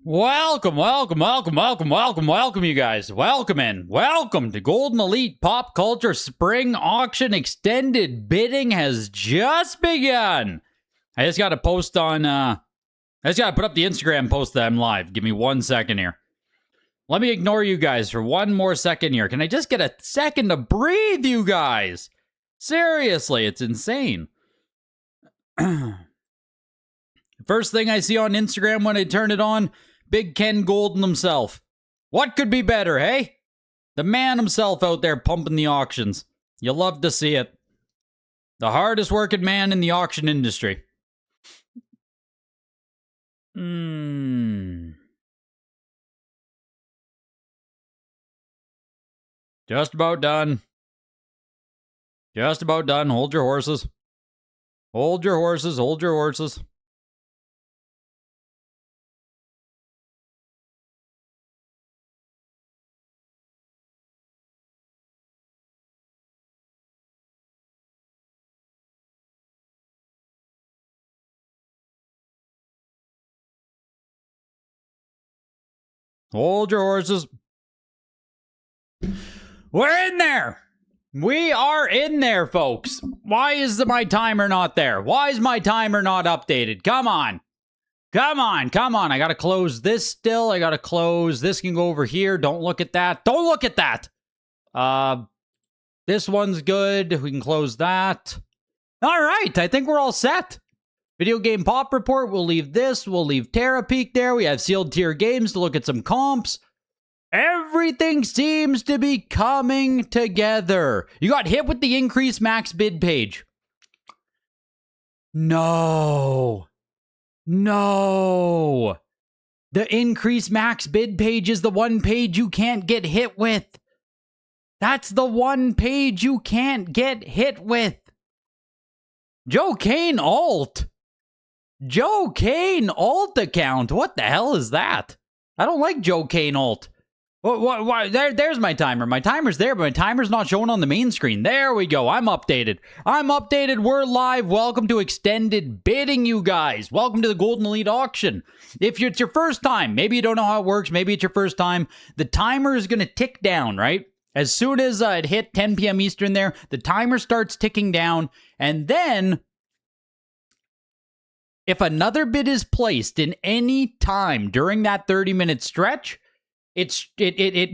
Welcome, you guys. Welcome to Golden Elite Pop Culture Spring Auction. Extended bidding has just begun. I just got to post on, I just got to put up the Instagram post that I'm live. Give me 1 second here. Let me ignore you guys for one more second here. Can I just get a second to breathe, you guys? Seriously, it's insane. First thing I see on Instagram when I turn it on, Big Ken Goldin himself. What could be better, hey? The man himself out there pumping the auctions. You love to see it. The hardest working man in the auction industry. Just about done. Just about done. Hold your horses. Hold your horses. Hold your horses. Hold your horses. We're in there. We are in there, folks. Why is my timer not there? Why is my timer not updated? Come on. Come on. Come on. I got to close this still. I got to close. This can go over here. Don't look at that. Don't look at that. This one's good. We can close that. All right. I think we're all set. Video Game Pop Report, we'll leave this. We'll leave Terra Peak there. We have sealed tier games to look at some comps. Everything seems to be coming together. You got hit with the increased max bid page. No. No. The increased max bid page is the one page you can't get hit with. That's the one page you can't get hit with. Joe Kane alt. Joe Kane alt account. What the hell is that? I don't like Joe Kane alt. Why? There's my timer. My timer's there, but my timer's not showing on the main screen. There we go. I'm updated. We're live. Welcome to extended bidding, you guys. Welcome to the Golden Elite auction. If it's your first time, maybe you don't know how it works. Maybe it's your first time. The timer is going to tick down, right? As soon as it hit 10 p.m. Eastern there, the timer starts ticking down. And then if another bid is placed in any time during that 30-minute stretch, it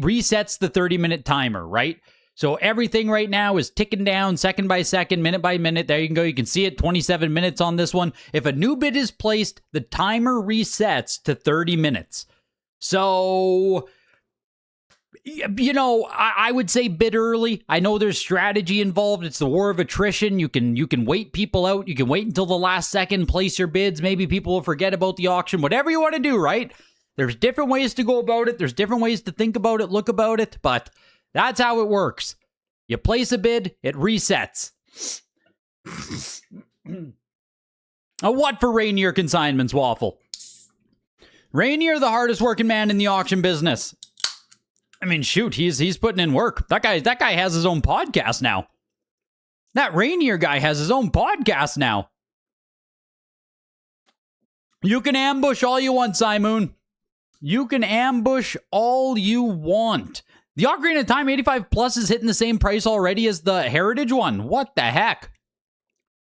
resets the 30-minute timer, right? So everything right now is ticking down second by second, minute by minute. There you can go. You can see it, 27 minutes on this one. If a new bid is placed, the timer resets to 30 minutes. So, you know, I would say bid early. I know there's strategy involved. It's the war of attrition. You can wait people out. You can wait until the last second, place your bids. Maybe people will forget about the auction. Whatever you want to do, right? There's different ways to go about it. There's different ways to think about it, look about it. But that's how it works. You place a bid, it resets. A what for Rainier Consignments, Waffle? Rainier, the hardest working man in the auction business. I mean, shoot, he's putting in work. That guy has his own podcast now. That Rainier guy has his own podcast now. You can ambush all you want, Simoon. You can ambush all you want. The Ocarina of Time 85 Plus is hitting the same price already as the Heritage one. What the heck?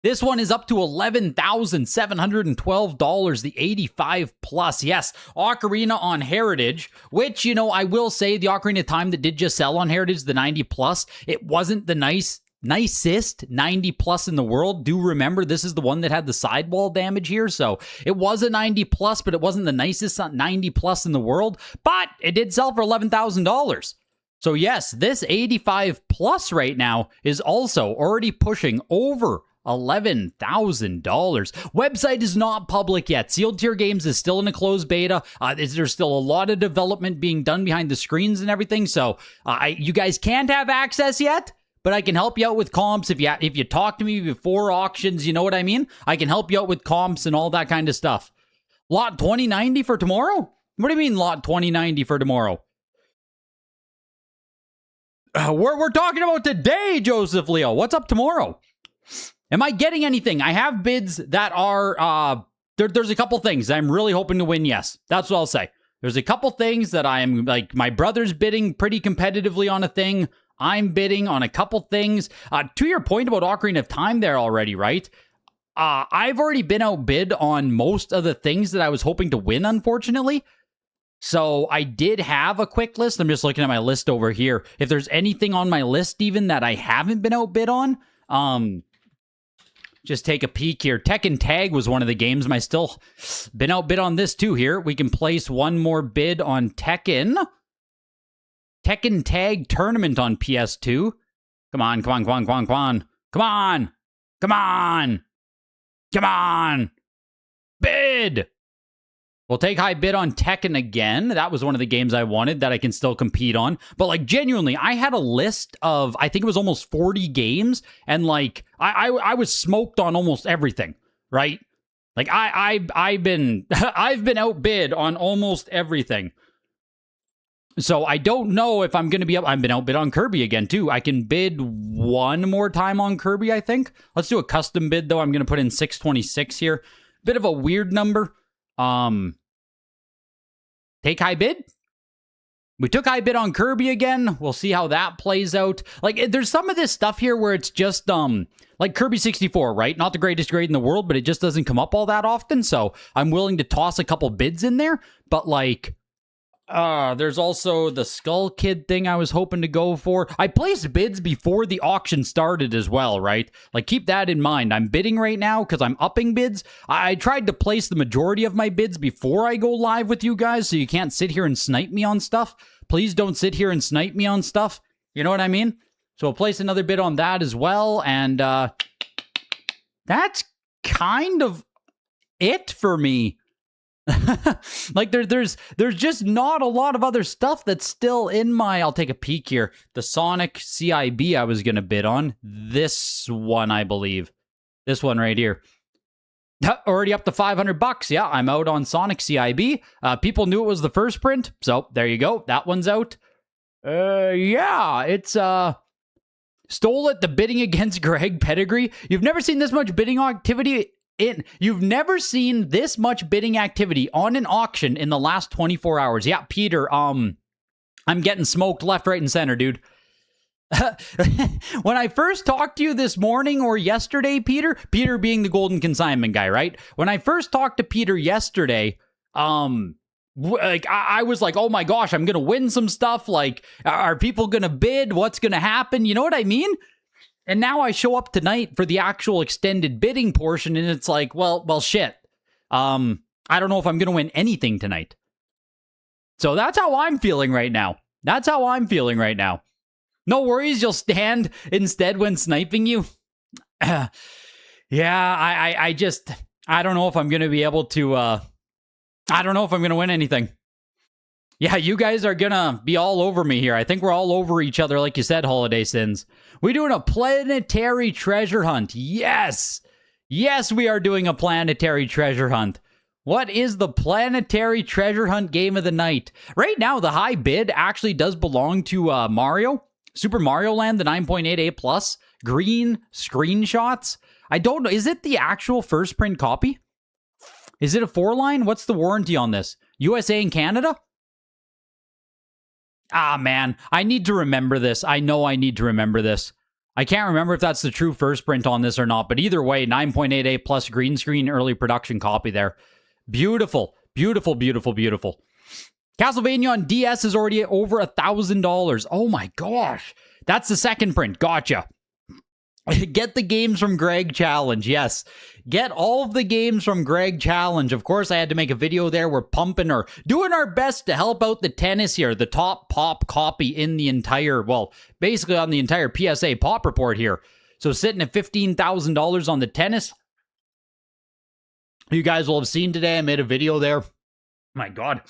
This one is up to $11,712, the 85 Plus. Yes, Ocarina on Heritage, which, you know, I will say the Ocarina of Time that did just sell on Heritage, the 90 Plus, it wasn't the nicest 90 Plus in the world. Do remember, this is the one that had the sidewall damage here, so it was a 90 Plus, but it wasn't the nicest 90 Plus in the world, but it did sell for $11,000. So yes, this 85 Plus right now is also already pushing over $11,000. Website is not public yet. Sealed Tier Games is still in a closed beta. There's still a lot of development being done behind the screens and everything, so you guys can't have access yet, but I can help you out with comps. If you talk to me before auctions, you know what I mean? I can help you out with comps and all that kind of stuff. Lot 2090 for tomorrow? What do you mean lot 2090 for tomorrow? We're talking about today, Joseph Leo. What's up tomorrow? Am I getting anything? I have bids that are there's a couple things I'm really hoping to win. Yes, that's what I'll say. There's a couple things that I am like, my brother's bidding pretty competitively on a thing. I'm bidding on a couple things. To your point about Ocarina of Time there already, right? I've already been outbid on most of the things that I was hoping to win, unfortunately. So I did have a quick list. I'm just looking at my list over here. If there's anything on my list even that I haven't been outbid on, just take a peek here. Tekken Tag was one of the games. I still been outbid on this too here. We can place one more bid on Tekken. Tekken Tag Tournament on PS2. Come on, come on, come on, come on, come on. Come on. Come on. Come on. Bid. We'll take high bid on Tekken again. That was one of the games I wanted that I can still compete on. But like genuinely, I had a list of, I think it was almost 40 games. And like, I was smoked on almost everything, right? Like I've been outbid on almost everything. So I don't know if I'm going to be up. I've been outbid on Kirby again, too. I can bid one more time on Kirby, I think. Let's do a custom bid, though. I'm going to put in 626 here. Bit of a weird number. Take high bid. We took high bid on Kirby again. We'll see how that plays out. Like, there's some of this stuff here where it's just, like Kirby 64, right? Not the greatest grade in the world, but it just doesn't come up all that often. So I'm willing to toss a couple bids in there. But, like... there's also the Skull Kid thing I was hoping to go for. I placed bids before the auction started as well, right? Like, keep that in mind. I'm bidding right now because I'm upping bids. I tried to place the majority of my bids before I go live with you guys, so you can't sit here and snipe me on stuff. Please don't sit here and snipe me on stuff. You know what I mean? So I'll place another bid on that as well, and that's kind of it for me. Like there's just not a lot of other stuff that's still in my... I'll take a peek here. The Sonic CIB I was gonna bid on. This one, I believe. This one right here. Already up to $500. Yeah, I'm out on Sonic CIB. People knew it was the first print, so there you go. That one's out. Yeah, it's stole it. The bidding against Greg pedigree. You've never seen this much bidding activity. You've never seen this much bidding activity on an auction in the last 24 hours. Yeah, Peter, I'm getting smoked left, right, and center, dude. When I first talked to you this morning or yesterday, Peter being the Goldin consignment guy, right? When I first talked to Peter yesterday, like I was like, oh my gosh, I'm gonna win some stuff. Like, are people gonna bid? What's gonna happen? You know what I mean? And now I show up tonight for the actual extended bidding portion, and it's like, well, shit. I don't know if I'm going to win anything tonight. So that's how I'm feeling right now. That's how I'm feeling right now. No worries, you'll stand instead when sniping you. Yeah, I don't know if I'm going to be able to, I don't know if I'm going to win anything. Yeah, you guys are gonna be all over me here. I think we're all over each other, like you said, Holiday Sins. We're doing a planetary treasure hunt. Yes! Yes, we are doing a planetary treasure hunt. What is the planetary treasure hunt game of the night? Right now, the high bid actually does belong to Mario. Super Mario Land, the 9.88+. Green screenshots. I don't know. Is it the actual first print copy? Is it a 4-line? What's the warranty on this? USA and Canada? Ah, man, I need to remember this. I know I need to remember this. I can't remember if that's the true first print on this or not, but either way, 9.88+ green screen early production copy there. Beautiful, beautiful, beautiful, beautiful. Castlevania on DS is already at over $1,000. Oh my gosh. That's the second print. Gotcha. Get the games from Greg Challenge. Yes. Get all of the games from Greg Challenge. Of course, I had to make a video there. We're pumping or doing our best to help out the tennis here. The top pop copy in the entire, well, basically on the entire PSA pop report here. So sitting at $15,000 on the tennis. You guys will have seen today. I made a video there. My God.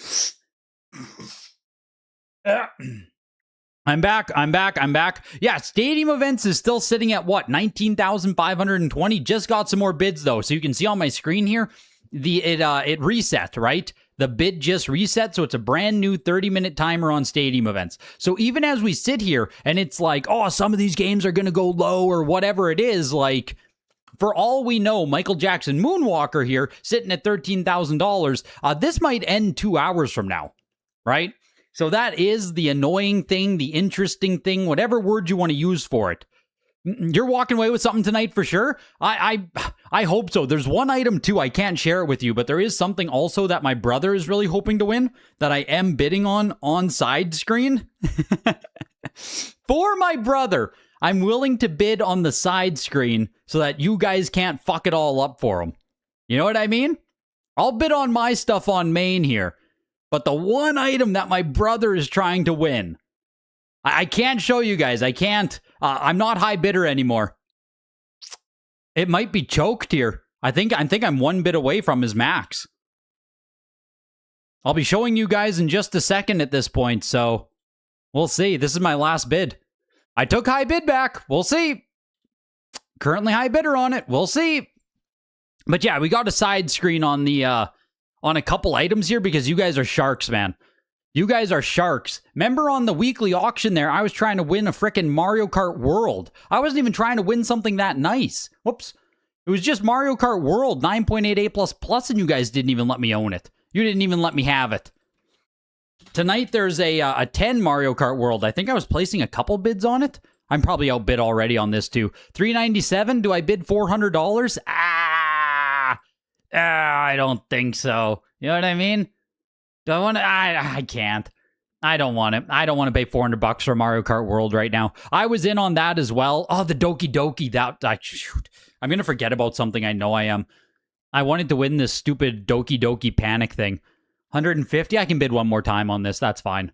I'm back. Yeah, Stadium Events is still sitting at what? 19,520. Just got some more bids though. So you can see on my screen here, it reset, right? The bid just reset, so it's a brand new 30-minute timer on Stadium Events. So even as we sit here and it's like, oh, some of these games are going to go low or whatever it is, like For all we know, Michael Jackson Moonwalker here, sitting at $13,000. This might end 2 hours from now, right? So that is the annoying thing, the interesting thing, whatever word you want to use for it. You're walking away with something tonight for sure. I hope so. There's one item too. I can't share it with you, but there is something also that my brother is really hoping to win that I am bidding on side screen. For my brother, I'm willing to bid on the side screen so that you guys can't fuck it all up for him. You know what I mean? I'll bid on my stuff on main here, but the one item that my brother is trying to win, I can't show you guys. I can't. I'm not high bidder anymore. It might be choked here. I think I'm one bid away from his max. I'll be showing you guys in just a second at this point, so we'll see. This is my last bid. I took high bid back. We'll see. Currently high bidder on it. We'll see. But yeah, we got a side screen on the on a couple items here because you guys are sharks, man. You guys are sharks. Remember on the weekly auction there, I was trying to win a frickin' Mario Kart World. I wasn't even trying to win something that nice. Whoops. It was just Mario Kart World 9.88++, and you guys didn't even let me own it. You didn't even let me have it. Tonight there's a 10 Mario Kart World. I think I was placing a couple bids on it. I'm probably outbid already on this too. $397. Do I bid $400? I don't think so. You know what I mean? Do I want to? I can't. I don't want it. I don't want to pay $400 for Mario Kart World right now. I was in on that as well. Oh, the Doki Doki. Shoot. I'm going to forget about something. I know I am. I wanted to win this stupid Doki Doki Panic thing. 150. I can bid one more time on this. That's fine.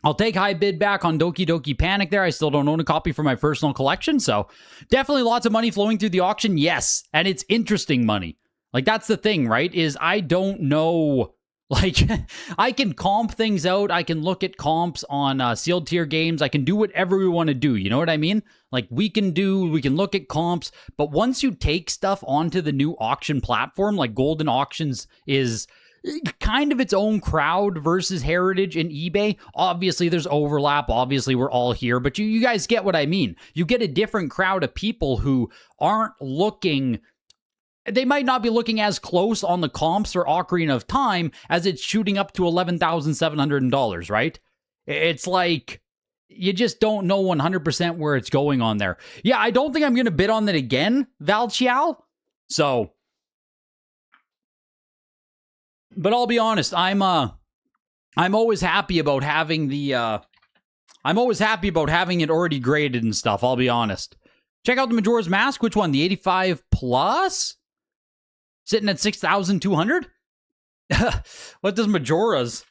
I'll take high bid back on Doki Doki Panic there. I still don't own a copy for my personal collection, so definitely lots of money flowing through the auction. Yes, and it's interesting money. Like, that's the thing, right? Is I don't know. Like, I can comp things out. I can look at comps on sealed tier games. I can do whatever we want to do. You know what I mean? Like, we can look at comps. But once you take stuff onto the new auction platform, like Goldin Auctions is kind of its own crowd versus Heritage and eBay. Obviously, there's overlap. Obviously, we're all here. But you guys get what I mean. You get a different crowd of people who aren't looking... They might not be looking as close on the comps for Ocarina of Time as it's shooting up to $11,700, right? It's like, you just don't know 100% where it's going on there. Yeah, I don't think I'm going to bid on that again, Val Chiao. So, but I'll be honest, I'm always happy about having the, I'm always happy about having it already graded and stuff, I'll be honest. Check out the Majora's Mask. Which one? The 85 plus? Sitting at 6,200? What does Majora's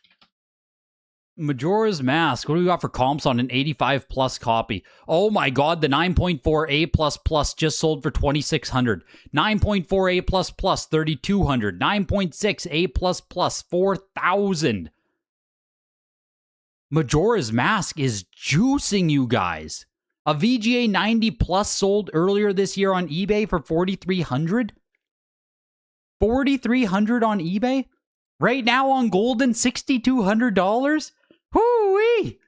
Mask? What do we got for comps on an 85 plus copy? Oh my god, the 9.4 A++ just sold for 2,600. 9.4 A++, 3,200. 9.6 A++, 4,000. Majora's Mask is juicing, you guys. A VGA 90 plus sold earlier this year on eBay for 4,300. 4,300 on eBay? Right now on Goldin, $6,200? Hoo-wee!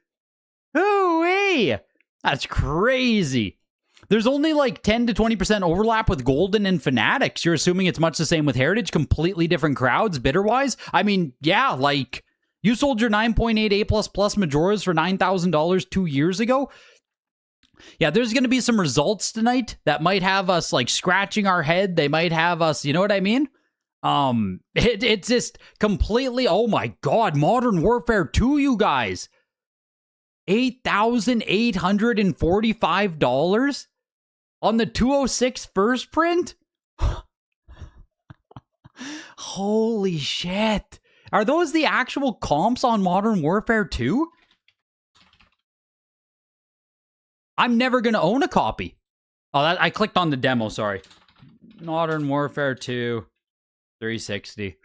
Hoo-wee! That's crazy. There's only like 10 to 20% overlap with Goldin and Fanatics. You're assuming it's much the same with Heritage, completely different crowds, bidder-wise? I mean, yeah, like, you sold your 9.8 A++ Majoras for $9,000 2 years ago? Yeah, there's going to be some results tonight that might have us, like, scratching our head. They might have us, you know what I mean? It's just completely, oh my god, Modern Warfare 2, you guys. $8,845 on the 206 first print? Holy shit. Are those the actual comps on Modern Warfare 2? I'm never going to own a copy. Oh, I clicked on the demo, sorry. Modern Warfare 2, 360.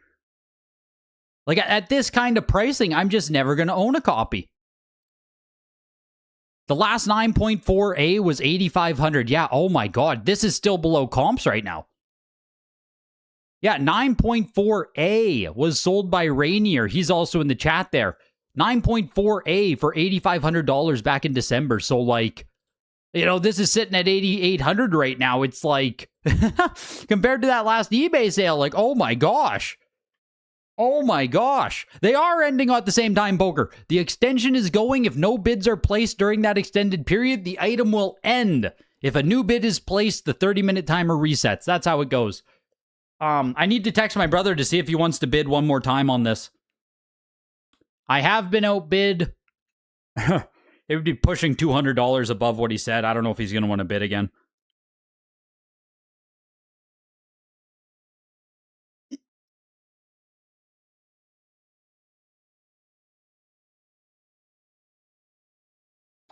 Like, at this kind of pricing, I'm just never going to own a copy. The last 9.4A was 8,500. Yeah, oh my god. This is still below comps right now. Yeah, 9.4A was sold by Rainier. He's also in the chat there. 9.4A for $8,500 back in December. So, like, You know, this is sitting at 8,800 right now. It's like, compared to that last eBay sale, like, oh my gosh. Oh my gosh. They are ending at the same time, Poker. The extension is going. If no bids are placed during that extended period, the item will end. If a new bid is placed, the 30-minute timer resets. That's how it goes. I need to text my brother to see if he wants to bid one more time on this. I have been outbid. It would be pushing $200 above what he said. I don't know if he's going to want to bid again.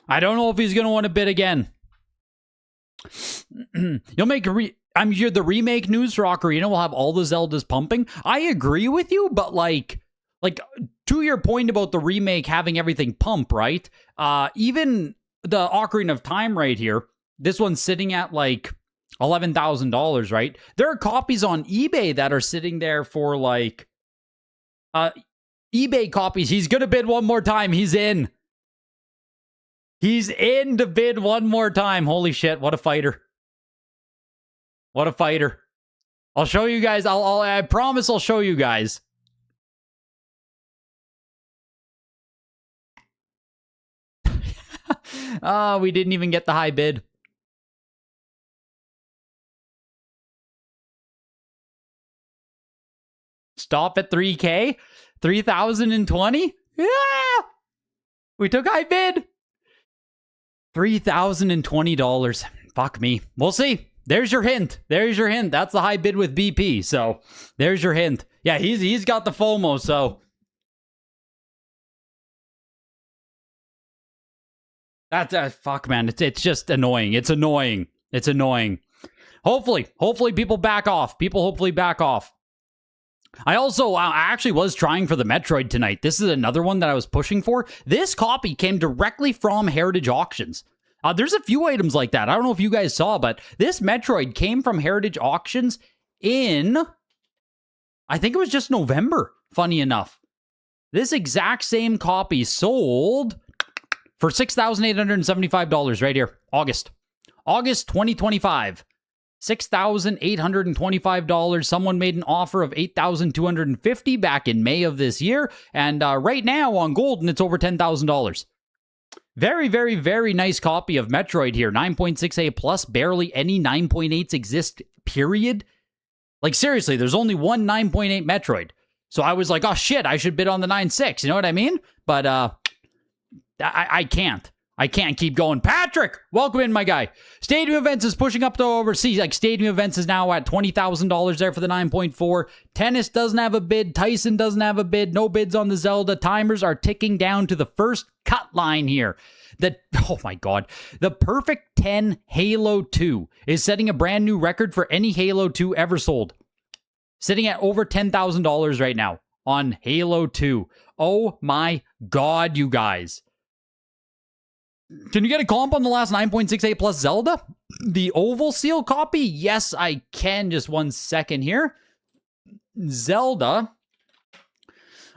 I don't know if he's going to want to bid again. You'll make I'm sure the remake news for Ocarina will have all the Zeldas pumping. I agree with you, but like to your point about the remake having everything pump, right? Even the Ocarina of Time right here, this one's sitting at like $11,000, right? There are copies on eBay that are sitting there for like eBay copies. He's gonna bid one more time. He's in. He's in to bid one more time. Holy shit, what a fighter. What a fighter. I'll show you guys. I promise I'll show you guys. We didn't even get the high bid. Stop at 3K? 3,020? Yeah! We took high bid. $3,020. Fuck me. We'll see. There's your hint. There's your hint. That's the high bid with BP. So there's your hint. Yeah, he's got the FOMO, so that's fuck, man. It's just annoying. It's annoying. It's annoying. Hopefully people back off. People hopefully back off. I actually was trying for the Metroid tonight. This is another one that I was pushing for. This copy came directly from Heritage Auctions. There's a few items like that. I don't know if you guys saw, but this Metroid came from Heritage Auctions in, I think it was just November, funny enough. This exact same copy sold for $6,875 right here. August 2025. $6,825. Someone made an offer of $8,250 back in May of this year. And right now on Goldin, it's over $10,000. Very, very, very nice copy of Metroid here. 9.6A plus. Barely any 9.8s exist, period. Like, seriously, there's only one 9.8 Metroid. So I was like, oh, shit, I should bid on the 9.6. You know what I mean? But I can't. I can't keep going. Patrick, welcome in, my guy. Stadium Events is pushing up to overseas. Like, Stadium Events is now at $20,000 there for the 9.4. Tennis doesn't have a bid. Tyson doesn't have a bid. No bids on the Zelda. Timers are ticking down to the first cut line here. Oh my God. The Perfect 10 Halo 2 is setting a brand new record for any Halo 2 ever sold. Sitting at over $10,000 right now on Halo 2. Oh my God, you guys. Can you get a comp on the last 9.68 plus Zelda? The Oval Seal copy? Yes, I can. Just one second here. Zelda.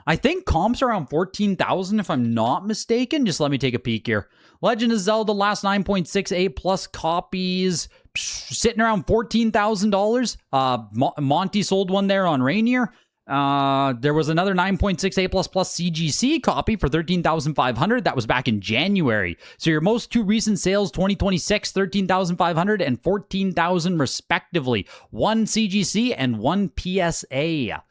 I think comps are around 14,000 if I'm not mistaken. Just let me take a peek here. Legend of Zelda last 9.68 plus copies. Sitting around $14,000. Monty sold one there on Rainier. There was another 9.68 plus CGC copy for $13,500. That was back in January. So your most two recent sales, 2026, $13,500 and $14,000 respectively. One CGC and one PSA.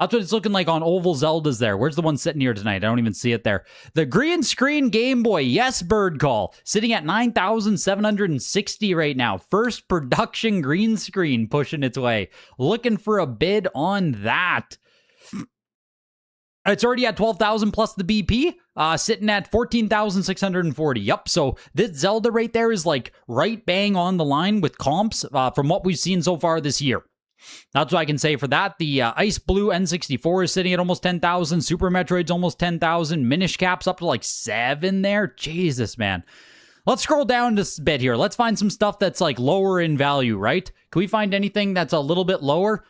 That's what it's looking like on Oval Zeldas there. Where's the one sitting here tonight? I don't even see it there. The green screen Game Boy, yes, Bird Call, sitting at $9,760 right now. First production green screen pushing its way. Looking for a bid on that. It's already at $12,000 plus the BP, sitting at $14,640. Yep, so this Zelda right there is like right bang on the line with comps from what we've seen so far this year. That's what I can say for that. The Ice Blue N64 is sitting at almost 10,000. Super Metroid's almost 10,000. Minish Cap's up to like 7 there. Jesus, man. Let's scroll down just a bit here. Let's find some stuff that's like lower in value, right? Can we find anything that's a little bit lower?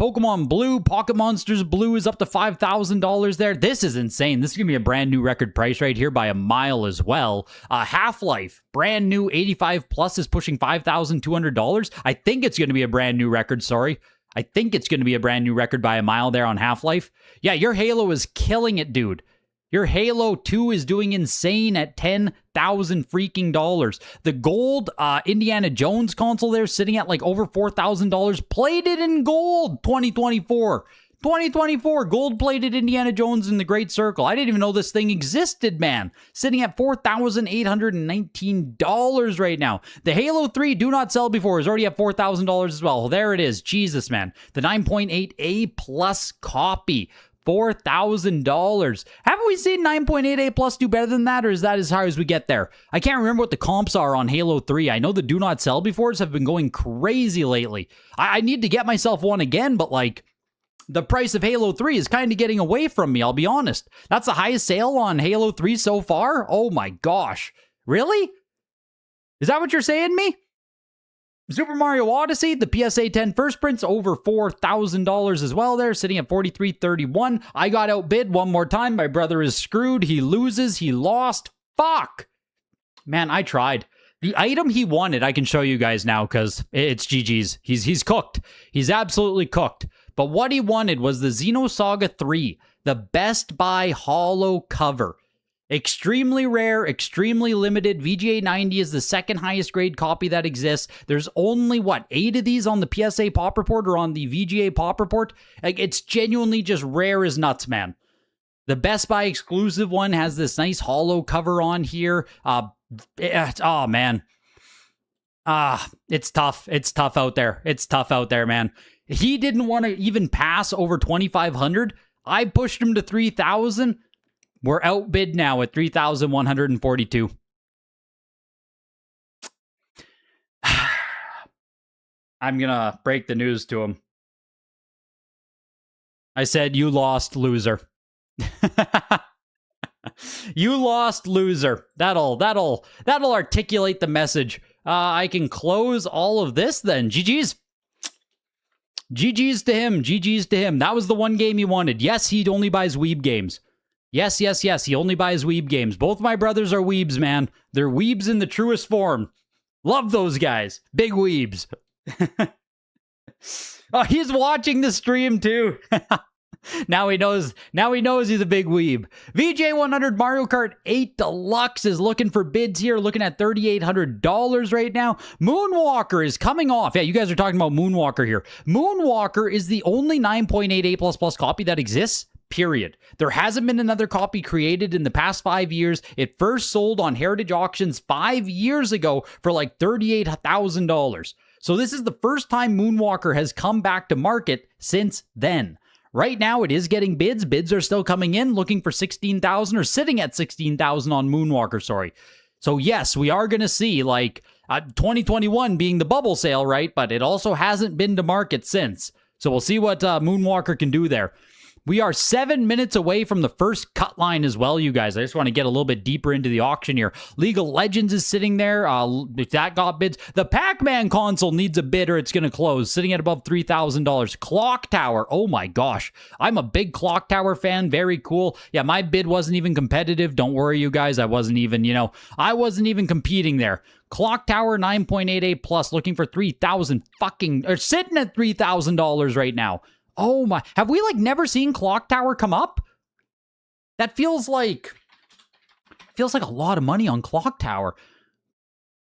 Pokemon Blue, Pocket Monsters Blue is up to $5,000 there. This is insane. This is going to be a brand new record price right here by a mile as well. Half-Life, brand new 85 plus is pushing $5,200. I think it's going to be a brand new record, sorry. I think it's going to be a brand new record by a mile there on Half-Life. Yeah, your Halo is killing it, dude. Your Halo 2 is doing insane at $10,000 freaking dollars. The gold Indiana Jones console there sitting at like over $4,000. Plated in gold 2024. 2024 gold-plated Indiana Jones in the Great Circle. I didn't even know this thing existed, man. Sitting at $4,819 right now. The Halo 3 do not sell before is already at $4,000 as well. There it is. Jesus, man. The 9.8 A+ copy. $4,000. Haven't we seen 9.8 A+ do better than that, or is that as high as we get there? I can't remember what the comps are on Halo 3. I know the do not sell befores have been going crazy lately. I need to get myself one again, but like, the price of Halo 3 is kind of getting away from me, I'll be honest. That's the highest sale on Halo 3 so far? Oh my gosh. Really? Is that what you're saying to me? Super Mario Odyssey, the PSA 10 first print's over $4,000 as well there, sitting at $43.31. I got outbid one more time. My brother is screwed. He loses. He lost. Fuck. Man, I tried. The item he wanted, I can show you guys now because it's GG's. He's cooked. He's absolutely cooked. But what he wanted was the Xenosaga 3, the Best Buy holo cover. Extremely rare, extremely limited. VGA 90 is the second highest grade copy that exists. There's only, what, 8 of these on the PSA Pop Report or on the VGA Pop Report? Like, it's genuinely just rare as nuts, man. The Best Buy exclusive one has this nice holo cover on here. Oh, man. It's tough. It's tough out there. It's tough out there, man. He didn't want to even pass over 2,500. I pushed him to 3,000. We're outbid now at 3,142. I'm going to break the news to him. I said, you lost, loser. You lost, loser. That'll articulate the message. I can close all of this then. GG's. GG's to him. GG's to him. That was the one game he wanted. Yes, he only buys weeb games. Yes. He only buys weeb games. Both my brothers are weebs, man. They're weebs in the truest form. Love those guys. Big weebs. Oh, he's watching the stream too. Now he knows he's a big weeb. VJ 100 Mario Kart 8 Deluxe is looking for bids here, looking at $3,800 right now. Moonwalker is coming off. Yeah, you guys are talking about Moonwalker here. Moonwalker is the only 9.8 A++ copy that exists. Period. There hasn't been another copy created in the past 5 years. It first sold on Heritage Auctions 5 years ago for like $38,000. So this is the first time Moonwalker has come back to market since then. Right now, it is getting bids. Bids are still coming in, looking for 16,000 or sitting at 16,000 on Moonwalker, sorry. So yes, we are going to see like 2021 being the bubble sale, right? But it also hasn't been to market since. So we'll see what Moonwalker can do there. We are 7 minutes away from the first cut line as well, you guys. I just want to get a little bit deeper into the auction here. League of Legends is sitting there. That got bids. The Pac-Man console needs a bid or it's going to close, sitting at above $3,000. Clock Tower. Oh my gosh. I'm a big Clock Tower fan. Very cool. Yeah, my bid wasn't even competitive. Don't worry, you guys. I wasn't even, I wasn't even competing there. Clock Tower 9.88 plus, looking for 3,000 fucking, or sitting at $3,000 right now. Oh my, have we like never seen Clock Tower come up? That feels like a lot of money on Clock Tower.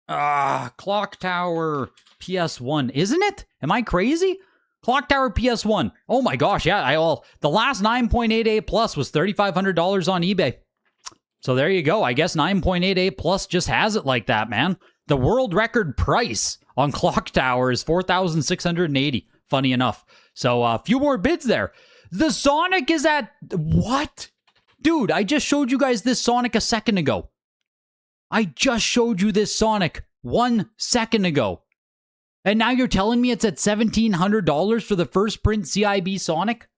Clock Tower PS1, isn't it? Am I crazy? Clock Tower PS1. Oh my gosh, yeah, the last 9.88 plus was $3,500 on eBay. So there you go. I guess 9.88 plus just has it like that, man. The world record price on Clock Tower is $4,680. Funny enough. So a few more bids there. The Sonic is at what? Dude, I just showed you guys this Sonic a second ago. I just showed you this Sonic 1 second ago. And now you're telling me it's at $1,700 for the first print CIB Sonic?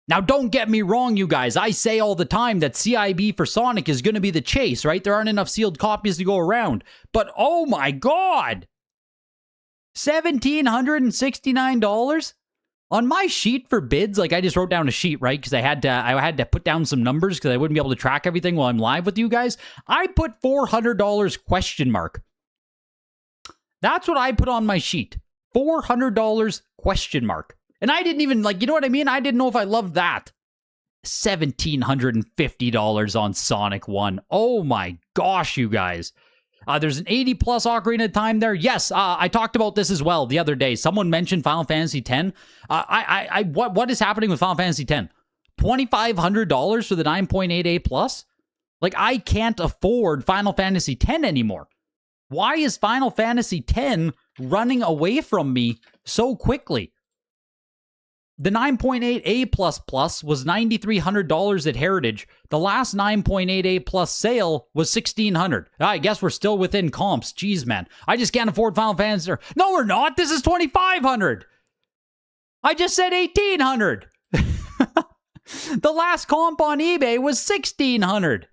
Now, don't get me wrong, you guys. I say all the time that CIB for Sonic is going to be the chase, right? There aren't enough sealed copies to go around. But oh my God! $1,769 On my sheet for bids, like I just wrote down a sheet, right? Because I had to put down some numbers because I wouldn't be able to track everything while I'm live with you guys. I put $400 question mark. That's what I put on my sheet. $400 question mark. And I didn't even, like, you know what I mean? I didn't know if I loved that. $1,750 on Sonic 1. Oh my gosh, you guys. There's an 80 plus Ocarina of Time there. Yes, I talked about this as well the other day. Someone mentioned Final Fantasy X. What is happening with Final Fantasy X? $2,500 for the 9.8A plus? Like, I can't afford Final Fantasy X anymore. Why is Final Fantasy X running away from me so quickly? The 9.8A++ was $9,300 at Heritage. The last 9.8A plus sale was $1,600. I guess we're still within comps. Jeez, man. I just can't afford Final Fantasy. No, we're not. This is $2,500. I just said $1,800. The last comp on eBay was $1,600.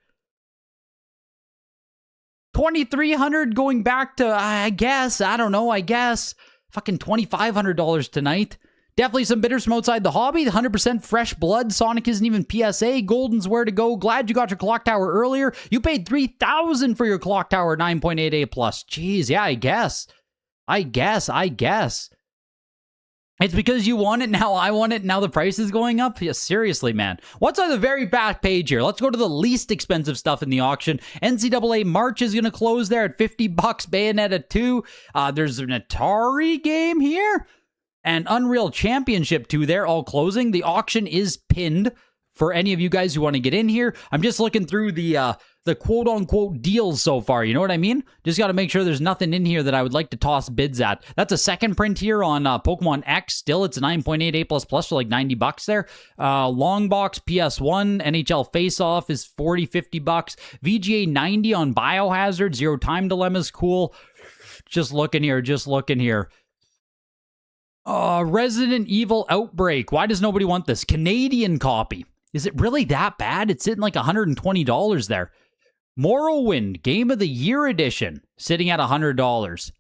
$2,300 going back to, I guess, fucking $2,500 tonight. Definitely some bidders from outside the hobby. 100% fresh blood. Sonic isn't even PSA. Goldin's where to go. Glad you got your clock tower earlier. You paid $3,000 for your clock tower 9.8A plus. Jeez, yeah, I guess. It's because you want it, now I want it, now the price is going up? Yeah, seriously, man. What's on the very back page here? Let's go to the least expensive stuff in the auction. NCAA March is going to close there at $50. Bayonetta 2. There's an Atari game here. And Unreal Championship 2 there, all closing. The auction is pinned for any of you guys who want to get in here. I'm just looking through the quote-unquote deals so far, you know what I mean? Just got to make sure there's nothing in here that I would like to toss bids at. That's a second print here on Pokemon X. Still, it's a 9.8A++ for like $90 there. Long box PS1, NHL Face-Off is $40-50. VGA 90 on Biohazard. Zero Time Dilemma is cool. Just looking here. Resident Evil Outbreak. Why does nobody want this? Canadian copy. Is it really that bad? It's sitting like $120 there. Morrowind Game of the Year Edition, sitting at $100.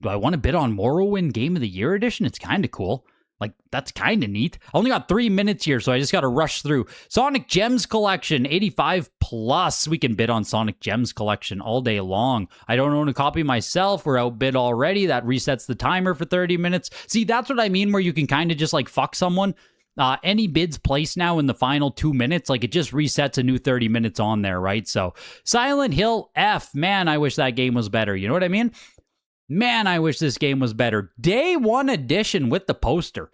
Do I want to bid on Morrowind Game of the Year Edition? It's kind of cool. Like, that's kind of neat. I only got 3 minutes here, so I just got to rush through. Sonic Gems Collection, 85 plus. We can bid on Sonic Gems Collection all day long. I don't own a copy myself. We're outbid already. That resets the timer for 30 minutes. See, that's what I mean, where you can kind of just, like, fuck someone. Any bids placed now in the final 2 minutes, like, it just resets a new 30 minutes on there, right? So, Silent Hill F. Man, I wish that game was better. You know what I mean? Man, I wish this game was better. Day 1 edition with the poster.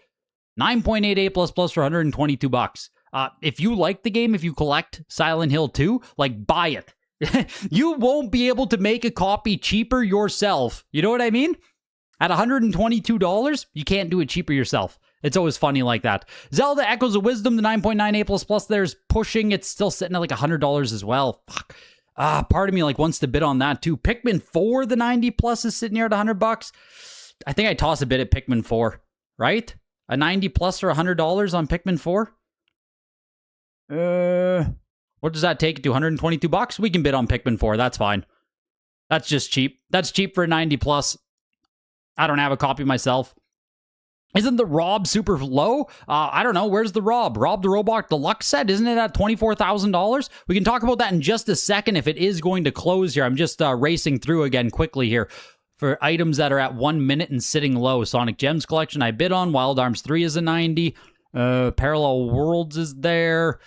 9.8A++ for $122. If you like the game, if you collect Silent Hill 2, like, buy it. You won't be able to make a copy cheaper yourself. You know what I mean? At $122, you can't do it cheaper yourself. It's always funny like that. Zelda Echoes of Wisdom, the 9.9A++, there's pushing. It's still sitting at like $100 as well. Fuck. Part of me like wants to bid on that too. Pikmin 4, the 90 plus is sitting here at $100. I think I toss a bid at Pikmin 4, right? A 90 plus or $100 on Pikmin 4? What does that take it to? $122? We can bid on Pikmin 4. That's fine. That's just cheap. That's cheap for a 90 plus. I don't have a copy myself. Isn't the Rob super low? I don't know. Where's the Rob? Rob the Robot Deluxe set? Isn't it at $24,000? We can talk about that in just a second if it is going to close here. I'm just racing through again quickly here for items that are at 1 minute and sitting low. Sonic Gems Collection I bid on. Wild Arms 3 is a 90. Parallel Worlds is there.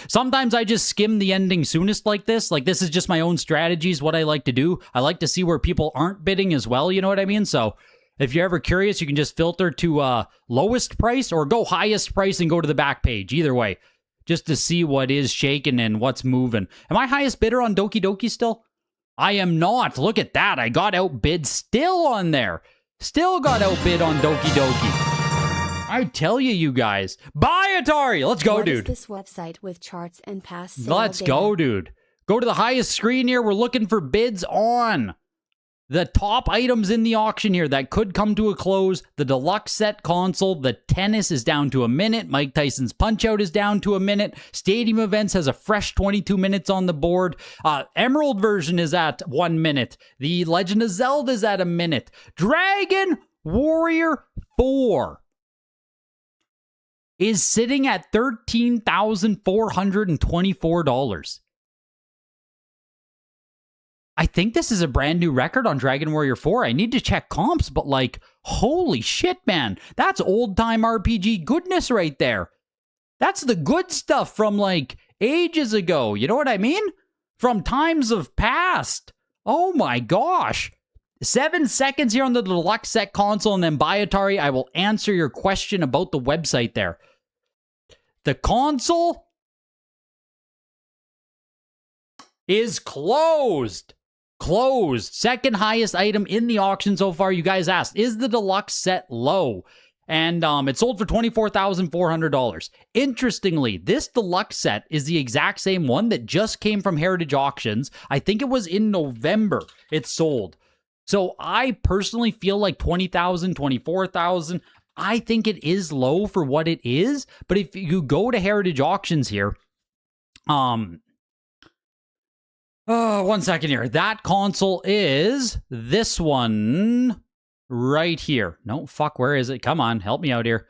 Sometimes I just skim the ending soonest like this. Like, this is just my own strategies, what I like to do. I like to see where people aren't bidding as well, you know what I mean? So if you're ever curious, you can just filter to lowest price or go highest price and go to the back page. Either way, just to see what is shaking and what's moving. Am I highest bidder on Doki Doki still? I am not. Look at that. I got outbid still on there. Still got outbid on Doki Doki. I tell you, you guys. Buy Atari. Let's go, dude. What is this website with charts and past sale Let's data? go, dude. Go to the highest screen here. We're looking for bids on the top items in the auction here that could come to a close. The deluxe set console, the tennis is down to a minute. Mike Tyson's Punch-Out is down to a minute. Stadium Events has a fresh 22 minutes on the board. Emerald version is at 1 minute. The Legend of Zelda is at a minute. Dragon Warrior 4 is sitting at $13,424. I think this is a brand new record on Dragon Warrior 4. I need to check comps, but like, holy shit, man. That's old-time RPG goodness right there. That's the good stuff from like ages ago. You know what I mean? From times of past. Oh my gosh. 7 seconds here on the deluxe set console, and then by Atari, I will answer your question about the website there. The console is closed. Closed. Second highest item in the auction so far. You guys asked, is the deluxe set low? And it sold for $24,400. Interestingly, this deluxe set is the exact same one that just came from Heritage Auctions. I think it was in November it sold. So I personally feel like $20,000, $24,000. I think it is low for what it is. But if you go to Heritage Auctions here, oh, 1 second here. That console is this one right here. No, fuck, where is it? Come on, help me out here.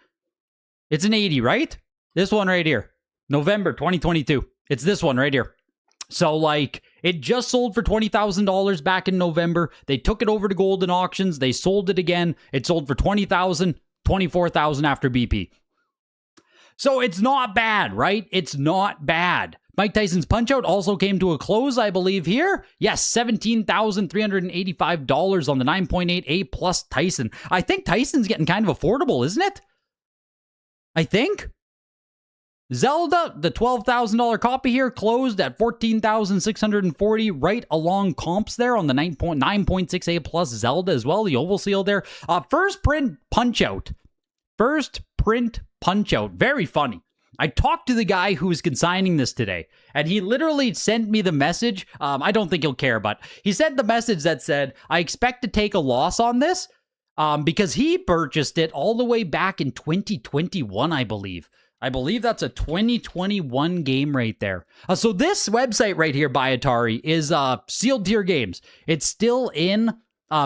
It's an 80, right? This one right here. November 2022. It's this one right here. So, like, it just sold for $20,000 back in November. They took it over to Goldin Auctions. They sold it again. It sold for $20,000, $24,000 after BP. So it's not bad, right? It's not bad. Mike Tyson's Punch-Out also came to a close, I believe, here. Yes, $17,385 on the 9.8 A plus Tyson. I think Tyson's getting kind of affordable, isn't it? I think. Zelda, the $12,000 copy here, closed at $14,640, right along comps there on the 9.6 A plus Zelda as well, the oval seal there. First print Punch-Out. First print Punch-Out. Very funny. I talked to the guy who was consigning this today, and he literally sent me the message. I don't think he'll care, but he sent the message that said, I expect to take a loss on this because he purchased it all the way back in 2021, I believe. I believe that's a 2021 game right there. So this website right here by Atari is Sealed Tier Games. It's still in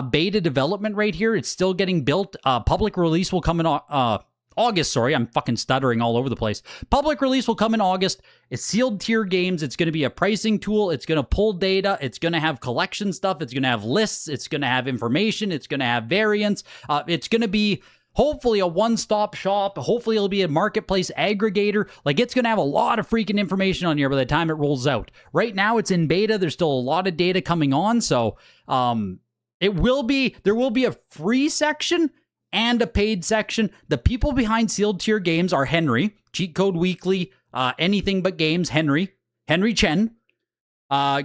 beta development right here. It's still getting built. Public release will come in August, sorry, I'm fucking stuttering all over the place. Public release will come in August. It's Sealed Tier Games. It's going to be a pricing tool. It's going to pull data. It's going to have collection stuff. It's going to have lists. It's going to have information. It's going to have variants. It's going to be hopefully a one-stop shop. Hopefully it'll be a marketplace aggregator. Like, it's going to have a lot of freaking information on here by the time it rolls out. Right now it's in beta. There's still a lot of data coming on. So there will be a free section and a paid section. The people behind Sealed Tier Games are Henry, Cheat Code Weekly, Anything But Games, Henry Chen,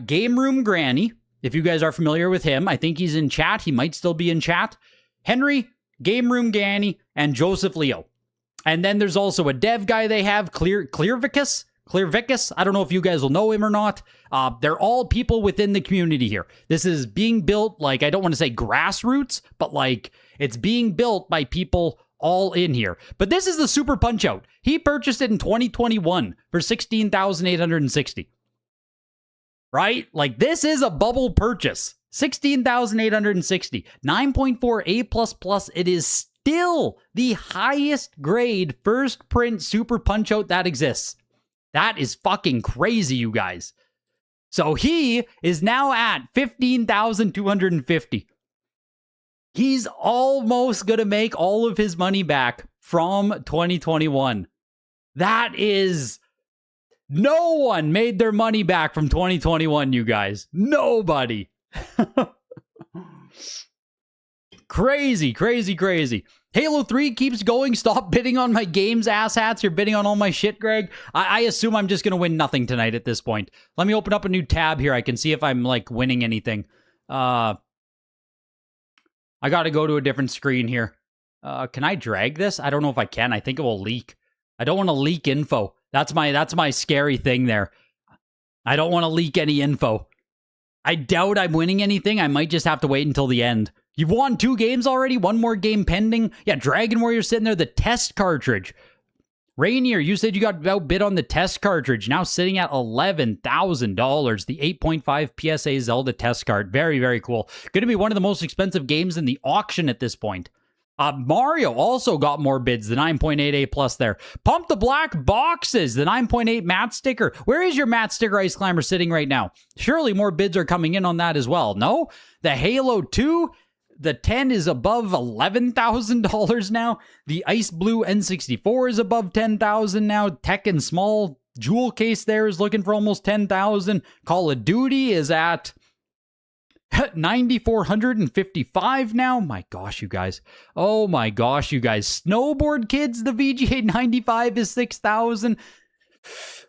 Game Room Granny, if you guys are familiar with him. I think he's in chat. He might still be in chat. Henry, Game Room Granny, and Joseph Leo. And then there's also a dev guy they have, Clearvicus. I don't know if you guys will know him or not. They're all people within the community here. This is being built, like, I don't want to say grassroots, but like, it's being built by people all in here. But this is the Super Punch-Out. He purchased it in 2021 for $16,860. Right? Like, this is a bubble purchase. $16,860. 9.4 A++. It is still the highest grade first print Super Punch-Out that exists. That is fucking crazy, you guys. So he is now at $15,250. He's almost going to make all of his money back from 2021. That is... No one made their money back from 2021, you guys. Nobody. Crazy, crazy, crazy. Halo 3 keeps going. Stop bidding on my games, asshats. You're bidding on all my shit, Greg. I assume I'm just going to win nothing tonight at this point. Let me open up a new tab here. I can see if I'm, like, winning anything. I got to go to a different screen here. Can I drag this? I don't know if I can. I think it will leak. I don't want to leak info. That's my scary thing there. I don't want to leak any info. I doubt I'm winning anything. I might just have to wait until the end. You've won 2 games already? 1 more game pending? Yeah, Dragon Warrior sitting there, the test cartridge. Rainier, you said you got outbid on the test cartridge. Now sitting at $11,000. The 8.5 PSA Zelda test card. Very, very cool. Going to be one of the most expensive games in the auction at this point. Mario also got more bids, the 9.88 plus there. Pump the Black boxes, the 9.8 matte sticker. Where is your matte sticker Ice Climber sitting right now? Surely more bids are coming in on that as well. No? The Halo 2, the 10 is above $11,000 now. The Ice Blue N64 is above $10,000 now. Tekken Small Jewel Case there is looking for almost $10,000. Call of Duty is at 9,455 now. My gosh, you guys. Oh my gosh, you guys. Snowboard Kids, the VGA 95 is 6,000.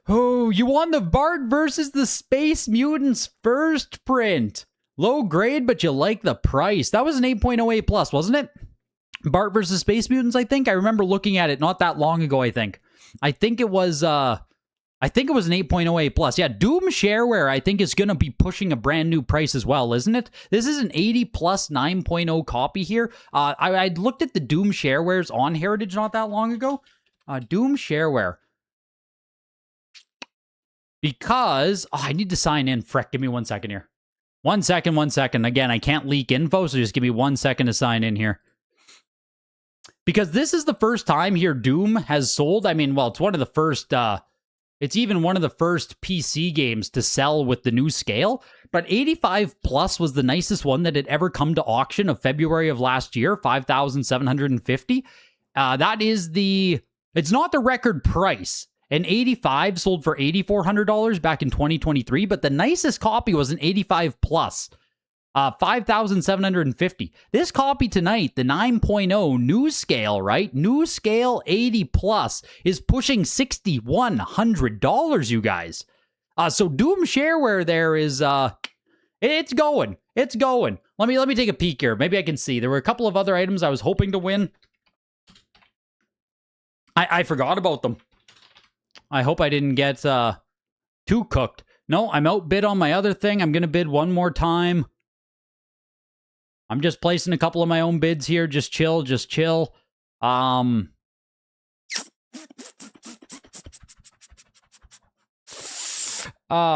Oh, you won the Bart versus the Space Mutants first print. Low grade, but you like the price. That was an 8.08 plus, wasn't it? Bart versus Space Mutants, I think. I remember looking at it not that long ago, I think. I think it was an 8.08 plus. Yeah, Doom Shareware, I think, is going to be pushing a brand new price as well, isn't it? This is an 80 plus 9.0 copy here. I looked at the Doom Sharewares on Heritage not that long ago. Doom Shareware. Because, I need to sign in. Frick, give me 1 second here. 1 second, 1 second. Again, I can't leak info, so just give me 1 second to sign in here. Because this is the first time here Doom has sold. I mean, well, it's one of the first... it's even one of the first PC games to sell with the new scale, but 85 plus was the nicest one that had ever come to auction of February of last year, 5,750. That is it's not the record price. An 85 sold for $8,400 back in 2023, but the nicest copy was an 85 plus. 5,750. This copy tonight, the 9.0 new scale, right? New scale 80 plus is pushing $6,100, you guys. So Doom Shareware there is, it's going. It's going. Let me take a peek here. Maybe I can see. There were a couple of other items I was hoping to win. I forgot about them. I hope I didn't get too cooked. No, I'm outbid on my other thing. I'm going to bid one more time. I'm just placing a couple of my own bids here. Just chill, just chill. Oh,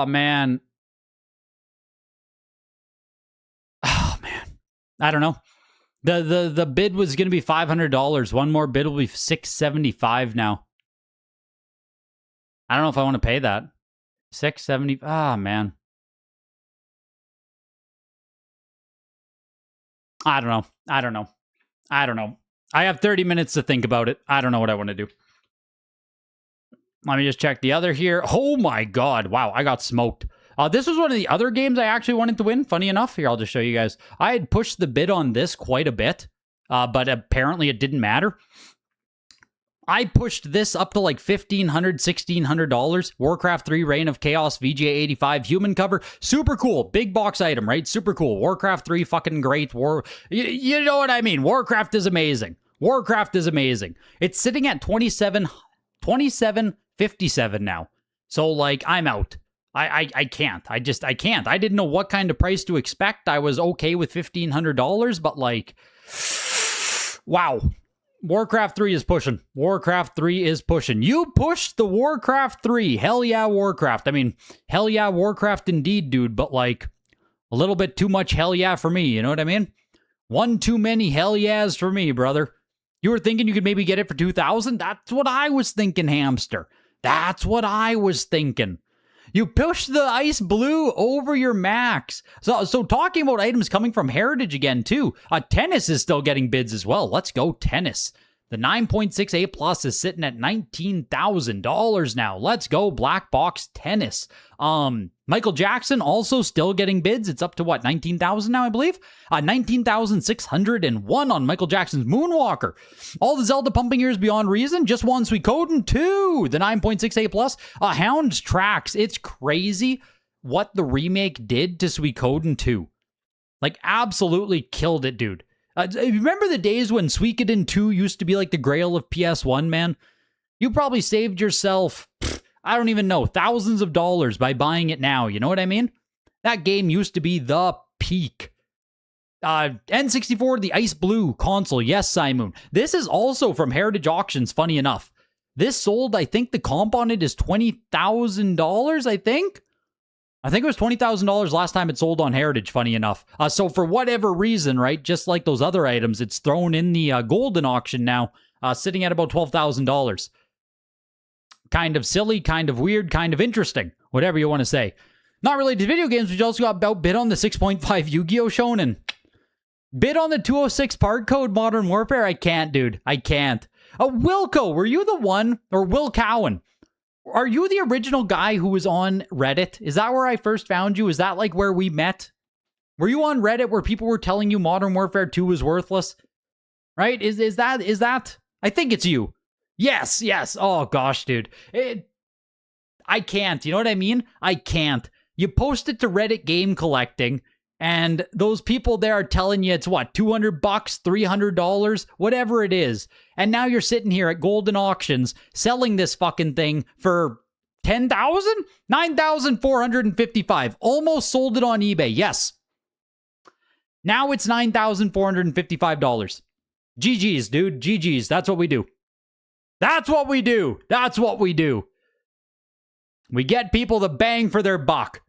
man. Oh, man. I don't know. The bid was going to be $500. One more bid will be $675 now. I don't know if I want to pay that. $670. Ah, man. I don't know. I have 30 minutes to think about it. I don't know what I want to do. Let me just check the other here. Oh my God. Wow, I got smoked. This was one of the other games I actually wanted to win. Funny enough. Here, I'll just show you guys. I had pushed the bid on this quite a bit, but apparently it didn't matter. I pushed this up to like $1,500, $1,600. Warcraft 3 Reign of Chaos VGA 85 human cover. Super cool. Big box item, right? Super cool. Warcraft 3 fucking great. You know what I mean? Warcraft is amazing. Warcraft is amazing. It's sitting at $27.57 now. So like I'm out. I can't. I can't. I didn't know what kind of price to expect. I was okay with $1,500, but like wow. Warcraft 3 is pushing. Warcraft 3 is pushing. You pushed the Warcraft 3. Hell yeah, Warcraft. I mean, hell yeah, Warcraft indeed, dude. But like, a little bit too much hell yeah for me. You know what I mean? One too many hell yeahs for me, brother. You were thinking you could maybe get it for 2,000? That's what I was thinking, hamster. That's what I was thinking. You pushed the Ice Blue over your max. So talking about items coming from Heritage again, too. Tennis is still getting bids as well. Let's go, Tennis. The 9.68 plus is sitting at $19,000 now. Let's go, Black Box Tennis. Michael Jackson also still getting bids. It's up to what, 19,000 now, I believe? 19,601 on Michael Jackson's Moonwalker. All the Zelda pumping years beyond reason. Just one Suikoden 2. The 9.68 plus. Hound's Tracks. It's crazy what the remake did to Suikoden 2. Like, absolutely killed it, dude. Remember the days when Suikoden 2 used to be like the grail of PS1, man? You probably saved yourself, I don't even know, thousands of dollars by buying it now. You know what I mean? That game used to be the peak. N64, the Ice Blue console. Yes, Simon. This is also from Heritage Auctions, funny enough. This sold, I think the comp on it is $20,000, I think? I think it was $20,000 last time it sold on Heritage, funny enough. So for whatever reason, right, just like those other items, it's thrown in the Goldin auction now, sitting at about $12,000. Kind of silly, kind of weird, kind of interesting, whatever you want to say. Not related to video games, we also got bid on the 6.5 Yu-Gi-Oh! Shonen. Bid on the 206 part code Modern Warfare? I can't, dude. I can't. Wilco, were you the one? Or Will Cowan? Are you the original guy who was on Reddit? Is that where I first found you? Is that like where we met? Were you on Reddit where people were telling you Modern Warfare 2 was worthless? Right? Is that? I think it's you. Yes. Oh gosh, dude. I can't. You know what I mean? I can't. You post it to Reddit Game Collecting, and those people there are telling you it's what, $200, $300, whatever it is. And now you're sitting here at Goldin Auctions selling this fucking thing for $10,000? $9,455. Almost sold it on eBay. Yes. Now it's $9,455. GG's, dude. GG's. That's what we do. That's what we do. That's what we do. We get people the bang for their buck.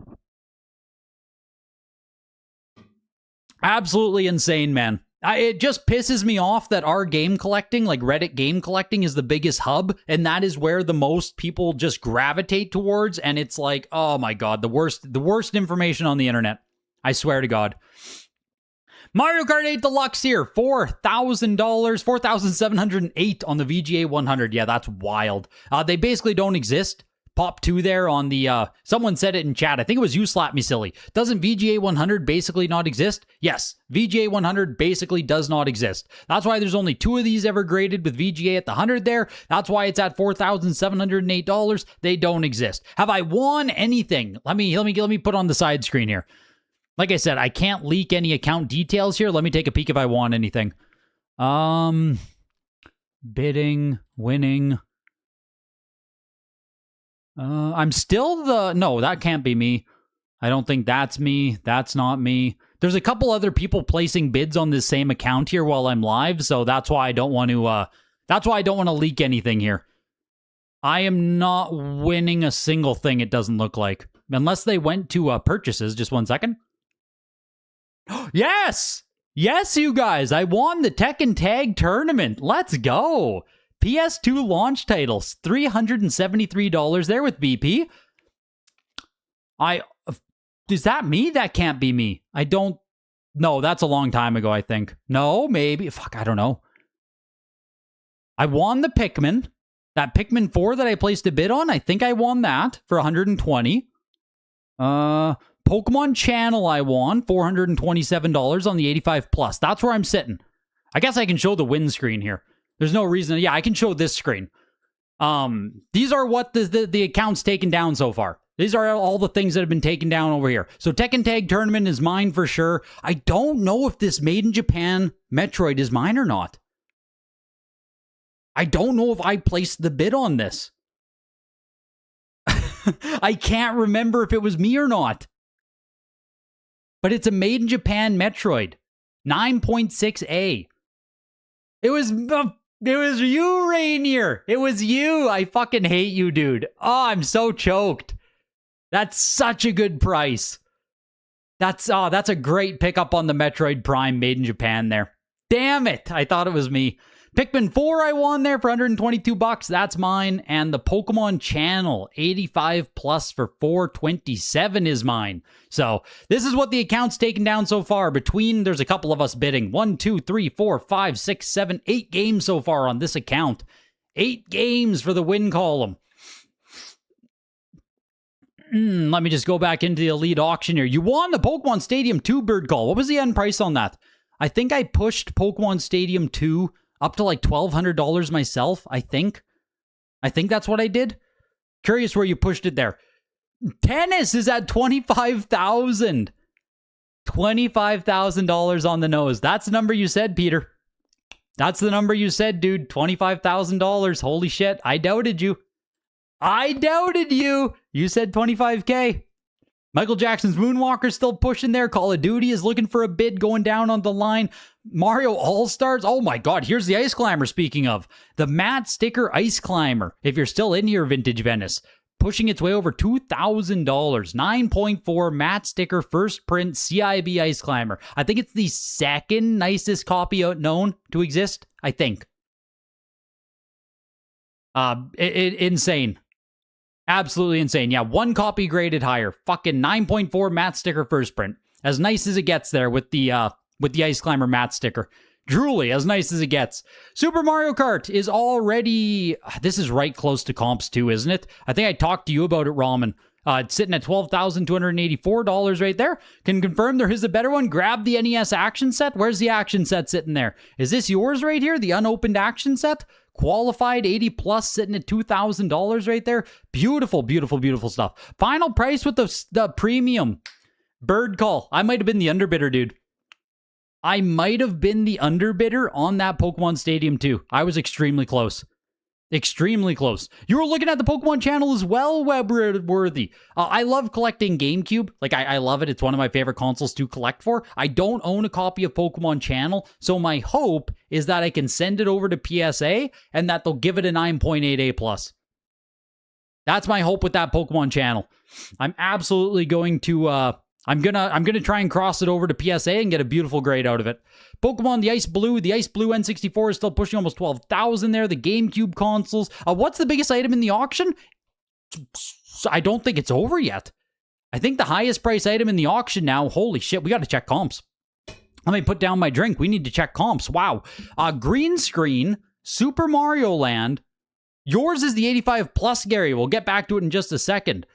Absolutely insane, man. It just pisses me off that our game collecting, like Reddit game collecting, is the biggest hub, and that is where the most people just gravitate towards, and it's like, oh my god, the worst information on the internet. I swear to God. Mario Kart 8 Deluxe here, $4,000, $4,708 on the VGA 100. Yeah, that's wild. They basically don't exist. Pop 2 there on the, someone said it in chat. I think it was you, Slap Me Silly. Doesn't VGA 100 basically not exist? Yes, VGA 100 basically does not exist. That's why there's only 2 of these ever graded with VGA at the 100 there. That's why it's at $4,708. They don't exist. Have I won anything? Let me put on the side screen here. Like I said, I can't leak any account details here. Let me take a peek if I won anything. Bidding, winning. I'm still no, that can't be me. I don't think that's me. That's not me. There's a couple other people placing bids on this same account here while I'm live, so that's why I don't want to leak anything here. I am not winning a single thing, it doesn't look like. Unless they went to purchases. Just one second. Yes! Yes, you guys! I won the Tekken Tag Tournament! Let's go! PS2 launch titles, $373 there with BP. Is that me? That can't be me. I don't... No, that's a long time ago, I think. No, maybe. Fuck, I don't know. I won the Pikmin. That Pikmin 4 that I placed a bid on, I think I won that for $120. Pokemon Channel I won, $427 on the 85 plus. That's where I'm sitting. I guess I can show the win screen here. There's no reason. Yeah, I can show this screen. These are what the account's taken down so far. These are all the things that have been taken down over here. So Tekken Tag Tournament is mine for sure. I don't know if this Made in Japan Metroid is mine or not. I don't know if I placed the bid on this. I can't remember if it was me or not. But it's a Made in Japan Metroid. 9.6A. It was you, Rainier. It was you. I fucking hate you, dude. Oh, I'm so choked. That's such a good price. That's a great pickup on the Metroid Prime Made in Japan there. Damn it. I thought it was me. Pikmin 4 I won there for $122. That's mine. And the Pokemon Channel 85 plus for $427 is mine. So this is what the account's taken down so far. There's a couple of us bidding. 1, 2, 3, 4, 5, 6, 7, 8 games so far on this account. 8 games for the win column. Let me just go back into the Elite Auction here. You won the Pokemon Stadium 2 bird call. What was the end price on that? I think I pushed Pokemon Stadium 2 up to like $1,200 myself, I think. I think that's what I did. Curious where you pushed it there. Tennis is at $25,000. $25,000 on the nose. That's the number you said, Peter. That's the number you said, dude. $25,000. Holy shit. I doubted you. I doubted you. You said 25K. Michael Jackson's Moonwalker still pushing there. Call of Duty is looking for a bid going down on the line. Mario All-Stars. Oh my god, here's the Ice Climber speaking of. The matte sticker Ice Climber. If you're still in here, Vintage Venice. pushing its way over $2,000. 9.4 matte sticker first print CIB Ice Climber. I think it's the second nicest copy known to exist, I think. Insane. Absolutely insane. Yeah, one copy graded higher. Fucking 9.4 matte sticker first print. As nice as it gets there with the Ice Climber matte sticker. Truly, as nice as it gets. Super Mario Kart is already... This is right close to comps too, isn't it? I think I talked to you about it, Ramen. It's sitting at $12,284 right there. Can confirm there is a better one. Grab the NES action set. Where's the action set sitting there? Is this yours right here? The unopened action set? Qualified 80 plus sitting at $2,000 right there. Beautiful, beautiful, beautiful stuff. Final price with the premium. Bird call. I might have been the underbidder, dude. I might have been the underbidder on that Pokemon Stadium too. I was extremely close. Extremely close. You were looking at the Pokemon channel as well, Webworthy. I love collecting GameCube. Like, I love it. It's one of my favorite consoles to collect for. I don't own a copy of Pokemon Channel, so my hope is that I can send it over to PSA and that they'll give it a 9.8A+. That's my hope with that Pokemon Channel. I'm absolutely going to... I'm gonna try and cross it over to PSA and get a beautiful grade out of it. Pokemon, the Ice Blue N64 is still pushing almost 12,000 there. The GameCube consoles. What's the biggest item in the auction? I don't think it's over yet. I think the highest price item in the auction now. Holy shit, we got to check comps. Let me put down my drink. We need to check comps. Wow. Green screen, Super Mario Land. Yours is the 85 plus, Gary. We'll get back to it in just a second.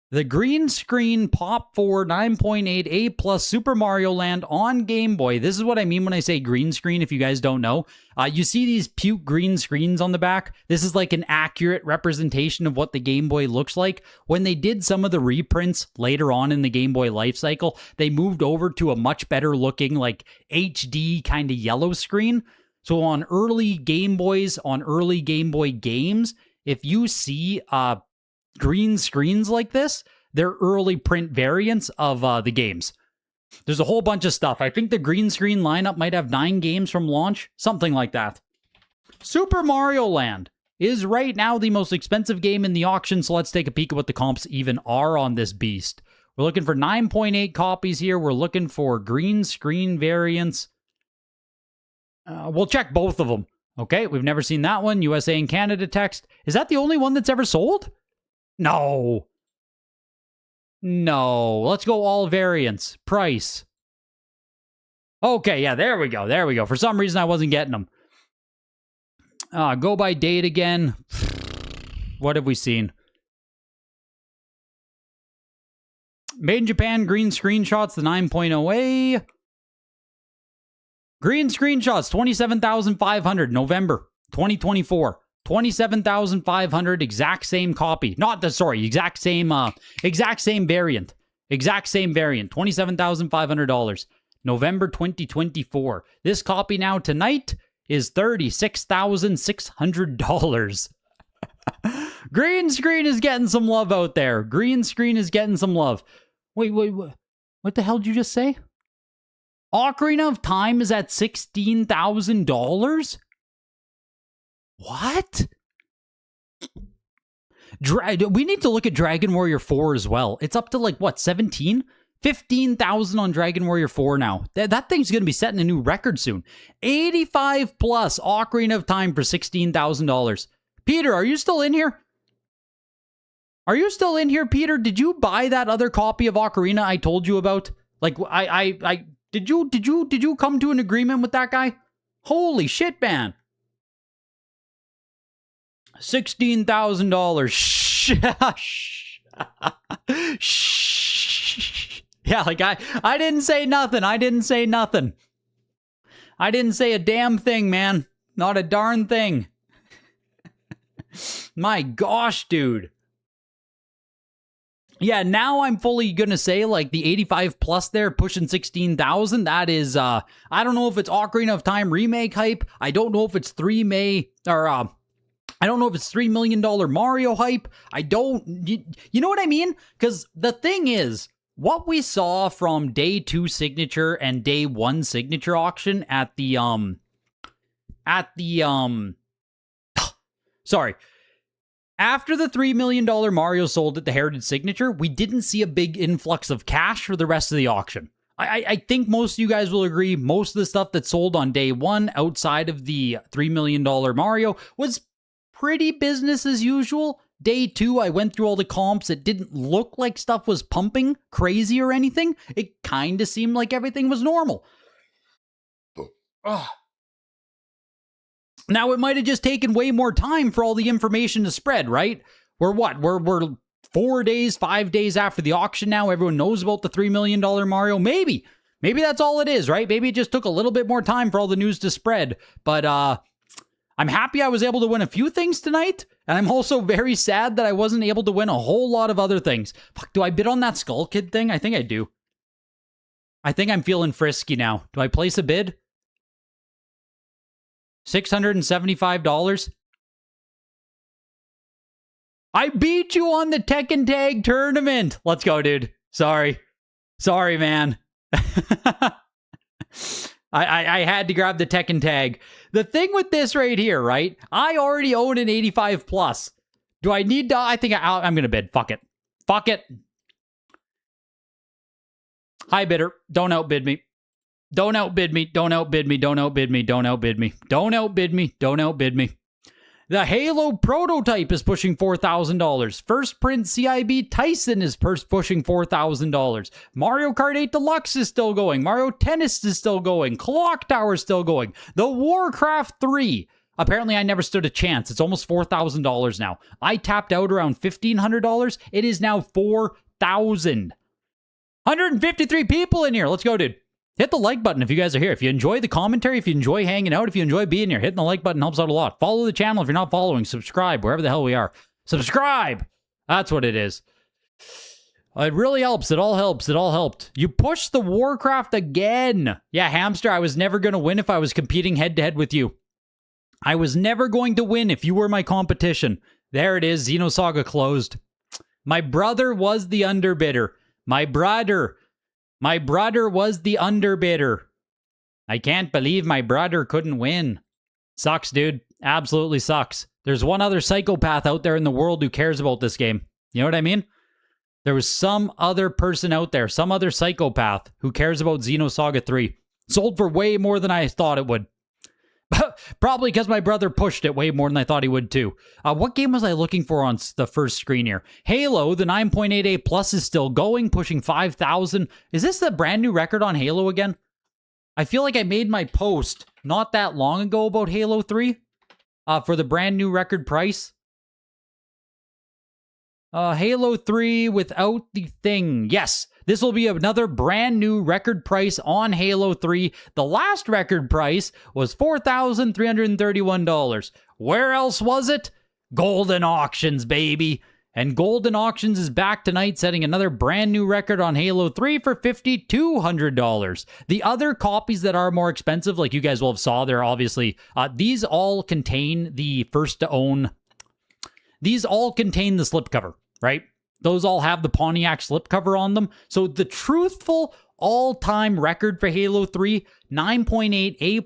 The green screen Pop 4 9.8A plus Super Mario Land on Game Boy. This is what I mean when I say green screen, if you guys don't know. You see these puke green screens on the back? This is like an accurate representation of what the Game Boy looks like. When they did some of the reprints later on in the Game Boy life cycle, they moved over to a much better looking like HD kind of yellow screen. So on early Game Boys, on early Game Boy games, if you see green screens like this, they're early print variants of the games. There's a whole bunch of stuff. I think the green screen lineup might have 9 games from launch, something like that. Super Mario Land is right now the most expensive game in the auction, so let's take a peek at what the comps even are on this beast. We're looking for 9.8 copies here. We're looking for green screen variants. We'll check both of them. Okay, we've never seen that one. USA and Canada text. Is that the only one that's ever sold? No. No. Let's go all variants. Price. Okay, yeah, there we go. There we go. For some reason, I wasn't getting them. Go by date again. What have we seen? Made in Japan, green screenshots, the 9.0A. Green screenshots, 27,500, November 2024. 27,500, exact same copy. Exact same variant. Exact same variant. $27,500. November 2024. This copy now tonight is $36,600. Green screen is getting some love out there. Green screen is getting some love. Wait. What the hell did you just say? Ocarina of Time is at $16,000? What? We need to look at Dragon Warrior 4 as well. It's up to like, what, 17? 15,000 on Dragon Warrior 4 now. That thing's going to be setting a new record soon. 85 plus Ocarina of Time for $16,000. Peter, are you still in here? Are you still in here, Peter? Did you buy that other copy of Ocarina I told you about? Like, did you come to an agreement with that guy? Holy shit, man. $16,000. Shh. Yeah, like I didn't say nothing. I didn't say a damn thing, man. Not a darn thing. My gosh, dude. Yeah, now I'm fully gonna say like the 85 plus there pushing 16,000. That is I don't know if it's Ocarina of Time remake hype. I don't know if it's $3 million Mario hype. You know what I mean? Because the thing is, what we saw from day 2 signature and day 1 signature auction at the sorry, After the $3 million Mario sold at the Heritage Signature, we didn't see a big influx of cash for the rest of the auction. I think most of you guys will agree most of the stuff that sold on day one outside of the $3 million Mario was pretty business as usual. Day two, I went through all the comps. It didn't look like stuff was pumping crazy or anything. It kind of seemed like everything was normal. Now, it might have just taken way more time for all the information to spread, right? We're 4 days, 5 days after the auction now. Everyone knows about the $3 million Mario. Maybe that's all it is, right? Maybe it just took a little bit more time for all the news to spread. But I'm happy I was able to win a few things tonight. And I'm also very sad that I wasn't able to win a whole lot of other things. Fuck, do I bid on that Skull Kid thing? I think I do. I think I'm feeling frisky now. Do I place a bid? $675? I beat you on the Tekken Tag tournament. Let's go, dude. Sorry, man. I had to grab the Tekken Tag. The thing with this right here, right? I already own an 85 plus. Do I need to? I think I'm going to bid. Fuck it. Hi, bidder. Don't outbid me. Don't outbid me. The Halo prototype is pushing $4,000. First print CIB Tyson is pushing $4,000. Mario Kart 8 Deluxe is still going. Mario Tennis is still going. Clock Tower is still going. The Warcraft 3. Apparently, I never stood a chance. It's almost $4,000 now. I tapped out around $1,500. It is now $4,000. 153 people in here. Let's go, dude. Hit the like button if you guys are here. If you enjoy the commentary, if you enjoy hanging out, if you enjoy being here, hitting the like button helps out a lot. Follow the channel if you're not following. Subscribe, wherever the hell we are. Subscribe! That's what it is. It really helps. It all helps. It all helped. You pushed the Warcraft again. Yeah, Hamster, I was never going to win if I was competing head-to-head with you. I was never going to win if you were my competition. There it is. Xenosaga closed. My brother was the underbidder. My brother was the underbidder. I can't believe my brother couldn't win. Sucks, dude. Absolutely sucks. There's one other psychopath out there in the world who cares about this game. You know what I mean? There was some other person out there, some other psychopath who cares about Xenosaga 3. Sold for way more than I thought it would. Probably because my brother pushed it way more than I thought he would too. What game was I looking for on the first screen here? Halo, the 9.88 Plus is still going, pushing 5,000. Is this the brand new record on Halo again? I feel like I made my post not that long ago about Halo 3 for the brand new record price. Halo 3 without the thing. Yes, this will be another brand new record price on Halo 3. The last record price was $4,331. Where else was it? Goldin Auctions, baby. And Goldin Auctions is back tonight, setting another brand new record on Halo 3 for $5,200. The other copies that are more expensive, like you guys will have saw, they're obviously, these all contain the first to own. These all contain the slipcover, right? Those all have the Pontiac slipcover on them. So the truthful all-time record for Halo 3, 9.8 A++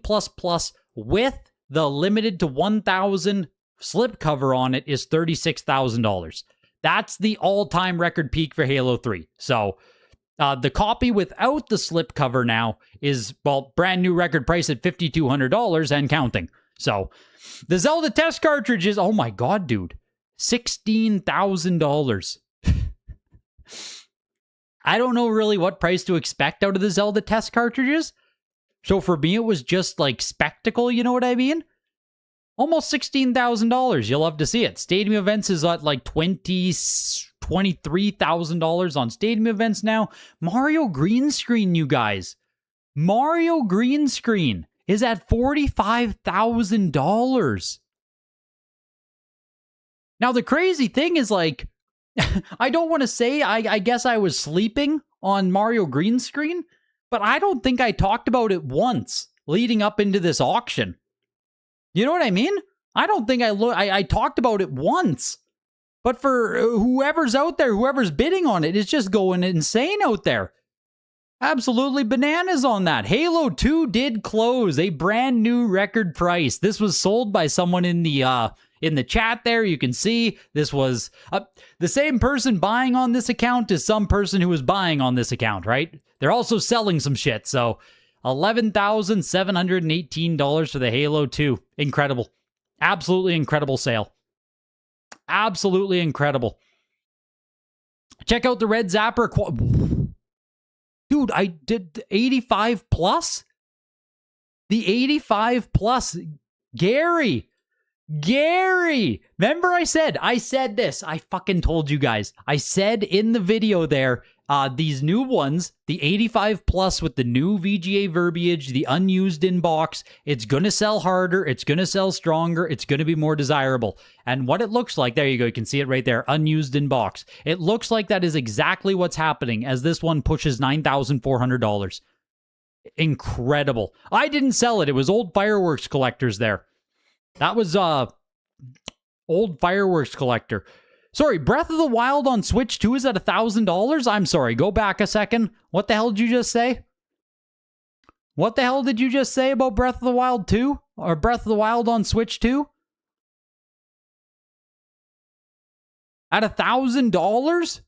with the limited to 1,000 slipcover on it is $36,000. That's the all-time record peak for Halo 3. So the copy without the slipcover now is, well, brand new record price at $5,200 and counting. So the Zelda test cartridges, oh my god, dude. $16,000. I don't know really what price to expect out of the Zelda test cartridges. So for me, it was just like spectacle, you know what I mean? Almost $16,000. You'll love to see it. Stadium events is at like $23,000 on stadium events now. Mario Green Screen, you guys. Mario Green Screen is at $45,000. Now, the crazy thing is, like, I don't want to say, I guess I was sleeping on Mario Green Screen, but I don't think I talked about it once leading up into this auction. You know what I mean? I don't think I talked about it once. But for whoever's out there, whoever's bidding on it, it's just going insane out there. Absolutely bananas on that. Halo 2 did close a brand new record price. This was sold by someone in the in the chat there, you can see this was the same person buying on this account as some person who was buying on this account, right? They're also selling some shit. So $11,718 for the Halo 2. Incredible. Absolutely incredible sale. Absolutely incredible. Check out the Red Zapper. Dude, I did 85 plus? The 85 plus. Gary. Remember I said this. I fucking told you guys. I said in the video there, these new ones, the 85 plus with the new VGA verbiage, the unused inbox, it's going to sell harder, it's going to sell stronger, it's going to be more desirable. And what it looks like, there you go, you can see it right there, unused inbox. It looks like that is exactly what's happening as this one pushes $9,400. Incredible. I didn't sell it. It was old fireworks collectors there. That was old fireworks collector. Sorry, Breath of the Wild on Switch 2 is at $1,000? I'm sorry, go back a second. What the hell did you just say? What the hell did you just say about Breath of the Wild 2? Or Breath of the Wild on Switch 2? At $1,000?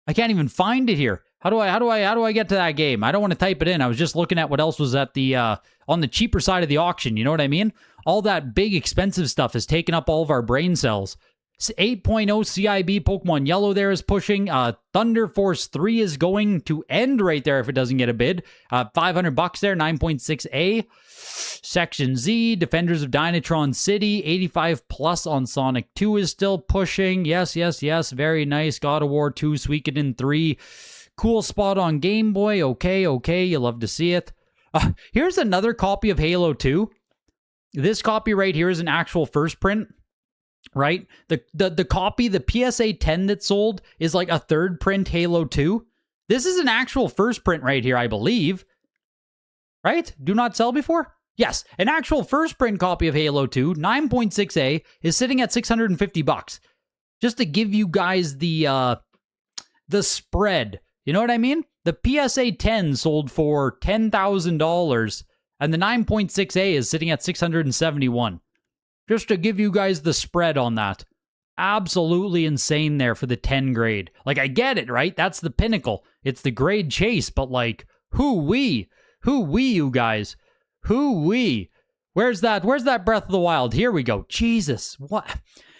I can't even find it here. How do I get to that game? I don't want to type it in. I was just looking at what else was at the on the cheaper side of the auction. You know what I mean? All that big expensive stuff has taken up all of our brain cells. 8.0 CIB Pokemon Yellow there is pushing. Thunder Force 3 is going to end right there if it doesn't get a bid. $500 there, 9.6A. Section Z, Defenders of Dynatron City, 85 plus on Sonic 2 is still pushing. Yes. Very nice. God of War 2, Suikoden 3. Cool spot on Game Boy. Okay. You love to see it. Here's another copy of Halo 2. This copy right here is an actual first print. Right? The copy, the PSA 10 that sold is like a third print Halo 2. This is an actual first print right here, I believe. Right? Do not sell before? Yes, an actual first print copy of Halo 2, 9.6A, is sitting at $650. Just to give you guys the spread. You know what I mean? The PSA 10 sold for $10,000, and the 9.6A is sitting at $671. Just to give you guys the spread on that. Absolutely insane there for the 10 grade. Like, I get it, right? That's the pinnacle. It's the grade chase, but like, who-wee, you guys? Who-wee? Where's that Breath of the Wild? Here we go. Jesus, what?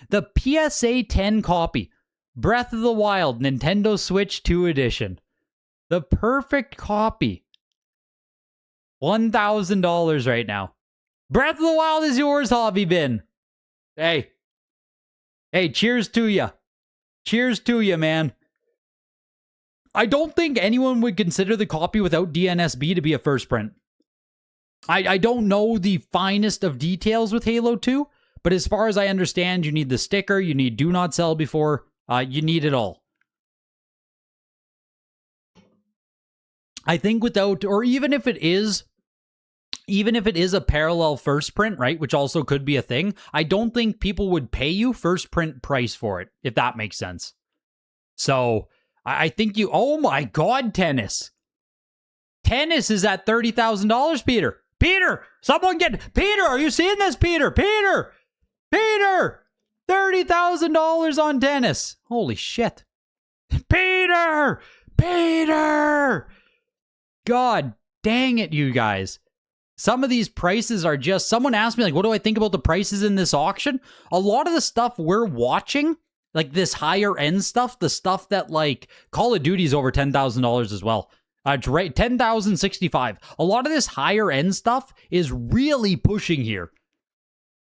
The PSA 10 copy. Breath of the Wild, Nintendo Switch 2 edition. The perfect copy. $1,000 right now. Breath of the Wild is yours, Hobby Bin. Hey, cheers to ya. Cheers to ya, man. I don't think anyone would consider the copy without DNSB to be a first print. I don't know the finest of details with Halo 2, but as far as I understand, you need the sticker, you need do not sell before, you need it all. I think without, or even if it is a parallel first print, right, which also could be a thing, I don't think people would pay you first print price for it, if that makes sense. So, I think you... Oh my god, Tennis! Tennis is at $30,000, Peter! Peter! Someone get... Peter, are you seeing this, Peter? Peter! $30,000 on Tennis! Holy shit. Peter! God dang it, you guys. Some of these prices are just... Someone asked me, like, what do I think about the prices in this auction? A lot of the stuff we're watching, like this higher end stuff, the stuff that, like, Call of Duty's over $10,000 as well. It's right, $10,065. A lot of this higher end stuff is really pushing here.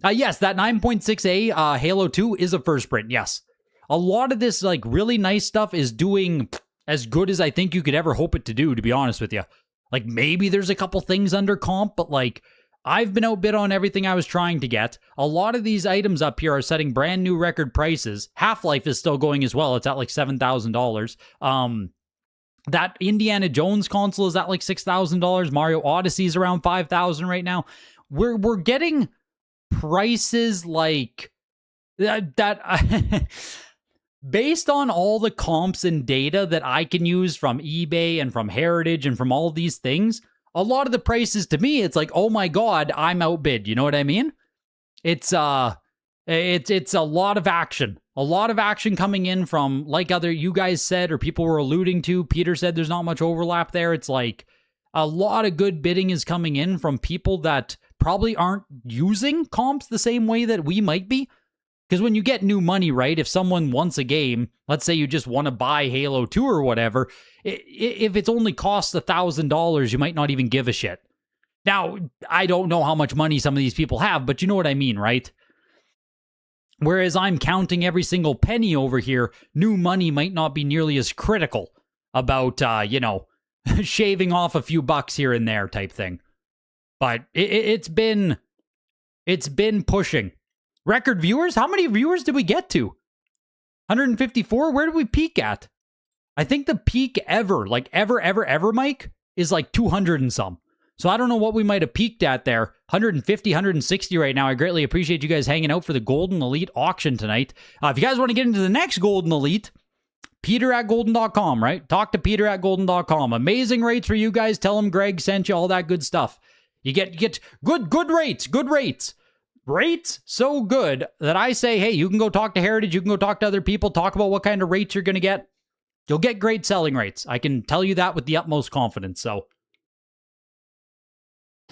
Yes, that 9.6A Halo 2 is a first print, yes. A lot of this, like, really nice stuff is doing as good as I think you could ever hope it to do, to be honest with you. Like, maybe there's a couple things under comp, but, like, I've been outbid on everything I was trying to get. A lot of these items up here are setting brand new record prices. Half-Life is still going as well. It's at, like, $7,000. That Indiana Jones console is at, like, $6,000. Mario Odyssey is around $5,000 right now. We're getting prices, like, that... Based on all the comps and data that I can use from eBay and from Heritage and from all these things, a lot of the prices to me, it's like, oh my god, I'm outbid. You know what I mean? It's It's a lot of action. A lot of action coming in from, like other you guys said, or people were alluding to. Peter said there's not much overlap there. It's like a lot of good bidding is coming in from people that probably aren't using comps the same way that we might be. Because when you get new money, right, if someone wants a game, let's say you just want to buy Halo 2 or whatever, if it's only costs $1,000, you might not even give a shit. Now, I don't know how much money some of these people have, but you know what I mean, right? Whereas I'm counting every single penny over here, new money might not be nearly as critical about, shaving off a few bucks here and there type thing. But it's been pushing. Record viewers? How many viewers did we get to? 154? Where did we peak at? I think the peak ever, like ever, Mike, is like 200 and some. So I don't know what we might have peaked at there. 150, 160 right now. I greatly appreciate you guys hanging out for the Goldin Elite auction tonight. If you guys want to get into the next Goldin Elite, Peter@Goldin.com, right? Talk to Peter@Goldin.com. Amazing rates for you guys. Tell them Greg sent you, all that good stuff. You get good rates, Rates so good that I say, hey, you can go talk to Heritage, you can go talk to other people, talk about what kind of rates you're going to get. You'll get great selling rates. I can tell you that with the utmost confidence. So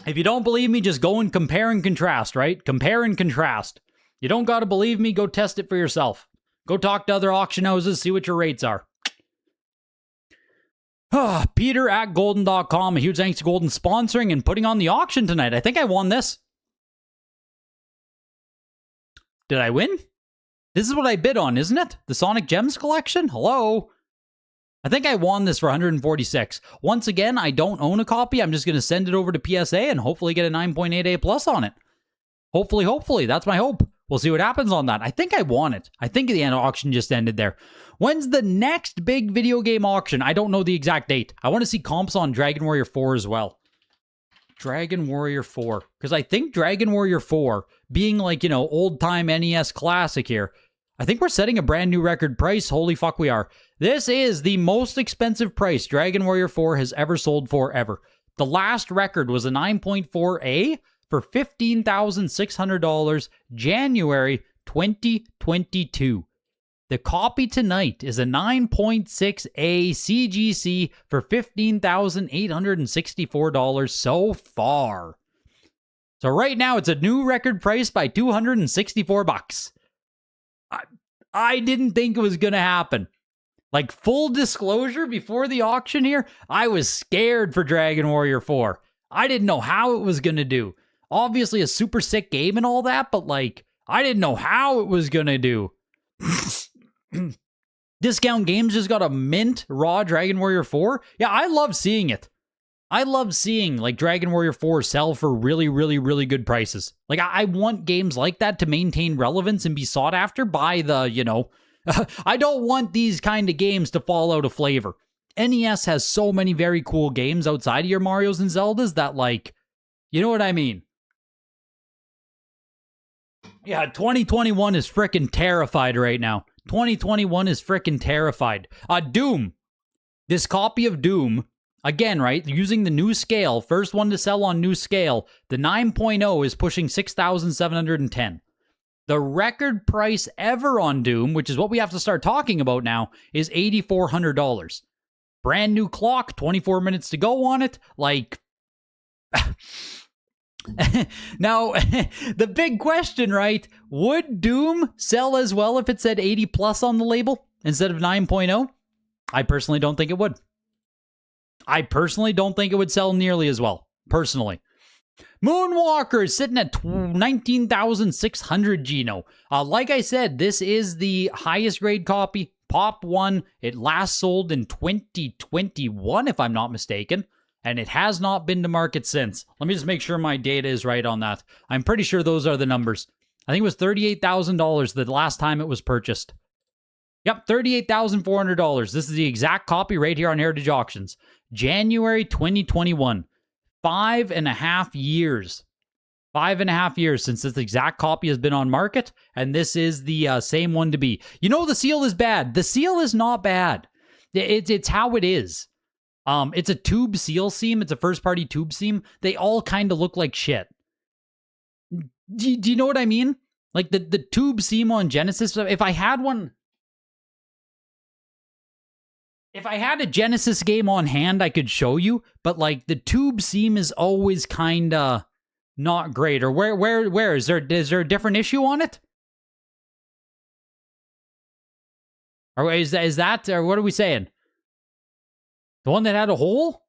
if you don't believe me, just go and compare and contrast, right? Compare and contrast. You don't got to believe me. Go test it for yourself. Go talk to other auction houses, see what your rates are. Peter@Goldin.com. A huge thanks to Goldin sponsoring and putting on the auction tonight. I think I won this. Did I win? This is what I bid on, isn't it? The Sonic Gems collection? Hello? I think I won this for 146. Once again, I don't own a copy. I'm just going to send it over to PSA and hopefully get a 9.8A plus on it. Hopefully. That's my hope. We'll see what happens on that. I think I won it. I think the auction just ended there. When's the next big video game auction? I don't know the exact date. I want to see comps on Dragon Warrior 4 as well. Dragon Warrior 4. Because I think Dragon Warrior 4, being like, old-time NES classic here, I think we're setting a brand new record price. Holy fuck, we are. This is the most expensive price Dragon Warrior 4 has ever sold for ever. The last record was a 9.4A for $15,600, January 2022. The copy tonight is a 9.6A CGC for $15,864 so far. So right now it's a new record price by $264. I didn't think it was going to happen. Like, full disclosure before the auction here, I was scared for Dragon Warrior 4. I didn't know how it was going to do. Obviously a super sick game and all that, but like, I didn't know how it was going to do. Discount Games just got a mint raw Dragon Warrior 4. Yeah, I love seeing it. I love seeing like Dragon Warrior 4 sell for really, really, really good prices. Like, I want games like that to maintain relevance and be sought after by the, I don't want these kind of games to fall out of flavor. NES has so many very cool games outside of your Marios and Zeldas that, like, you know what I mean? Yeah, 2021 is freaking terrified right now. 2021 is freaking terrified. Doom. This copy of Doom, again, right, using the new scale, first one to sell on new scale, the 9.0 is pushing $6,710. The record price ever on Doom, which is what we have to start talking about now, is $8,400. Brand new clock, 24 minutes to go on it. Like, now, the big question, right? Would Doom sell as well if it said 80 plus on the label instead of 9.0? I personally don't think it would. I personally don't think it would sell nearly as well, personally. Moonwalker is sitting at 19,600 Geno. Like I said, this is the highest grade copy. Pop 1. It last sold in 2021, if I'm not mistaken. And it has not been to market since. Let me just make sure my data is right on that. I'm pretty sure those are the numbers. I think it was $38,000 the last time it was purchased. Yep, $38,400. This is the exact copy right here on Heritage Auctions. January 2021. 5.5 years. 5.5 years since this exact copy has been on market. And this is the same one to be. You know, the seal is bad. The seal is not bad. It's how it is. It's a tube seal seam. It's a first-party tube seam. They all kind of look like shit. Do you know what I mean? Like the tube seam on Genesis, if I had one... If I had a Genesis game on hand, I could show you, but like the tube seam is always kind of not great. Or where is there a different issue on it? Or is that or what are we saying? The one that had a hole?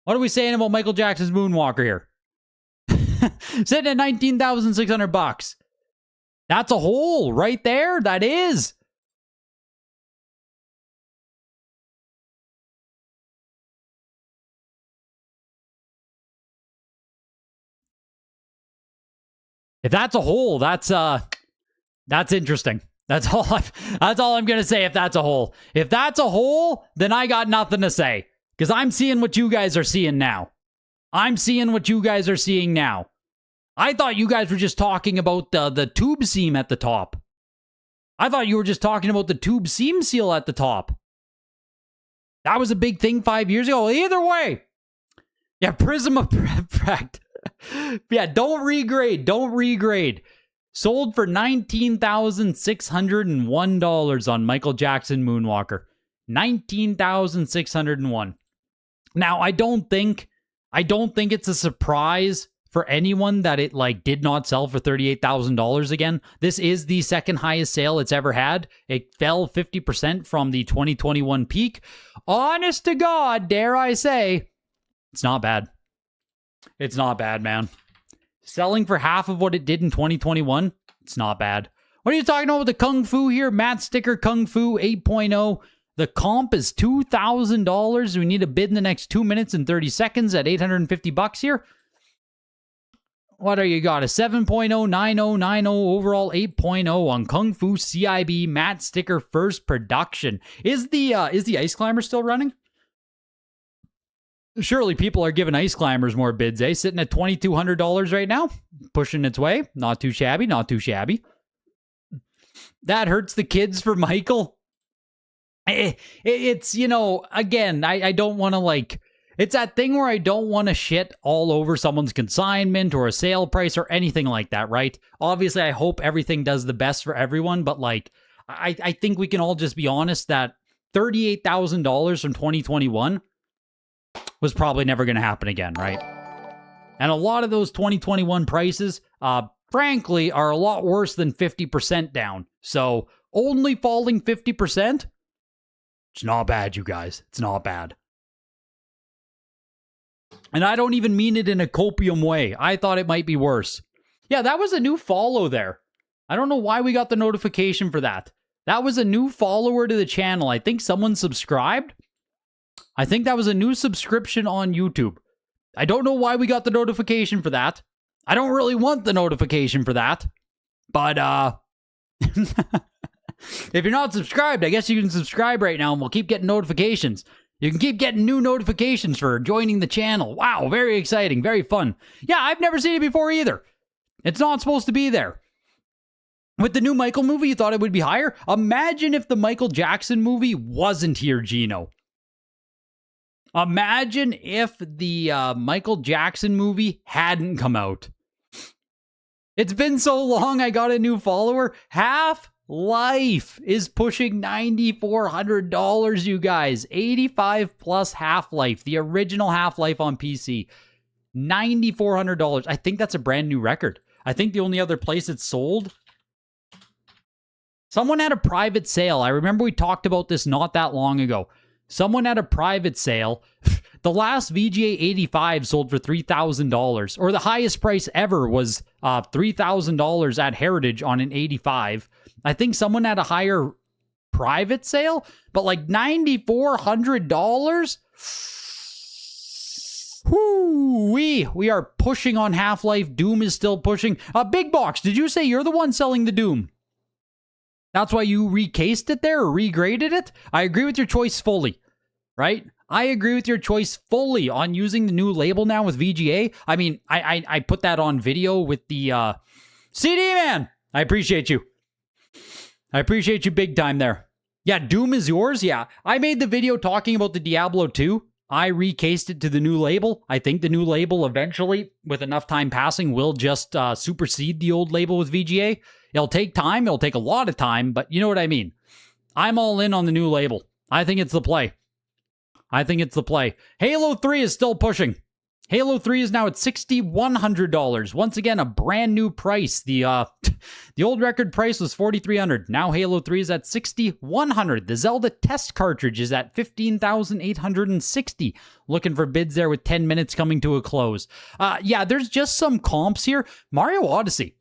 What are we saying about Michael Jackson's Moonwalker here? Sitting at $19,600. That's a hole right there. That is. If that's a hole, that's interesting. That's all I'm gonna say. If that's a hole, then I got nothing to say because I'm seeing what you guys are seeing now. I'm seeing what you guys are seeing now. I thought you guys were just talking about the tube seam at the top. I thought you were just talking about the tube seam seal at the top. That was a big thing 5 years ago. Either way, yeah, Prism Effect. Yeah, don't regrade. Sold for $19,601 on Michael Jackson Moonwalker. $19,601. Now, I don't think it's a surprise for anyone that it like did not sell for $38,000 again. This is the second highest sale it's ever had. It fell 50% from the 2021 peak. Honest to God, dare I say, it's not bad. It's not bad, man. Selling for half of what it did in 2021, it's not bad. What are you talking about with the Kung Fu here? Matte Sticker Kung Fu 8.0. The comp is $2,000. We need a bid in the next 2 minutes and 30 seconds at $850 here. What are you got? A 7.0, 9090 overall 8.0 on Kung Fu CIB Matte Sticker first production. Is the Ice Climber still running? Surely people are giving Ice Climbers more bids, eh? Sitting at $2,200 right now. Pushing its way. Not too shabby, not too shabby. That hurts the kids for Michael. It's, you know, again, I don't want to like... It's that thing where I don't want to shit all over someone's consignment or a sale price or anything like that, right? Obviously, I hope everything does the best for everyone, but like, I think we can all just be honest that $38,000 from 2021 was probably never going to happen again, right? And a lot of those 2021 prices, frankly, are a lot worse than 50% down. So only falling 50%, it's not bad, you guys. It's not bad. And I don't even mean it in a copium way. I thought it might be worse. Yeah, that was a new follow there. I don't know why we got the notification for that. That was a new follower to the channel. I think someone subscribed. I think that was a new subscription on YouTube. I don't know why we got the notification for that. I don't really want the notification for that. But, if you're not subscribed, I guess you can subscribe right now and we'll keep getting notifications. You can keep getting new notifications for joining the channel. Wow, very exciting, very fun. Yeah, I've never seen it before either. It's not supposed to be there. With the new Michael movie, you thought it would be higher? Imagine if the Michael Jackson movie wasn't here, Gino. Imagine if the Michael Jackson movie hadn't come out. It's been so long, I got a new follower. Half-Life is pushing $9,400, you guys. 85 plus Half-Life, the original Half-Life on PC. $9,400. I think that's a brand new record. I think the only other place it's sold... Someone had a private sale. I remember we talked about this not that long ago. Someone had a private sale. The last VGA 85 sold for $3,000, or the highest price ever was $3,000 at Heritage on an 85. I think someone had a higher private sale, but like $9,400? Whoo-wee. We are pushing on Half-Life. Doom is still pushing. Big Box, did you say you're the one selling the Doom? That's why you recased it there or regraded it? I agree with your choice fully, right? I agree with your choice fully on using the new label now with VGA. I mean, I put that on video with the CD man. I appreciate you. I appreciate you big time there. Yeah, Doom is yours. Yeah, I made the video talking about the Diablo 2. I recased it to the new label. I think the new label eventually, with enough time passing, will just supersede the old label with VGA. It'll take time. It'll take a lot of time, but you know what I mean. I'm all in on the new label. I think it's the play. I think it's the play. Halo 3 is still pushing. Halo 3 is now at $6,100. Once again, a brand new price. The old record price was $4,300. Now Halo 3 is at $6,100. The Zelda test cartridge is at $15,860. Looking for bids there with 10 minutes coming to a close. Yeah, there's just some comps here. Mario Odyssey.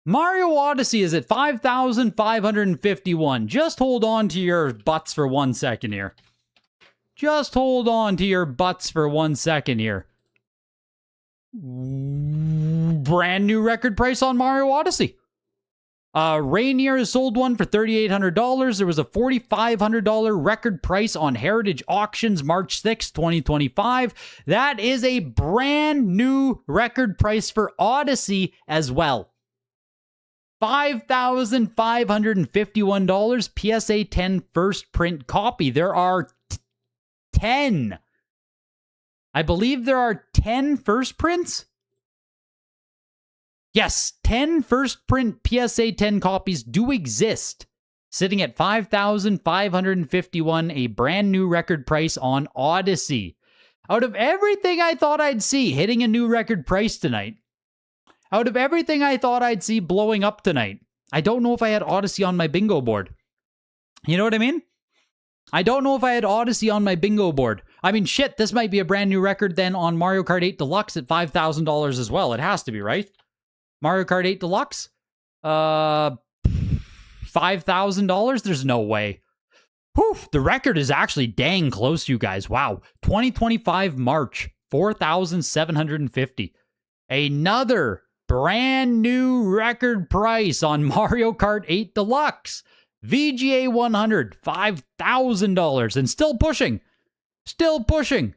Mario Odyssey is at $5,551. Just hold on to your butts for 1 second here. Just hold on to your butts for 1 second here. Brand new record price on Mario Odyssey. Rainier has sold one for $3,800. There was a $4,500 record price on Heritage Auctions March 6, 2025. That is a brand new record price for Odyssey as well. $5,551 PSA 10 first print copy. There are 10. I believe there are 10 first prints. Yes, 10 first print PSA 10 copies do exist, sitting at $5,551, a brand new record price on Odyssey. Out of everything I thought I'd see hitting a new record price tonight, out of everything I thought I'd see blowing up tonight, I don't know if I had Odyssey on my bingo board. You know what I mean? I don't know if I had Odyssey on my bingo board. I mean, shit, this might be a brand new record then on Mario Kart 8 Deluxe at $5,000 as well. It has to be, right? Mario Kart 8 Deluxe? $5,000? There's no way. Whew, the record is actually dang close, you guys. Wow. 2025 March, $4,750. Another brand new record price on Mario Kart 8 Deluxe. VGA 100, $5,000, and still pushing. Still pushing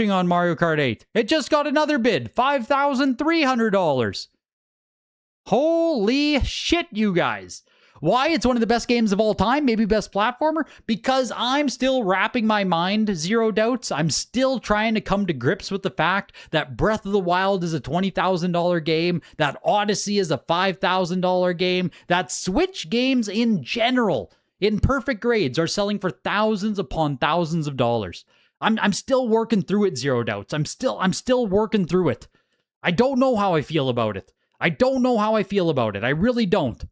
on Mario Kart 8. It just got another bid, $5,300. Holy shit, you guys. Why? It's one of the best games of all time, maybe best platformer, because I'm still wrapping my mind, zero doubts. I'm still trying to come to grips with the fact that Breath of the Wild is a $20,000 game, that Odyssey is a $5,000 game, that Switch games in general, in perfect grades, are selling for thousands upon thousands of dollars. I'm still working through it, zero doubts. I'm still working through it. I don't know how I feel about it. I really don't.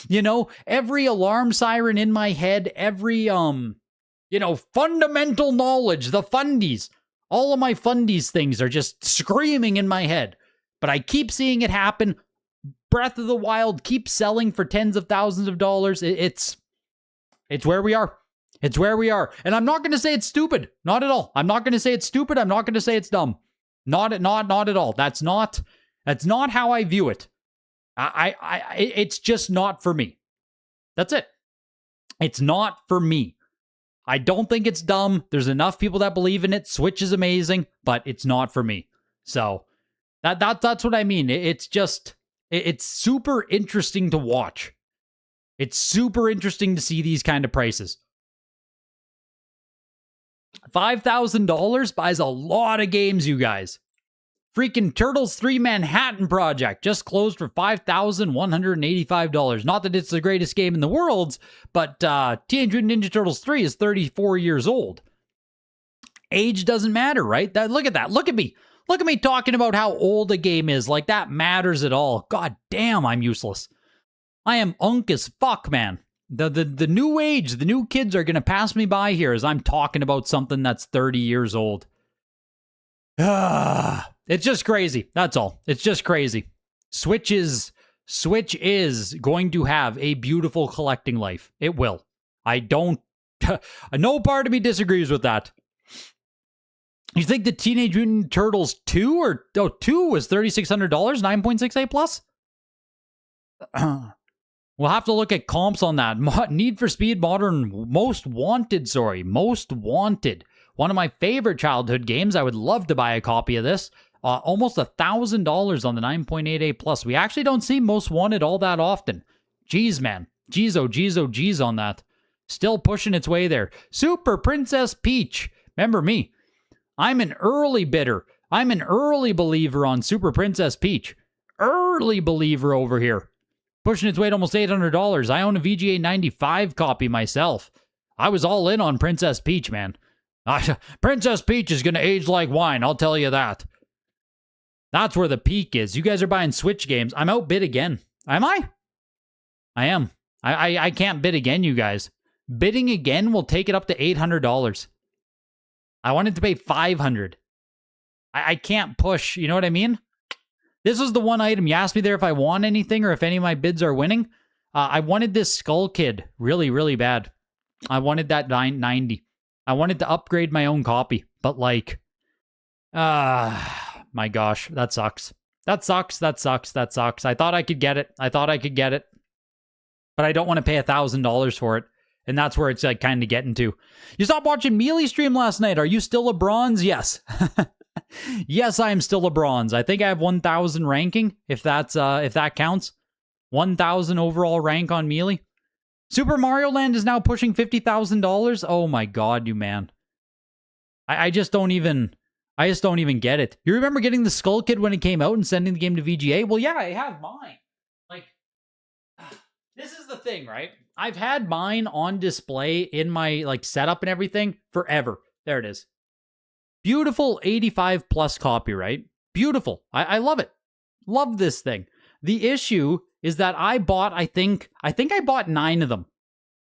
You know, every alarm siren in my head, every, fundamental knowledge, the fundies, all of my fundies things are just screaming in my head. But I keep seeing it happen. Breath of the Wild keeps selling for tens of thousands of dollars. It's where we are. It's where we are. And I'm not going to say it's stupid. Not at all. I'm not going to say it's stupid. I'm not going to say it's dumb. Not at all. That's not how I view it. It's just not for me. That's it. It's not for me. I don't think it's dumb. There's enough people that believe in it. Switch is amazing, but it's not for me. So that's what I mean. It's super interesting to watch. It's super interesting to see these kind of prices. $5,000 buys a lot of games, you guys. Freaking Turtles 3 Manhattan Project just closed for $5,185. Not that it's the greatest game in the world, but Teenage Mutant Ninja Turtles 3 is 34 years old. Age doesn't matter, right? Look at that. Look at me. Look at me talking about how old a game is. Like that matters at all. God damn, I'm useless. I am unk as fuck, man. The new age, the new kids are going to pass me by here as I'm talking about something that's 30 years old. It's just crazy. That's all. It's just crazy. Switch is going to have a beautiful collecting life. It will. No part of me disagrees with that. You think the Teenage Mutant Turtles 2 2 was $3,600, 9.68 plus? We'll have to look at comps on that. Need for Speed Modern Most Wanted. One of my favorite childhood games. I would love to buy a copy of this. Almost $1,000 on the 9.88 plus. We actually don't see Most Wanted all that often. Jeez, man. Jeez, oh, jeez on that. Still pushing its way there. Super Princess Peach. Remember me. I'm an early bidder. I'm an early believer on Super Princess Peach. Early believer over here. Pushing its way to almost $800. I own a VGA 95 copy myself. I was all in on Princess Peach, man. Princess Peach is going to age like wine, I'll tell you that. That's where the peak is. You guys are buying Switch games. I'm outbid again. Am I? I am. I can't bid again, you guys. Bidding again will take it up to $800. I wanted to pay $500. I can't push, you know what I mean? This was the one item. You asked me there if I want anything or if any of my bids are winning. I wanted this Skull Kid really, really bad. I wanted that 90. I wanted to upgrade my own copy, but like, my gosh, that sucks. That sucks. I thought I could get it. But I don't want to pay $1,000 for it. And that's where it's like kind of getting to. You stopped watching Melee stream last night. Are you still a bronze? Yes. Yes, I am still a bronze. I think I have 1,000 ranking, if that counts. 1,000 overall rank on Melee. Super Mario Land is now pushing $50,000. Oh my god, you man. I just don't even get it. You remember getting the Skull Kid when it came out and sending the game to VGA? Well, yeah, I have mine. Like, this is the thing, right? I've had mine on display in my like setup and everything forever. There it is. Beautiful 85 plus copy, right? Beautiful. I love it. Love this thing. The issue is that I think I bought 9 of them.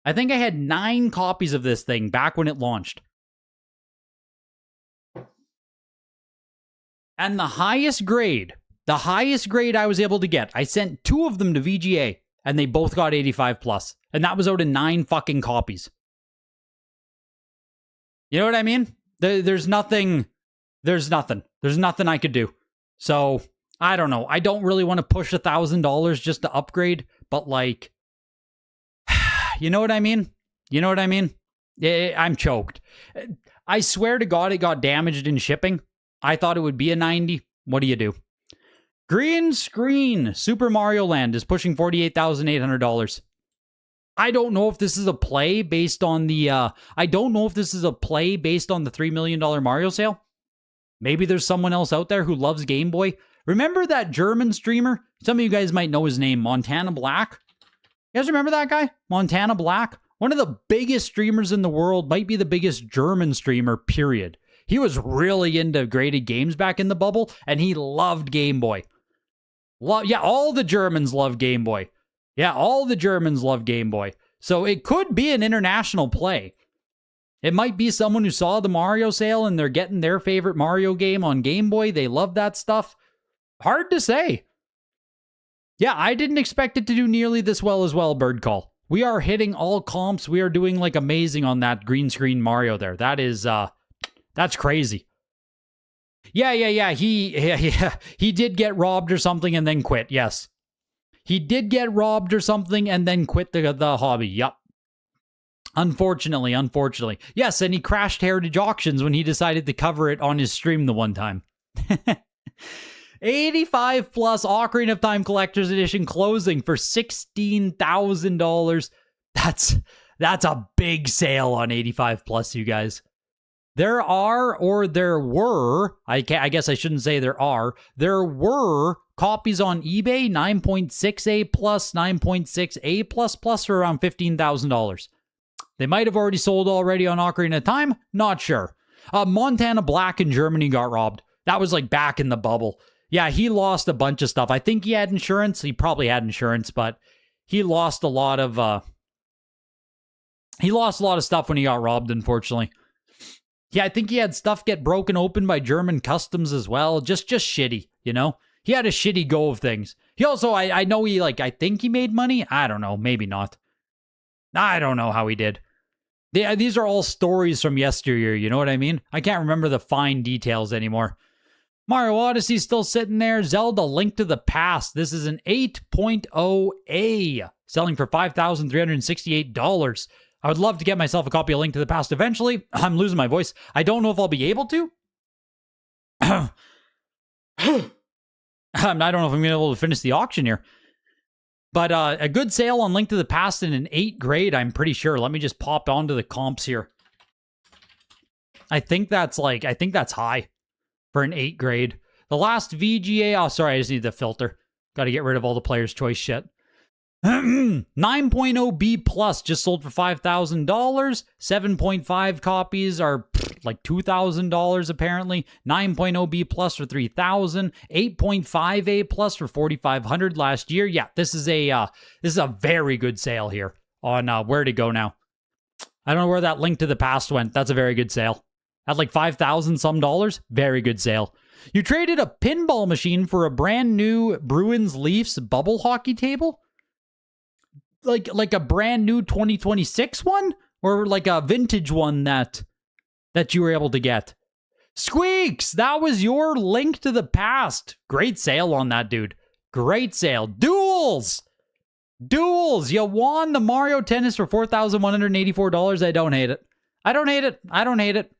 I think I had 9 copies of this thing back when it launched. And the highest grade I was able to get, I sent 2 of them to VGA, and they both got 85 plus. And that was out of 9 fucking copies. You know what I mean? There's nothing I could do. So, I don't know. I don't really want to push $1,000 just to upgrade, but like, you know what I mean? I'm choked. I swear to God, it got damaged in shipping. I thought it would be a 90. What do you do? Green screen. Super Mario Land is pushing $48,800. I don't know if this is a play based on the $3 million Mario sale. Maybe there's someone else out there who loves Game Boy. Remember that German streamer? Some of you guys might know his name, Montana Black. You guys remember that guy? Montana Black? One of the biggest streamers in the world, might be the biggest German streamer, period. He was really into graded games back in the bubble, and he loved Game Boy. All the Germans love Game Boy. Yeah, all the Germans love Game Boy. So it could be an international play. It might be someone who saw the Mario sale and they're getting their favorite Mario game on Game Boy. They love that stuff. Hard to say. Yeah, I didn't expect it to do nearly this well as well, Bird Call. We are hitting all comps. We are doing like amazing on that green screen Mario there. That is, that's crazy. Yeah. He did get robbed or something and then quit. Yes. He did get robbed or something and then quit the hobby. Yup. Unfortunately. Yes, and he crashed Heritage Auctions when he decided to cover it on his stream the one time. 85 plus Ocarina of Time Collector's Edition closing for $16,000. That's a big sale on 85 plus, you guys. There were, I guess I shouldn't say there were copies on eBay, 9.6A plus, 9.6A plus plus for around $15,000. They might have already sold already on Ocarina of Time, not sure. Montana Black in Germany got robbed. That was like back in the bubble. Yeah, he lost a bunch of stuff. I think he had insurance. He probably had insurance, but he lost a lot of stuff when he got robbed, unfortunately. Yeah, I think he had stuff get broken open by German customs as well. Just shitty, you know? He had a shitty go of things. He also, I know he, I think he made money. I don't know. Maybe not. I don't know how he did. These are all stories from yesteryear, you know what I mean? I can't remember the fine details anymore. Mario Odyssey's still sitting there. Zelda Link to the Past. This is an 8.0A, selling for $5,368. I would love to get myself a copy of Link to the Past eventually. I'm losing my voice. I don't know if I'll be able to. I don't know if I'm going to be able to finish the auction here. But a good sale on Link to the Past in an 8 grade, I'm pretty sure. Let me just pop onto the comps here. I think that's high for an 8 grade. The last VGA, oh, sorry, I just need the filter. Got to get rid of all the player's choice shit. 9.0 B plus just sold for $5,000. 7.5 copies are like $2,000 apparently. 9.0 B plus for $3,000. 8.5 A plus for $4,500 last year. Yeah, this is a very good sale here on where to go now. I don't know where that Link to the Past went. That's a very good sale. At like $5,000 some dollars, very good sale. You traded a pinball machine for a brand new Bruins Leafs bubble hockey table? Like a brand new 2026 one? Or like a vintage one that you were able to get? Squeaks! That was your Link to the Past. Great sale on that, dude. Great sale. Duels! You won the Mario Tennis for $4,184. I don't hate it. I don't hate it.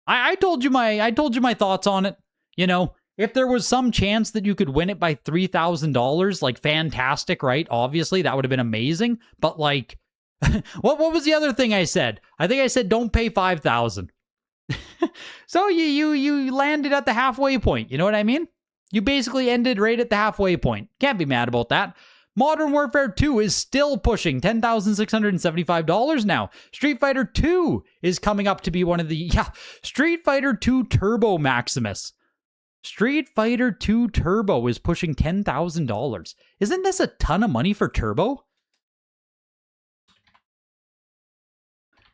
I told you my thoughts on it. You know, if there was some chance that you could win it by $3,000, like fantastic, right? Obviously, that would have been amazing. But like, what was the other thing I said? I think I said don't pay $5,000. So you landed at the halfway point. You know what I mean? You basically ended right at the halfway point. Can't be mad about that. Modern Warfare 2 is still pushing $10,675 now. Street Fighter 2 is coming up to be one of the... Yeah, Street Fighter 2 Turbo Maximus. Street Fighter 2 Turbo is pushing $10,000. Isn't this a ton of money for Turbo?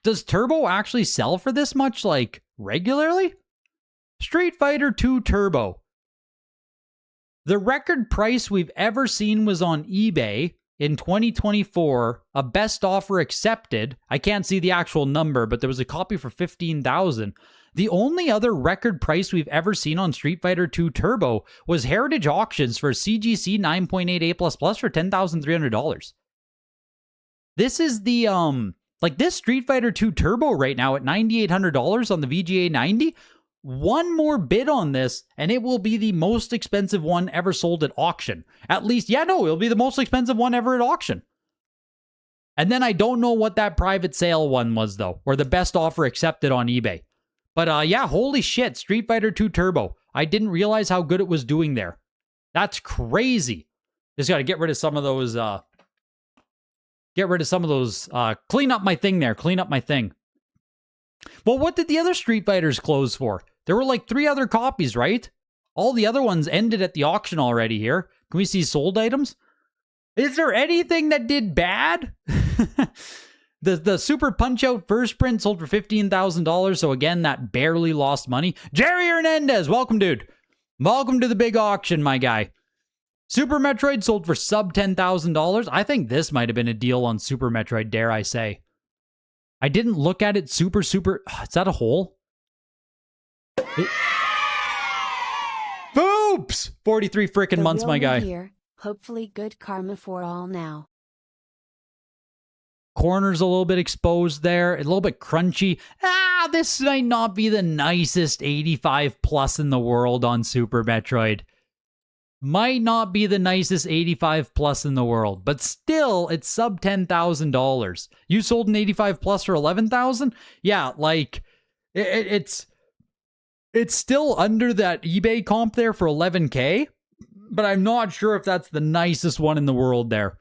Does Turbo actually sell for this much, like, regularly? Street Fighter 2 Turbo. The record price we've ever seen was on eBay in 2024, a best offer accepted. I can't see the actual number, but there was a copy for $15,000. The only other record price we've ever seen on Street Fighter 2 Turbo was Heritage Auctions for CGC 9.8 A++ for $10,300. This is the, like this Street Fighter 2 Turbo right now at $9,800 on the VGA 90. One more bid on this, and it will be the most expensive one ever sold at auction. At least, yeah, no, it'll be the most expensive one ever at auction. And then I don't know what that private sale one was, though, or the best offer accepted on eBay. But yeah, holy shit, Street Fighter 2 Turbo. I didn't realize how good it was doing there. That's crazy. Just got to get rid of some of those, clean up my thing there, clean up my thing. Well, what did the other Street Fighters close for? There were like 3 other copies, right? All the other ones ended at the auction already here. Can we see sold items? Is there anything that did bad? The Super Punch-Out first print sold for $15,000, so again, that barely lost money. Jerry Hernandez, welcome, dude. Welcome to the big auction, my guy. Super Metroid sold for sub $10,000. I think this might have been a deal on Super Metroid, dare I say. I didn't look at it super... Is that a hole? Boops! 43 frickin' months, my guy. Here. Hopefully good karma for all now. Corner's a little bit exposed there. A little bit crunchy. This might not be the nicest 85 plus in the world on Super Metroid. Might not be the nicest 85 plus in the world, but still, it's sub $10,000. You sold an 85 plus for $11,000? Yeah, like, it's still under that eBay comp there for $11K, but I'm not sure if that's the nicest one in the world there.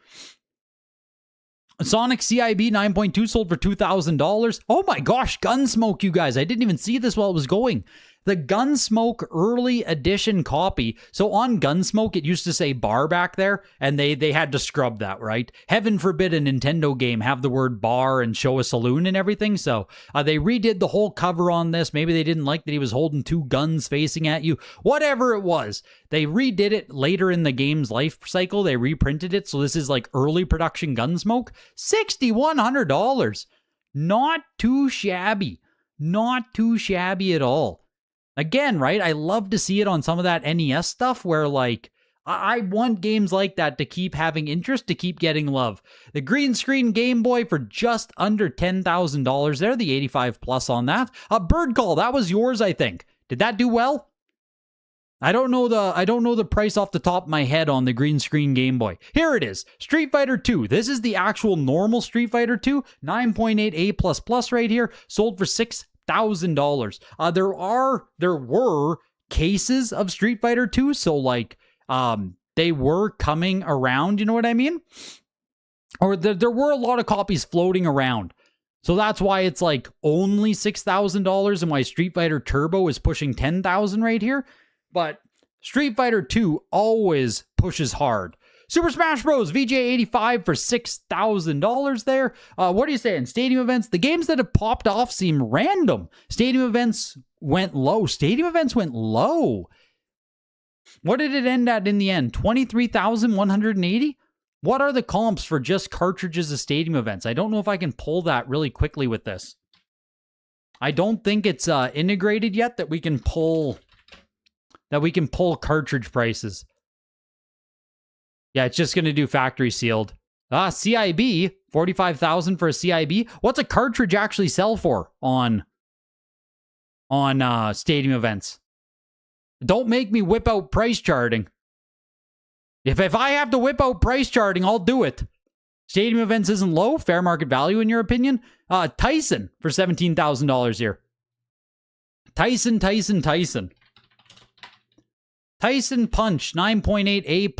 Sonic CIB 9.2 sold for $2,000. Oh my gosh, Gunsmoke, you guys. I didn't even see this while it was going. The Gunsmoke early edition copy. So on Gunsmoke, it used to say bar back there, and they had to scrub that, right? Heaven forbid a Nintendo game have the word bar and show a saloon and everything. So they redid the whole cover on this. Maybe they didn't like that he was holding 2 guns facing at you. Whatever it was, they redid it later in the game's life cycle. They reprinted it. So this is like early production Gunsmoke. $6,100. Not too shabby. Not too shabby at all. Again, right? I love to see it on some of that NES stuff where, like, I want games like that to keep having interest, to keep getting love. The green screen Game Boy for just under $10,000 there, the 85 plus on that. Bird Call, that was yours, I think. Did that do well? I don't know the price off the top of my head on the green screen Game Boy. Here it is. Street Fighter 2. This is the actual normal Street Fighter 2, 9.8 A++ right here, sold for $6,000. There were cases of Street Fighter 2, so like they were coming around, you know what I mean? Or there were a lot of copies floating around. So that's why it's like only $6,000 and why Street Fighter Turbo is pushing $10,000 right here. But Street Fighter 2 always pushes hard. Super Smash Bros. VJ85 for $6,000 there. What are you saying? Stadium events? The games that have popped off seem random. Stadium events went low. Stadium events went low. What did it end at in the end? 23,180? What are the comps for just cartridges of stadium events? I don't know if I can pull that really quickly with this. I don't think it's integrated yet that we can pull cartridge prices. Yeah, it's just going to do factory sealed. CIB, 45,000 for a CIB. What's a cartridge actually sell for on stadium events? Don't make me whip out price charting. If I have to whip out price charting, I'll do it. Stadium events isn't low. Fair market value, in your opinion? Tyson for $17,000 here. Tyson Punch, 9.8 A+,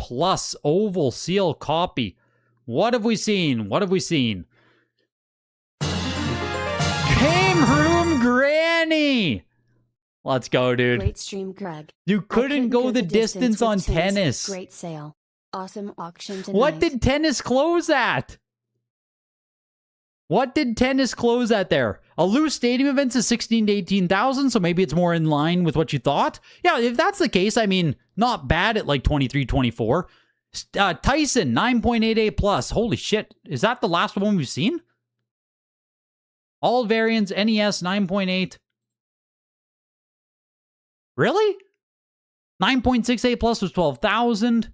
oval seal copy. What have we seen? Game Room Granny! Let's go, dude. Great stream, Greg. You couldn't go the distance on tennis. Great sale. Awesome auction tonight. What did tennis close at? There? A loose stadium event is 16 to 18,000, so maybe it's more in line with what you thought. Yeah, if that's the case, I mean, not bad at like 23, 24. Tyson, 9.8 A+. Holy shit. Is that the last one we've seen? All variants, NES, 9.8. Really? 9.6 A+ was 12,000.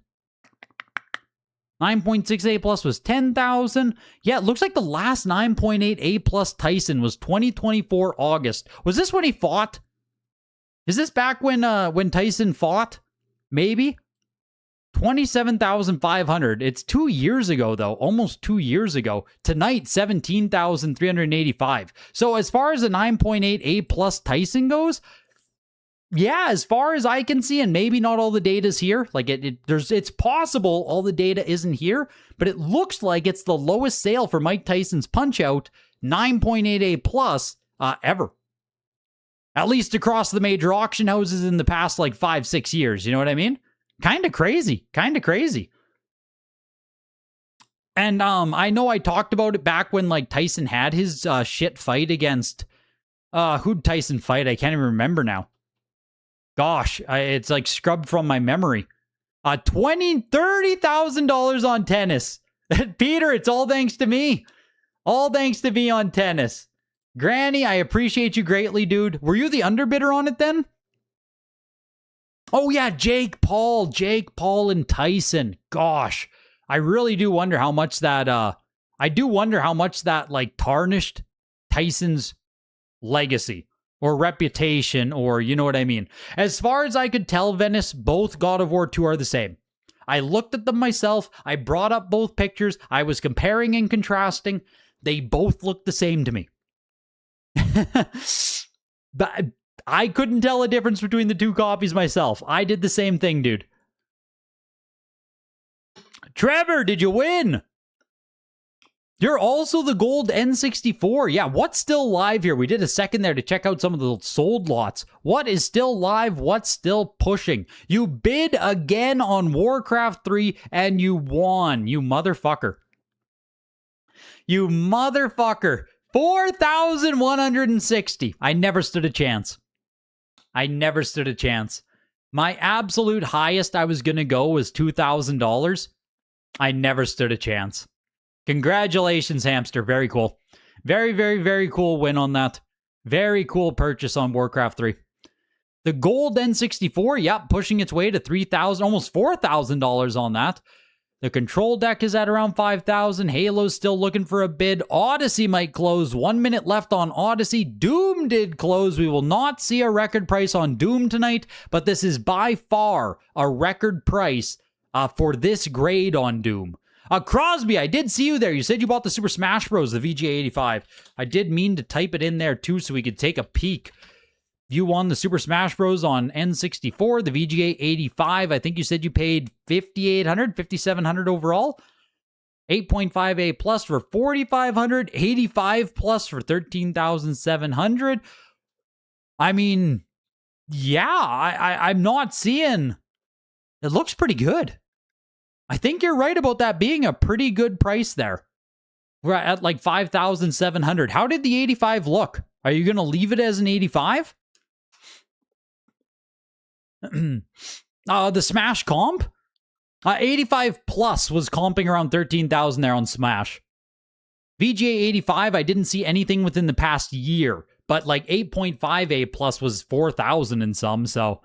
9.6 A+ was 10,000. Yeah, it looks like the last 9.8 A+ Tyson was 2024 August. Was this when he fought? Is this back when Tyson fought? Maybe? 27,500. It's 2 years ago, though. Almost 2 years ago. Tonight, 17,385. So as far as the 9.8 A+ Tyson goes, yeah, as far as I can see, and maybe not all the data's here. Like it's possible all the data isn't here, but it looks like it's the lowest sale for Mike Tyson's Punch-Out, 9.8 A+ ever. At least across the major auction houses in the past like 5-6 years. You know what I mean? Kind of crazy. And I know I talked about it back when like Tyson had his shit fight against who'd Tyson fight? I can't even remember now. Gosh, it's like scrubbed from my memory. $30,000 on tennis. Peter, it's all thanks to me. All thanks to me on tennis. Granny, I appreciate you greatly, dude. Were you the underbidder on it then? Oh yeah, Jake Paul and Tyson. Gosh, I really do wonder how much that like tarnished Tyson's legacy or reputation, or you know what I mean. As far as I could tell, Venice, both God of War 2 are the same. I looked at them myself. I brought up both pictures. I was comparing and contrasting. They both look the same to me. But I couldn't tell a difference between the two copies myself. I did the same thing, dude. Trevor, did you win? You're also the gold N64. Yeah, what's still live here? We did a second there to check out some of the sold lots. What is still live? What's still pushing? You bid again on Warcraft 3 and you won, you motherfucker. You motherfucker. 4,160. I never stood a chance. My absolute highest I was going to go was $2,000. I never stood a chance. Congratulations, Hamster. Very cool. Very, very, very cool win on that. Very cool purchase on Warcraft 3. The gold N64, yep, pushing its way to $3,000, almost $4,000 on that. The Control deck is at around 5,000. Halo's still looking for a bid. Odyssey might close. 1 minute left on Odyssey. Doom did close. We will not see a record price on Doom tonight, but this is by far a record price for this grade on Doom. Crosby, I did see you there. You said you bought the Super Smash Bros., the VGA 85. I did mean to type it in there too so we could take a peek. You won the Super Smash Bros. On N64, the VGA 85. I think you said you paid $5,800, $5,700 overall. 8.5A plus for $4,500, 85 plus for $13,700. I mean, yeah, I'm not seeing. It looks pretty good. I think you're right about that being a pretty good price there. We're at like 5,700. How did the 85 look? Are you going to leave it as an 85? The Smash comp? 85 plus was comping around 13,000 there on Smash. VGA 85, I didn't see anything within the past year, but like 8.5A plus was 4,000 in some, so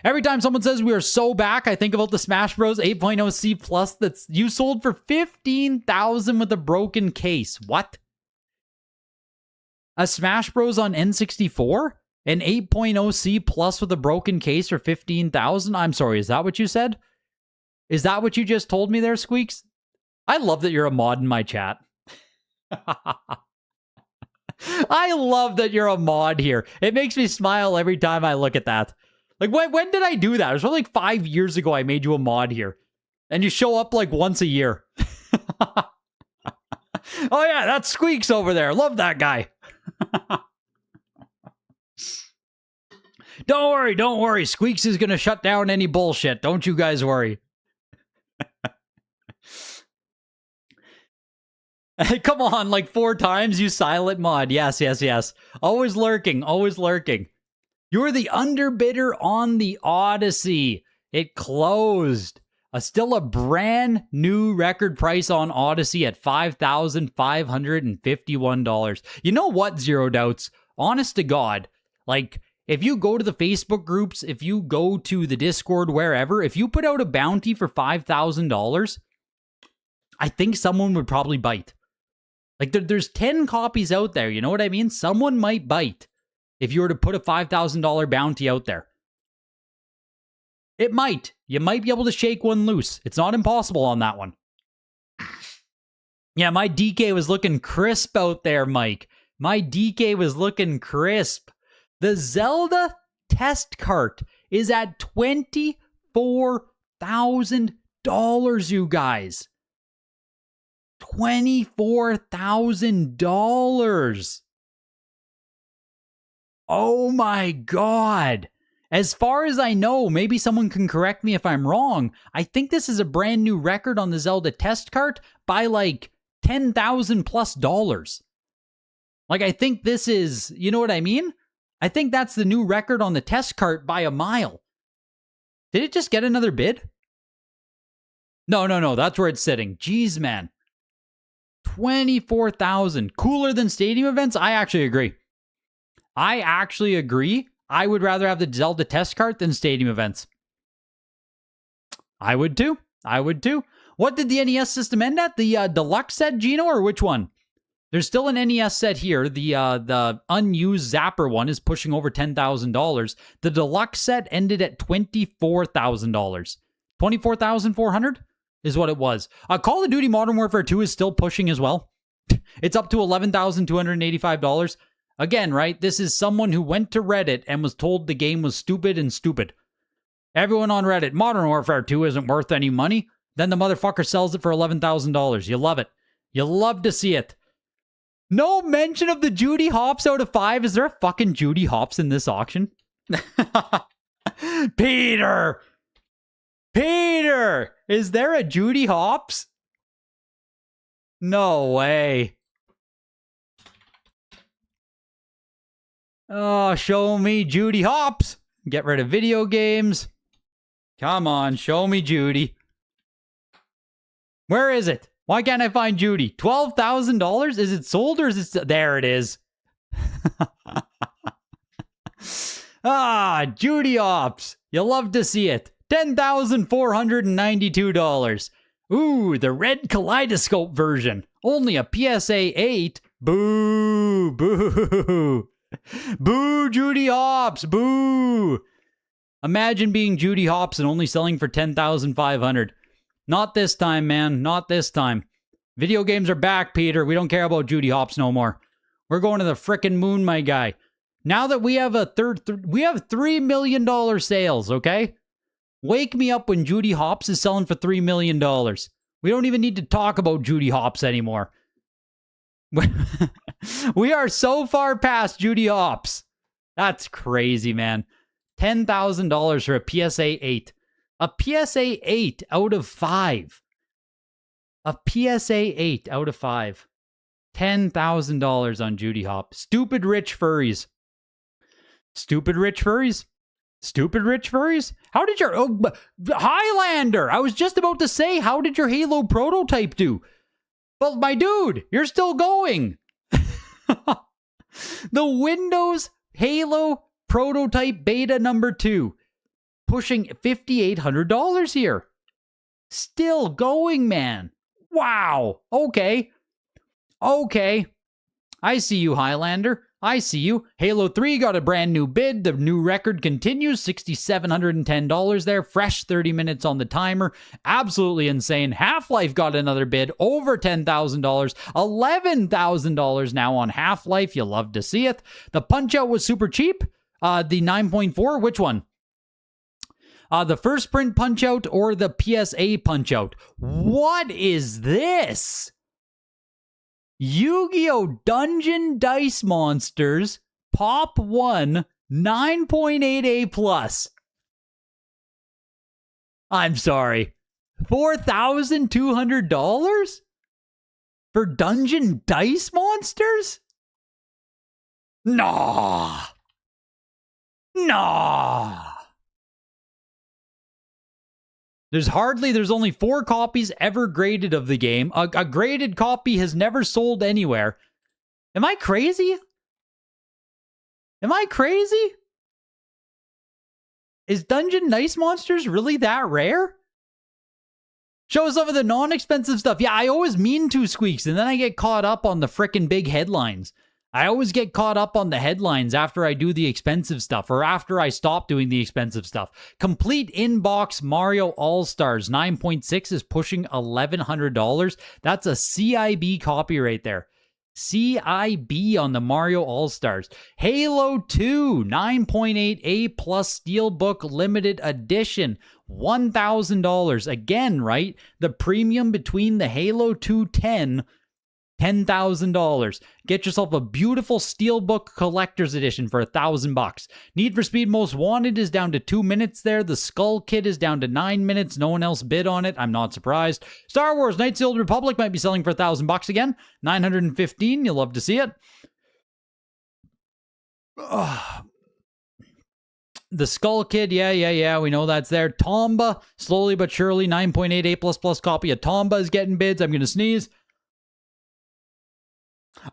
every time someone says we are so back, I think about the Smash Bros 8.0 C plus that's you sold for 15,000 with a broken case. What? A Smash Bros on N64? An 8.0 C plus with a broken case for 15,000? I'm sorry, is that what you said? Is that what you just told me there, Squeaks? I love that you're a mod in my chat. I love that you're a mod here. It makes me smile every time I look at that. Like, when did I do that? It was probably like 5 years ago I made you a mod here. And you show up like once a year. Oh yeah, that's Squeaks over there. Love that guy. Don't worry. Squeaks is going to shut down any bullshit. Don't you guys worry. Come on, like 4 times, you silent mod. Yes. Always lurking. You're the underbidder on the Odyssey. It closed. Still a brand new record price on Odyssey at $5,551. You know what, Zero Doubts? Honest to God, like, if you go to the Facebook groups, if you go to the Discord, wherever, if you put out a bounty for $5,000, I think someone would probably bite. Like, there's 10 copies out there, you know what I mean? Someone might bite if you were to put a $5,000 bounty out there. It might. You might be able to shake one loose. It's not impossible on that one. Yeah, my DK was looking crisp out there, Mike. My DK was looking crisp. The Zelda test cart is at $24,000, you guys. $24,000. Oh my God. As far as I know, maybe someone can correct me if I'm wrong, I think this is a brand new record on the Zelda test cart by like $10,000 plus dollars. Like, I think this is, you know what I mean? I think that's the new record on the test cart by a mile. Did it just get another bid? No, that's where it's sitting. Jeez, man. 24,000. Cooler than stadium events? I actually agree. I would rather have the Zelda test cart than stadium events. I would too. What did the NES system end at? The deluxe set, Gino, or which one? There's still an NES set here. The unused Zapper one is pushing over $10,000. The deluxe set ended at $24,000. $24,400 is what it was. Call of Duty Modern Warfare 2 is still pushing as well. It's up to $11,285. Again, right? This is someone who went to Reddit and was told the game was stupid and stupid. Everyone on Reddit, Modern Warfare 2 isn't worth any money. Then the motherfucker sells it for $11,000. You love it. You love to see it. No mention of the Judy Hopps out of 5. Is there a fucking Judy Hopps in this auction? Peter! Is there a Judy Hopps? No way. Oh, show me Judy Hopps. Get rid of video games. Come on, show me Judy. Where is it? Why can't I find Judy? $12,000? Is it sold or is it still? There it is. Judy Hopps. You'll love to see it. $10,492. Ooh, the red kaleidoscope version. Only a PSA 8. Boo, boo. Boo, Judy Hopps, boo. Imagine being Judy Hopps and only selling for $10,500. Not this time, man. Not this time. Video games are back, Peter. We don't care about Judy Hopps no more. We're going to the frickin' moon, my guy. Now that we have we have $3 million sales, okay? Wake me up when Judy Hopps is selling for $3 million. We don't even need to talk about Judy Hopps anymore. We are so far past Judy Hopps. That's crazy, man. $10,000 for a PSA 8. A PSA 8 out of 5. A PSA 8 out of 5. $10,000 on Judy Hopps. Stupid rich furries. Stupid rich furries. Stupid rich furries. How did your... Oh, Highlander! I was just about to say, how did your Halo prototype do? Well, my dude, you're still going. The Windows Halo prototype beta number 2. Pushing $5,800 here. Still going, man. Wow. Okay. Okay. I see you, Highlander. I see you. Halo 3 got a brand new bid. The new record continues. $6,710 there. Fresh 30 minutes on the timer. Absolutely insane. Half-Life got another bid. Over $10,000. $11,000 now on Half-Life. You love to see it. The Punch-Out was super cheap. The 9.4, which one? The first print Punch-Out or the PSA Punch-Out? What is this? Yu-Gi-Oh! Dungeon Dice Monsters, Pop 1, 9.8A+. I'm sorry. $4,200? For Dungeon Dice Monsters? Nah. Nah. There's only 4 copies ever graded of the game. A graded copy has never sold anywhere. Am I crazy? Am I crazy? Is Dungeon Dice Monsters really that rare? Show some of the non-expensive stuff. Yeah, I always mean to, Squeaks, and then I get caught up on the frickin' big headlines. I always get caught up on the headlines after I do the expensive stuff or after I stop doing the expensive stuff. Complete inbox Mario All-Stars 9.6 is pushing $1,100. That's a CIB copy right there. CIB on the Mario All-Stars. Halo 2 9.8A plus Steelbook limited edition. $1,000. Again, right? The premium between the Halo 2 $10,000. Get yourself a beautiful Steelbook Collector's Edition for $1,000. Need for Speed Most Wanted is down to 2 minutes there. The Skull Kit is down to 9 minutes. No one else bid on it. I'm not surprised. Star Wars Knights of the Old Republic might be selling for $1,000 again. $915. You'll love to see it. The Skull Kid, yeah, we know that's there. Tomba, slowly but surely, 9.8A++ copy of Tomba is getting bids. I'm going to sneeze.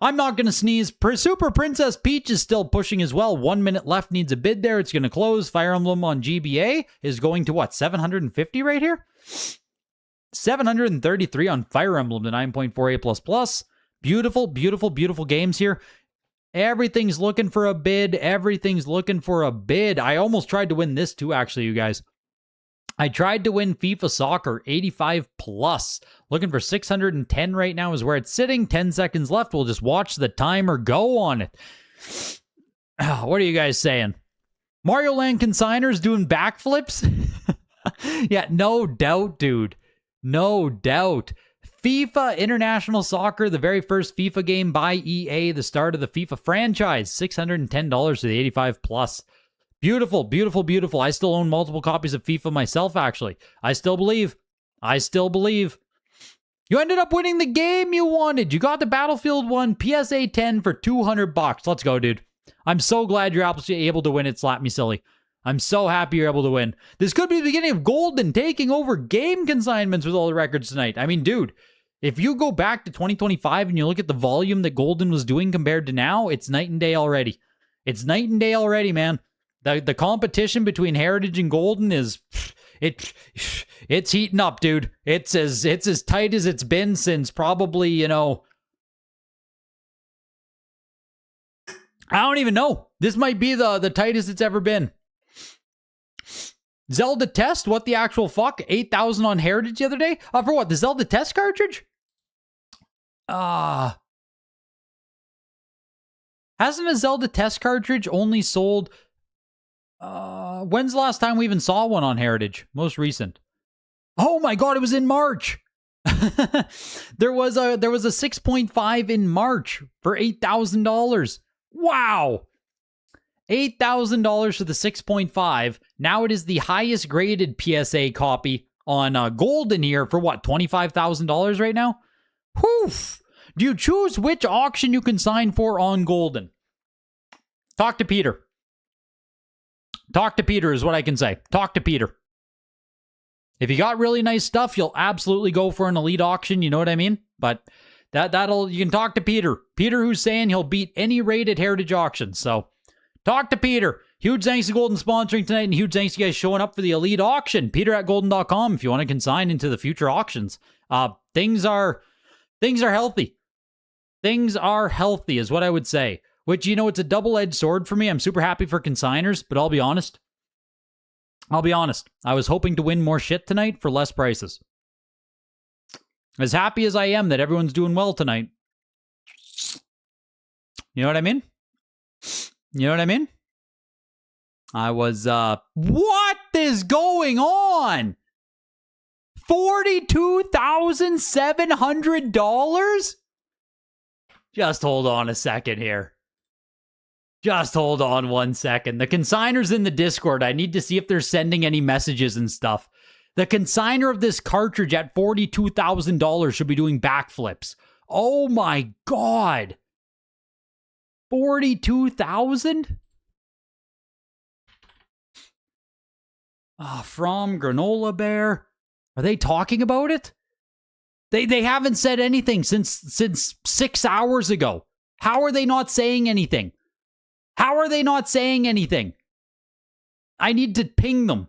I'm not going to sneeze. Super Princess Peach is still pushing as well. 1 minute left, needs a bid there. It's going to close. Fire Emblem on GBA is going to what, 750 right here? 733 on Fire Emblem to 9.4A++. Beautiful, beautiful, beautiful games here. Everything's looking for a bid. Everything's looking for a bid. I almost tried to win this too, actually, you guys. I tried to win FIFA Soccer 85 plus. Looking for 610 right now is where it's sitting. 10 seconds left. We'll just watch the timer go on it. What are you guys saying? Mario Land Consigners doing backflips? Yeah, no doubt, dude. No doubt. FIFA International Soccer, the very first FIFA game by EA, the start of the FIFA franchise. $610 for the 85 plus. Beautiful, beautiful, beautiful. I still own multiple copies of FIFA myself, actually. I still believe. I still believe. You ended up winning the game you wanted. You got the Battlefield 1 PSA 10 for $200. Let's go, dude. I'm so glad you're able to win it, Slap Me Silly. I'm so happy you're able to win. This could be the beginning of Goldin taking over game consignments with all the records tonight. I mean, dude, if you go back to 2025 and you look at the volume that Goldin was doing compared to now, it's night and day already. It's night and day already, man. The competition between Heritage and Goldin is, it's heating up, dude. It's as tight as it's been since probably, you know, I don't even know. This might be the tightest it's ever been. Zelda Test? What the actual fuck? 8,000 on Heritage the other day? For what? The Zelda Test cartridge? Hasn't a Zelda Test cartridge only sold... when's the last time we even saw one on Heritage? Most recent. Oh my god, it was in March! there was a 6.5 in March for $8,000. Wow! $8,000 for the 6.5. Now it is the highest graded PSA copy on Goldin here for what, $25,000 right now? Whew! Do you choose which auction you can sign for on Goldin? Talk to Peter. Talk to Peter is what I can say. Talk to Peter. If you got really nice stuff, you'll absolutely go for an elite auction, you know what I mean? But that'll you can talk to Peter. Peter who's saying he'll beat any rate at Heritage auctions. So talk to Peter. Huge thanks to Goldin sponsoring tonight, and huge thanks to you guys showing up for the elite auction. Peter at Goldin.com if you want to consign into the future auctions. Things are healthy. Things are healthy is what I would say. Which, you know, it's a double-edged sword for me. I'm super happy for consigners, but I'll be honest. I was hoping to win more shit tonight for less prices. As happy as I am that everyone's doing well tonight. You know what I mean? You know what I mean? I was, what is going on? $42,700? Just hold on a second here. Just hold on 1 second. The consigner's in the Discord. I need to see if they're sending any messages and stuff. The consigner of this cartridge at $42,000 should be doing backflips. Oh my god. 42,000? From Granola Bear. Are they talking about it? They haven't said anything since 6 hours ago. How are they not saying anything? How are they not saying anything? I need to ping them.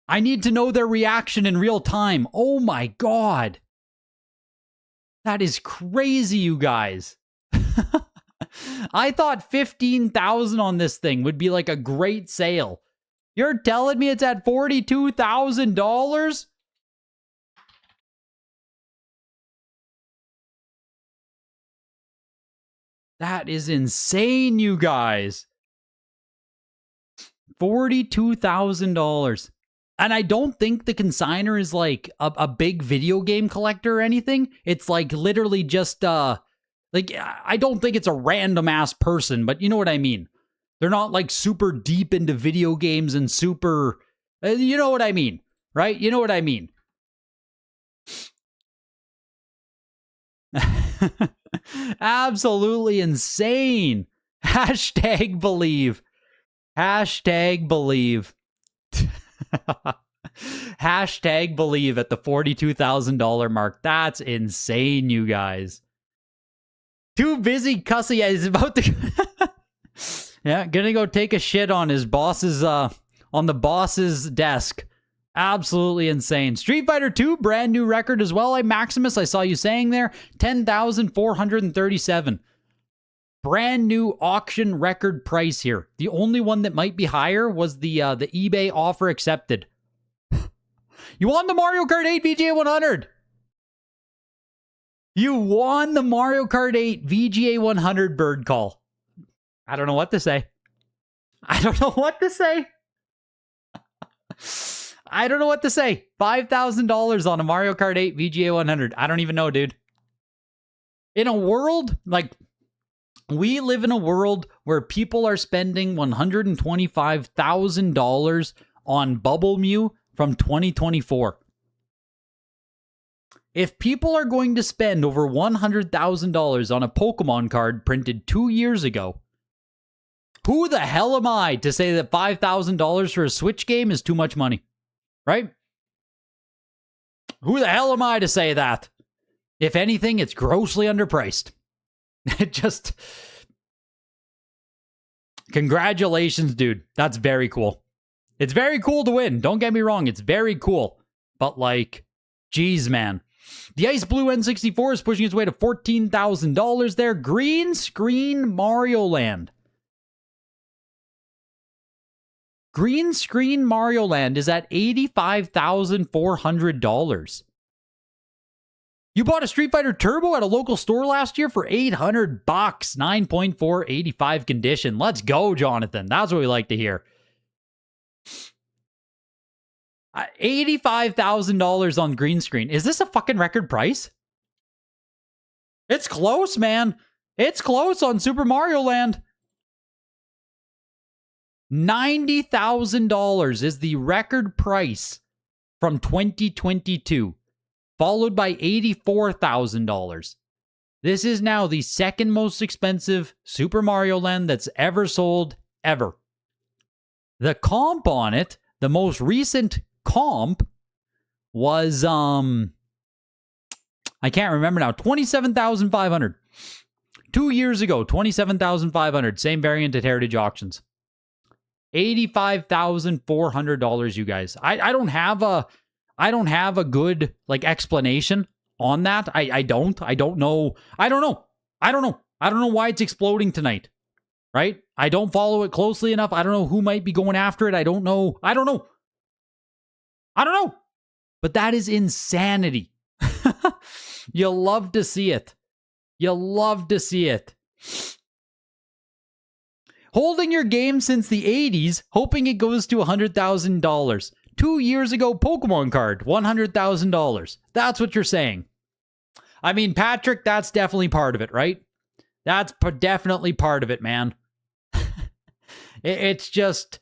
I need to know their reaction in real time. Oh my god. That is crazy, you guys. I thought 15,000 on this thing would be like a great sale. You're telling me it's at $42,000? That is insane, you guys. $42,000. And I don't think the consigner is like a big video game collector or anything. It's like literally just, like, I don't think it's a random ass person, but you know what I mean. They're not like super deep into video games and super, you know what I mean, right? You know what I mean. Absolutely insane. Hashtag believe. Hashtag believe. Hashtag believe at the $42,000 mark. That's insane, you guys. Too busy cussing. Yeah, he's about to... yeah, gonna go take a shit on his boss's, on the boss's desk. Absolutely insane. Street Fighter 2, brand new record as well. Maximus, I saw you saying there. 10,437. Brand new auction record price here. The only one that might be higher was the eBay offer accepted. You won the Mario Kart 8 VGA 100. You won the Mario Kart 8 VGA 100 bird call. I don't know what to say. I don't know what to say. I don't know what to say. $5,000 on a Mario Kart 8 VGA 100. I don't even know, dude. In a world, like, we live in a world where people are spending $125,000 on Bubble Mew from 2024. If people are going to spend over $100,000 on a Pokemon card printed 2 years ago, who the hell am I to say that $5,000 for a Switch game is too much money? Right? Who the hell am I to say that? If anything, it's grossly underpriced. It just... Congratulations, dude. That's very cool. It's very cool to win. Don't get me wrong. It's very cool. But like, geez, man. The Ice Blue N64 is pushing its way to $14,000 there. Green Screen Mario Land. Green Screen Mario Land is at $85,400. You bought a Street Fighter Turbo at a local store last year for $800. 9.4, 85 condition. Let's go, Jonathan. That's what we like to hear. $85,000 on green screen. Is this a fucking record price? It's close, man. It's close on Super Mario Land. $90,000 is the record price from 2022, followed by $84,000. This is now the second most expensive Super Mario Land that's ever sold, ever. The comp on it, the most recent comp was, I can't remember now, $27,500. 2 years ago, $27,500. Same variant at Heritage Auctions. $85,400, you guys. I don't have a good like explanation on that. I don't know why it's exploding tonight. Right? I don't follow it closely enough. I don't know who might be going after it. I don't know. But that is insanity. You'll love to see it. Holding your game since the 80s, hoping it goes to $100,000. 2 years ago, Pokemon card, $100,000. That's what you're saying. I mean, Patrick, that's definitely part of it, right? That's definitely part of it, man. It's just,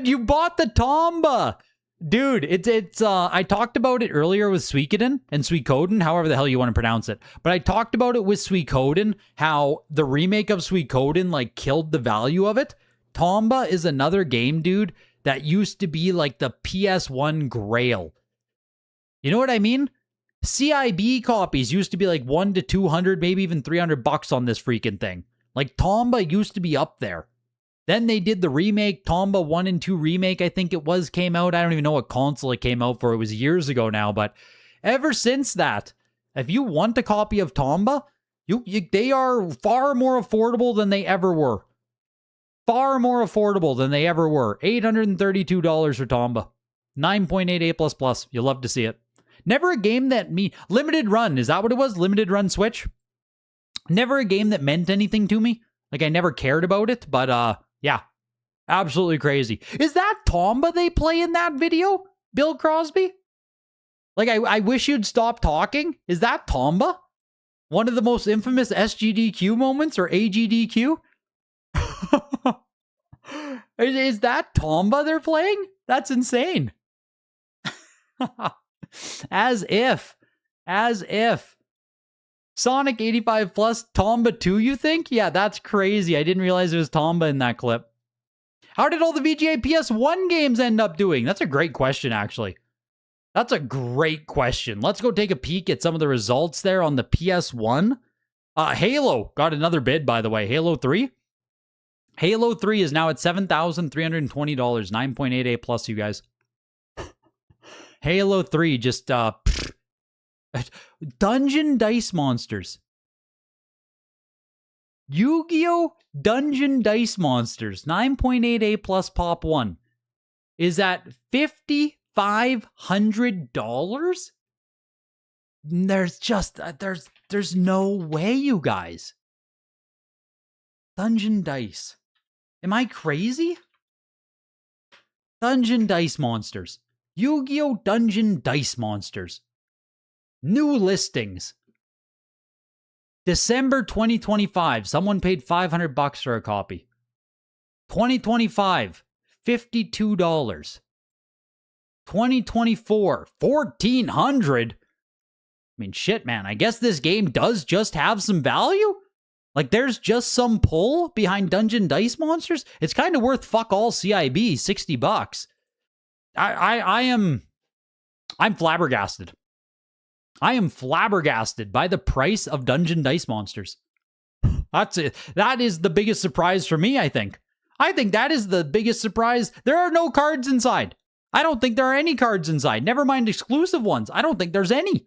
you bought the Tomba. Dude, it's I talked about it earlier with Suikoden and Suikoden, however the hell you want to pronounce it. But I talked about it with Suikoden, how the remake of Suikoden like killed the value of it. Tomba is another game, dude, that used to be like the PS1 grail. You know what I mean? CIB copies used to be like 1 to 200, maybe even $300 on this freaking thing. Like Tomba used to be up there. Then they did the remake, Tomba 1 and 2 remake, I think it was, came out. I don't even know what console it came out for. It was years ago now. But ever since that, if you want a copy of Tomba, they are far more affordable than they ever were. Far more affordable than they ever were. $832 for Tomba. 9.88++. You'll love to see it. Never a game that Limited Run, is that what it was? Limited Run Switch? Never a game that meant anything to me. Like, I never cared about it, but, yeah, absolutely crazy. Is that Tomba they play in that video, Bill Crosby? Like, I wish you'd stop talking. Is that Tomba? One of the most infamous SGDQ moments or AGDQ? Is that Tomba they're playing? That's insane. As if. Sonic 85 Plus, Tomba 2, you think? Yeah, that's crazy. I didn't realize it was Tomba in that clip. How did all the VGA PS1 games end up doing? That's a great question, actually. That's a great question. Let's go take a peek at some of the results there on the PS1. Halo got another bid, by the way. Halo 3. Halo 3 is now at $7,320. 9.88+, you guys. Halo 3 just, Dungeon Dice Monsters. Yu-Gi-Oh! Dungeon Dice Monsters, 9.88+ Pop 1, is at $5,500? There's no way, you guys. Dungeon Dice. Am I crazy? Dungeon Dice Monsters. Yu-Gi-Oh! Dungeon Dice Monsters. New listings. December 2025. Someone paid $500 for a copy. 2025. $52. 2024. $1,400. I mean, shit, man. I guess this game does just have some value? Like, there's just some pull behind Dungeon Dice Monsters? It's kind of worth fuck all CIB, $60. I'm flabbergasted. I am flabbergasted by the price of Dungeon Dice Monsters. That's it. That is the biggest surprise for me, I think. I think that is the biggest surprise. There are no cards inside. I don't think there are any cards inside. Never mind exclusive ones. I don't think there's any.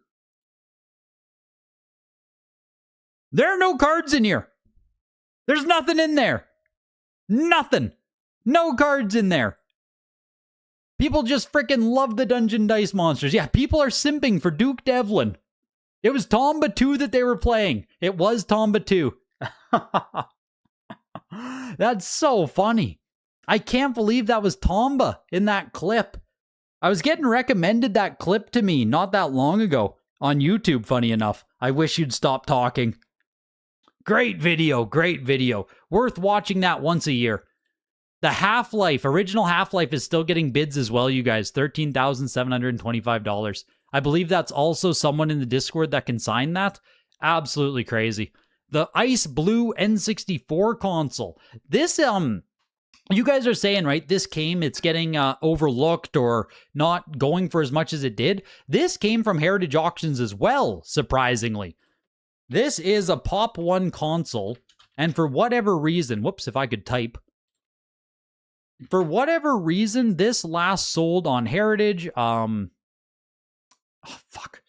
There are no cards in here. There's nothing in there. Nothing. No cards in there. People just freaking love the Dungeon Dice monsters. Yeah, people are simping for Duke Devlin. It was Tomba 2 that they were playing. It was Tomba 2. That's so funny. I can't believe that was Tomba in that clip. I was getting recommended that clip to me not that long ago on YouTube, funny enough. I wish you'd stop talking. Great video, great video. Worth watching that once a year. The Half-Life, original Half-Life is still getting bids as well, you guys. $13,725. I believe that's also someone in the Discord that can sign that. Absolutely crazy. The Ice Blue N64 console. This, you guys are saying, right, this came, it's getting overlooked or not going for as much as it did. This came from Heritage Auctions as well, surprisingly. This is a Pop 1 console, and for whatever reason, whoops, if I could type. For whatever reason, this last sold on Heritage, oh, fuck.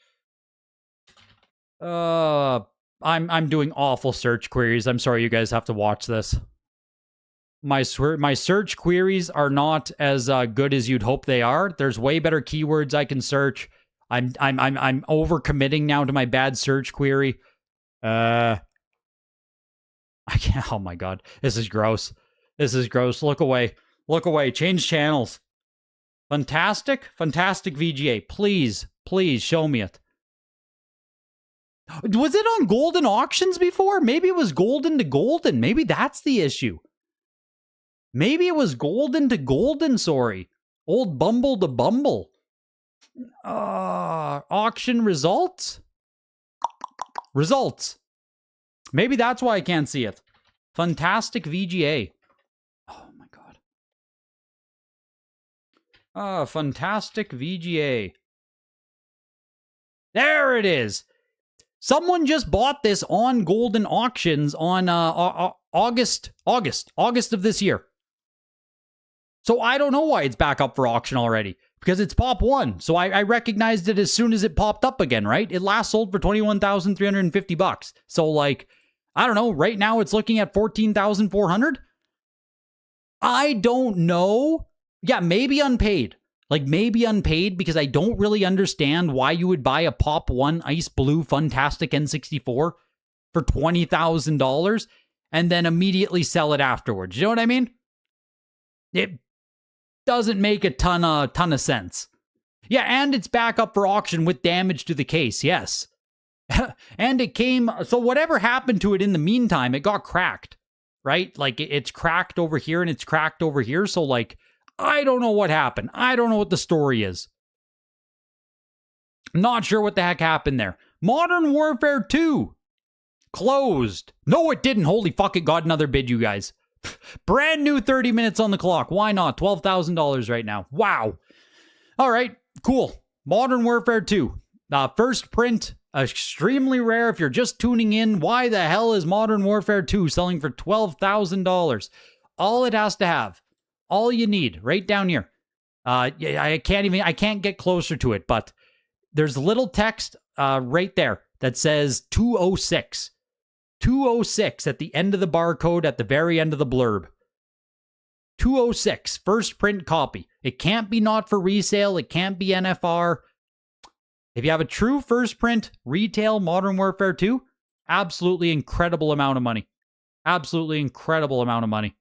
I'm doing awful search queries. I'm sorry you guys have to watch this. My search queries are not as good as you'd hope they are. There's way better keywords I can search. I'm overcommitting now to my bad search query. I can't. Oh my god, this is gross. This is gross. Look away. Look away. Change channels. Fantastic VGA. Please show me it. Was it on Goldin auctions before? Maybe it was Goldin to Goldin. Maybe that's the issue. Maybe it was Goldin to Goldin, sorry. Old Bumble to Bumble. Auction results? Results. Maybe that's why I can't see it. Fantastic VGA. Oh my god. Fantastic VGA. There it is. Someone just bought this on Goldin auctions on August of this year. So I don't know why it's back up for auction already. Because it's Pop 1. So I recognized it as soon as it popped up again, right? It last sold for $21,350. So like, I don't know. Right now it's looking at $14,400. I don't know. Yeah, maybe unpaid. Like maybe unpaid because I don't really understand why you would buy a Pop 1 Ice Blue Fantastic N64 for $20,000 and then immediately sell it afterwards. You know what I mean? It doesn't make a ton of sense. Yeah, and it's back up for auction with damage to the case, yes. And it came, so whatever happened to it in the meantime, it got cracked, right? Like, it's cracked over here and it's cracked over here, so like, I don't know what happened. I don't know what the story is. Not sure what the heck happened there. Modern Warfare 2 closed. No, it didn't. Holy fuck, it got another bid, you guys. Brand new 30 minutes on the clock. Why not? $12,000 right now. Wow. All right, cool. Modern Warfare 2. First print, extremely rare. If you're just tuning in, why the hell is Modern Warfare 2 selling for $12,000? All it has to have, all you need, right down here. I can't get closer to it, but there's little text right there that says 206. 206 at the end of the barcode at the very end of the blurb. 206, first print copy. It can't be not for resale. It can't be NFR. If you have a true first print retail Modern Warfare 2, absolutely incredible amount of money. Absolutely incredible amount of money.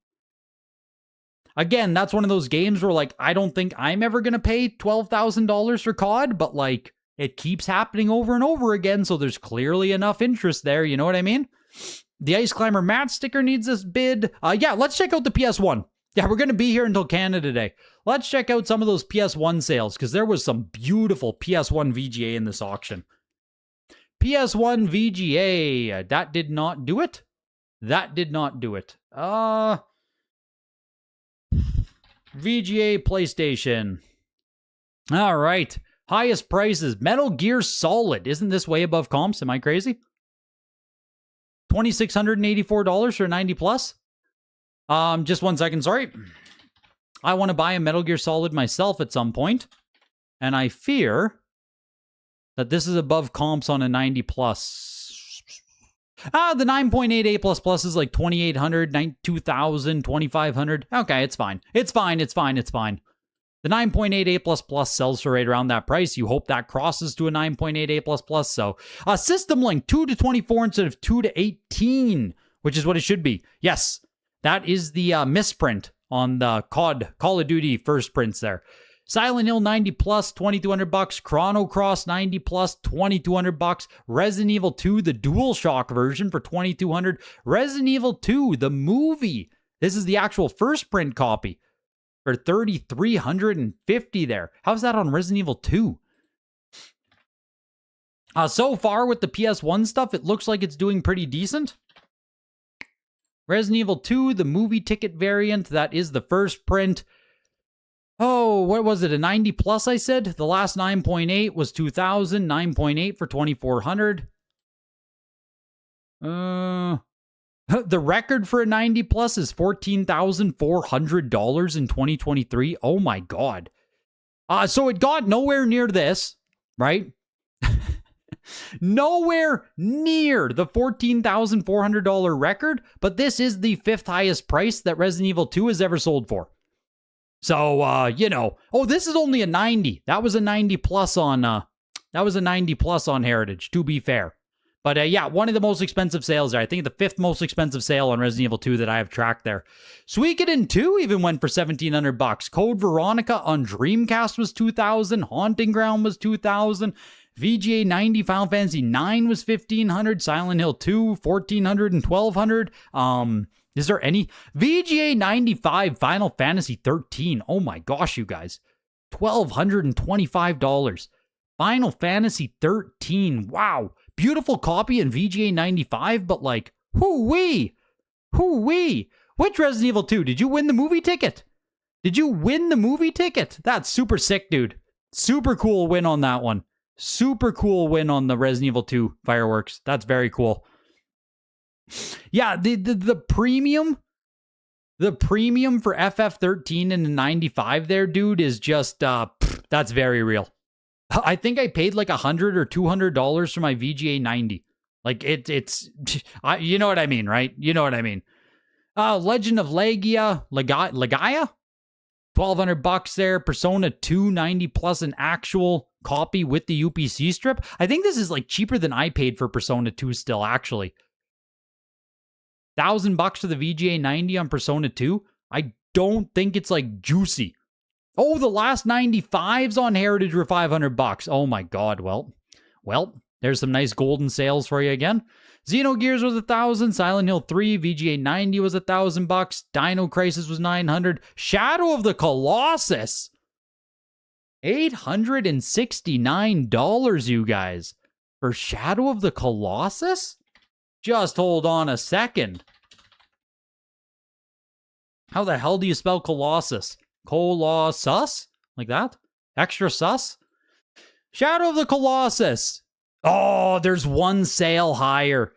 Again, that's one of those games where, like, I don't think I'm ever going to pay $12,000 for COD, but, like, it keeps happening over and over again, so there's clearly enough interest there, you know what I mean? The Ice Climber match sticker needs this bid. Yeah, let's check out the PS1. Yeah, we're going to be here until Canada Day. Let's check out some of those PS1 sales, because there was some beautiful PS1 VGA in this auction. PS1 VGA. That did not do it. That did not do it. VGA PlayStation. All right. Highest prices. Metal Gear Solid. Isn't this way above comps? Am I crazy? $2,684 for 90 plus? Just 1 second, sorry. I want to buy a Metal Gear Solid myself at some point, and I fear that this is above comps on a 90 plus. The 9.8 A++ is like 2,800, 2,000, 2,500. Okay, it's fine. It's fine. The 9.8 A++ sells for right around that price. You hope that crosses to a 9.8 A++. So, system link 2 to 24 instead of 2 to 18, which is what it should be. Yes, that is the misprint on the Call of Duty first prints there. Silent Hill 90 plus, $2,200. Chrono Cross 90 plus, $2,200. Resident Evil 2, the DualShock version for $2,200. Resident Evil 2, the movie. This is the actual first print copy for $3,350 there. How's that on Resident Evil 2? So far with the PS1 stuff, it looks like it's doing pretty decent. Resident Evil 2, the movie ticket variant, that is the first print. Oh, what was it? A 90 plus, I said? The last 9.8 was 2,000, 9.8 for 2,400. The record for a 90 plus is $14,400 in 2023. Oh my God. So it got nowhere near this, right? Nowhere near the $14,400 record, but this is the 5th highest price that Resident Evil 2 has ever sold for. So, oh, this is only a 90. That was a 90 plus on Heritage, to be fair. But yeah, one of the most expensive sales there. I think the 5th most expensive sale on Resident Evil 2 that I have tracked there. Suikoden 2 even went for $1,700. Code Veronica on Dreamcast was $2,000. Haunting Ground was $2,000. VGA 90 Final Fantasy 9 was $1,500. Silent Hill 2, $1,400 and $1,200. Is there any? VGA 95 Final Fantasy 13. Oh my gosh, you guys. $1,225. Final Fantasy 13. Wow. Beautiful copy in VGA 95, but like, hoo-wee. Which Resident Evil 2? Did you win the movie ticket? That's super sick, dude. Super cool win on that one. Super cool win on the Resident Evil 2 fireworks. That's very cool. Yeah, the premium for FF13 and the 95 there, dude, is just, that's very real. I think I paid like $100 or $200 for my VGA 90. Like, it's you know what I mean, right? You know what I mean. Legend of Legaia, $1,200 there. Persona 2 90 plus an actual copy with the UPC strip. I think this is like cheaper than I paid for Persona 2 still, actually. $1,000 for the VGA 90 on Persona 2. I don't think it's like juicy. Oh, the last 95s on Heritage were $500. Oh my God. Well, there's some nice Goldin sales for you again. Xenogears was $1,000. Silent Hill 3 VGA 90 was $1,000. Dino Crisis was $900. Shadow of the Colossus, $869, you guys, for Shadow of the Colossus? Just hold on a second. How the hell do you spell Colossus? Colossus? Like that? Extra sus? Shadow of the Colossus. Oh, there's one sale higher.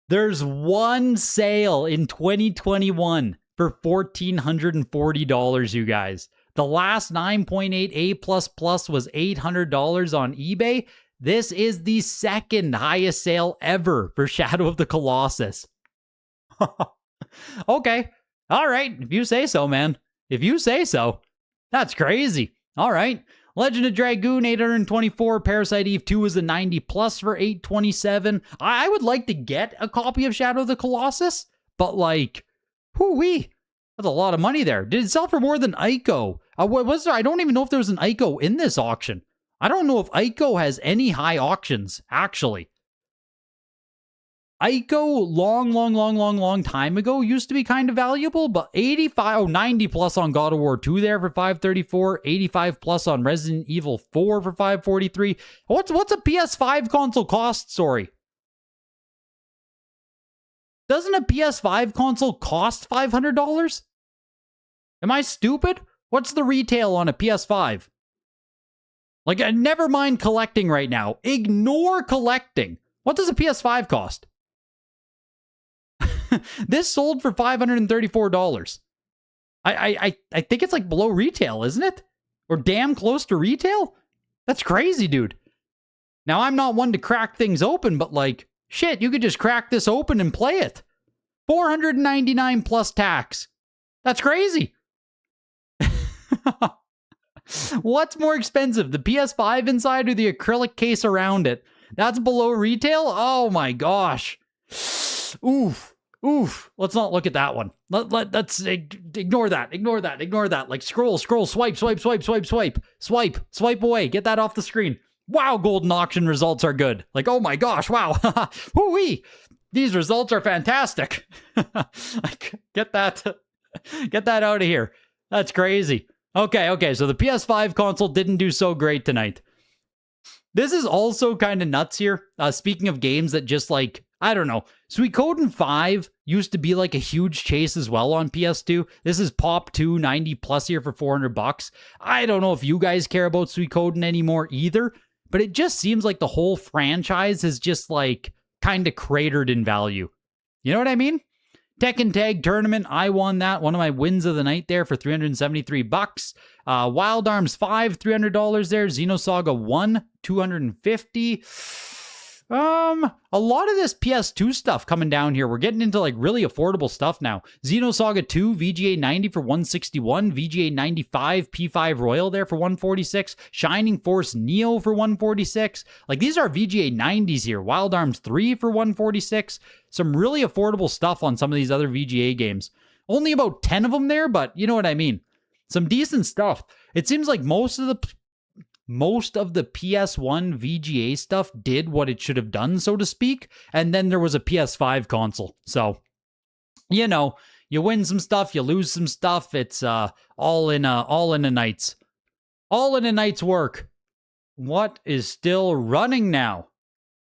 There's one sale in 2021 for $1,440, you guys. The last 9.8 A++ was $800 on eBay. This is the 2nd highest sale ever for Shadow of the Colossus. Okay. All right. If you say so, man. If you say so. That's crazy. All right. Legend of Dragoon, $824. Parasite Eve 2 is a 90 plus for $827. I would like to get a copy of Shadow of the Colossus, but like, whoo-wee. That's a lot of money there. Did it sell for more than Ico? What was there? I don't even know if there was an Ico in this auction. I don't know if Ico has any high auctions, actually. Ico, long time ago, used to be kind of valuable, but 90 plus on God of War 2 there for $534, 85 plus on Resident Evil 4 for $543. What's a PS5 console cost, sorry? Doesn't a PS5 console cost $500? Am I stupid? What's the retail on a PS5? Like, never mind collecting right now. Ignore collecting. What does a PS5 cost? This sold for $534. I think it's like below retail, isn't it? Or damn close to retail? That's crazy, dude. Now, I'm not one to crack things open, but like, shit, you could just crack this open and play it. $499 plus tax. That's crazy. What's more expensive, the PS5 inside or the acrylic case around it? That's below retail? Oh my gosh. Oof. Let's not look at that one. Let's ignore that. Like scroll, swipe away. Get that off the screen. Wow, Goldin auction results are good. Like, oh my gosh, wow. Woo-wee. These results are fantastic. Get that out of here. That's crazy. Okay, so the PS5 console didn't do so great tonight. This is also kind of nuts here. Speaking of games that just like, I don't know. Suikoden 5 used to be like a huge chase as well on PS2. This is Pop 2 90 plus here for $400. I don't know if you guys care about Suikoden anymore either, but it just seems like the whole franchise is just like kind of cratered in value. You know what I mean? Tekken Tag Tournament, I won that. One of my wins of the night there for $373. Wild Arms 5, $300 there. Xenosaga 1, $250. A lot of this PS2 stuff coming down here. We're getting into like really affordable stuff now. Xenosaga 2, VGA 90 for $161. VGA 95 P5 Royal there for $146. Shining Force Neo for $146. Like these are VGA 90s here. Wild Arms 3 for $146. Some really affordable stuff on some of these other VGA games. Only about 10 of them there, but you know what I mean. Some decent stuff. It seems like most of the PS1 VGA stuff did what it should have done, so to speak, and then there was a PS5 console. So, you know, you win some stuff, you lose some stuff. It's all in a night's work. What is still running now?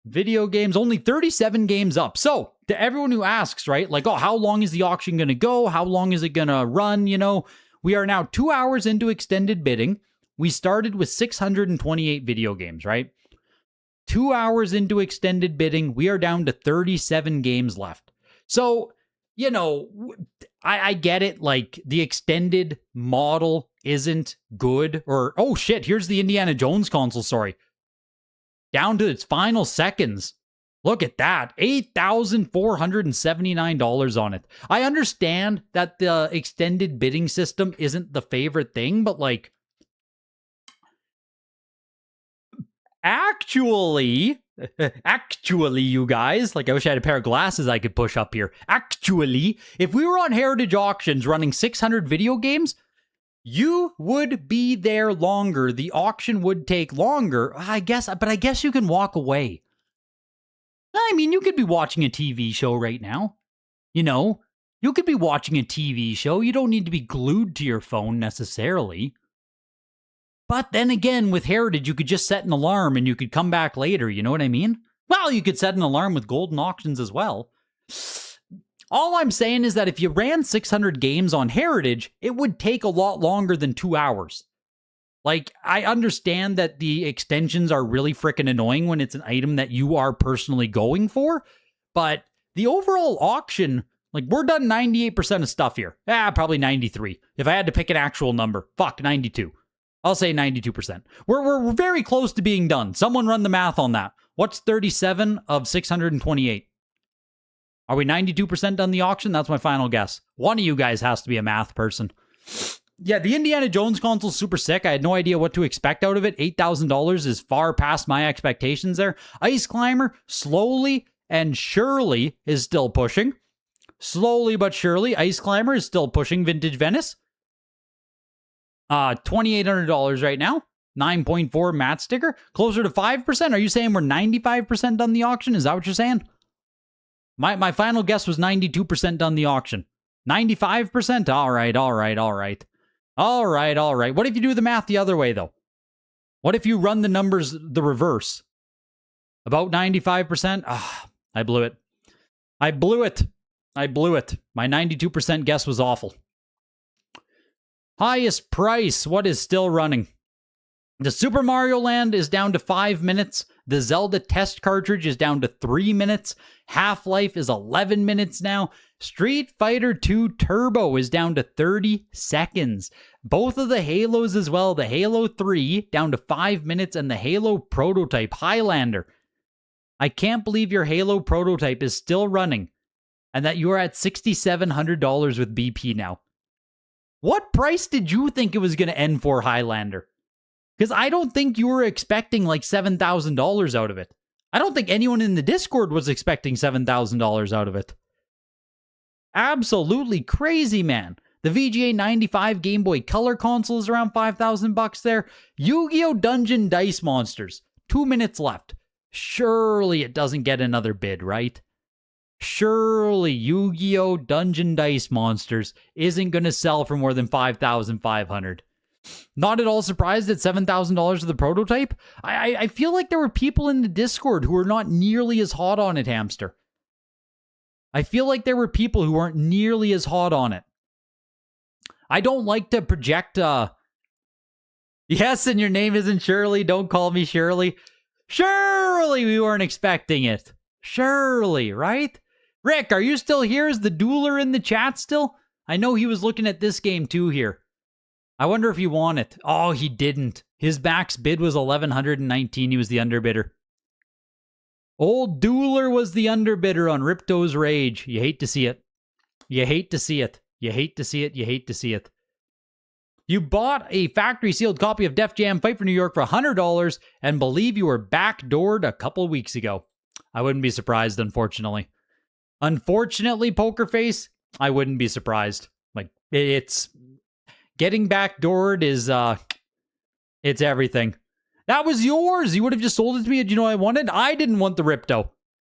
Video games, only 37 games up. So, to everyone who asks, right, like, oh, how long is the auction going to go? How long is it going to run? You know, we are now 2 hours into extended bidding. We started with 628 video games, right? 2 hours into extended bidding, we are down to 37 games left. So, you know, I get it. Like, the extended model isn't good. Or, oh shit, here's the Indiana Jones console, sorry. Down to its final seconds. Look at that. $8,479 on it. I understand that the extended bidding system isn't the favorite thing, but like, Actually, you guys, like I wish I had a pair of glasses I could push up here. Actually, if we were on Heritage Auctions running 600 video games, you would be there longer. The auction would take longer, I guess, but I guess you can walk away. I mean, you could be watching a TV show right now. You know, you could be watching a TV show. You don't need to be glued to your phone necessarily. But then again, with Heritage, you could just set an alarm and you could come back later, you know what I mean? Well, you could set an alarm with Goldin auctions as well. All I'm saying is that if you ran 600 games on Heritage, it would take a lot longer than 2 hours. Like, I understand that the extensions are really freaking annoying when it's an item that you are personally going for, but the overall auction, like, we're done 98% of stuff here. Probably 93. If I had to pick an actual number, 92. I'll say 92%. We're very close to being done. Someone run the math on that. What's 37 of 628? Are we 92% done the auction? That's my final guess. One of you guys has to be a math person. Yeah, the Indiana Jones console's super sick. I had no idea what to expect out of it. $8,000 is far past my expectations there. Ice Climber, slowly and surely, is still pushing. Slowly but surely, Ice Climber is still pushing Vintage Venice. $2,800 right now. 9.4 matte sticker. Closer to 5%. Are you saying we're 95% done the auction? Is that what you're saying? My final guess was 92% done the auction. 95%? All right. What if you do the math the other way, though? What if you run the numbers the reverse? About 95%? I blew it. My 92% guess was awful. Highest price. What is still running? The Super Mario Land is down to 5 minutes. The Zelda test cartridge is down to 3 minutes. Half-Life is 11 minutes now. Street Fighter 2 Turbo is down to 30 seconds. Both of the Halos as well. The Halo 3 down to 5 minutes, and the Halo prototype Highlander. I can't believe your Halo prototype is still running and that you are at $6,700 with BP now. What price did you think it was going to end for, Highlander? Because I don't think you were expecting like $7,000 out of it. I don't think anyone in the Discord was expecting $7,000 out of it. Absolutely crazy, man. The VGA 95 Game Boy Color console is around $5,000 there. Yu-Gi-Oh! Dungeon Dice Monsters. 2 minutes left. Surely it doesn't get another bid, right? Surely Yu-Gi-Oh! Dungeon Dice Monsters isn't going to sell for more than $5,500. Not at all surprised at $7,000 of the prototype. I feel like there were people in the Discord who were not nearly as hot on it, Hamster. I feel like there were people who weren't nearly as hot on it. I don't like to project, yes, and your name isn't Shirley. Don't call me Shirley. Surely we weren't expecting it. Surely, right? Rick, are you still here? Is the dueler in the chat still? I know he was looking at this game too here. I wonder if he won it. Oh, he didn't. His max bid was $1,119. He was the underbidder. Old Dueler was the underbidder on Ripto's Rage. You hate to see it. You hate to see it. You hate to see it. You hate to see it. You bought a factory-sealed copy of Def Jam Fight for New York for $100 and believe you were backdoored a couple weeks ago. I wouldn't be surprised, unfortunately. Unfortunately, Pokerface, I wouldn't be surprised. Like, it's... Getting backdoored is, it's everything. That was yours. You would have just sold it to me. Did you know I wanted? I didn't want the Ripto.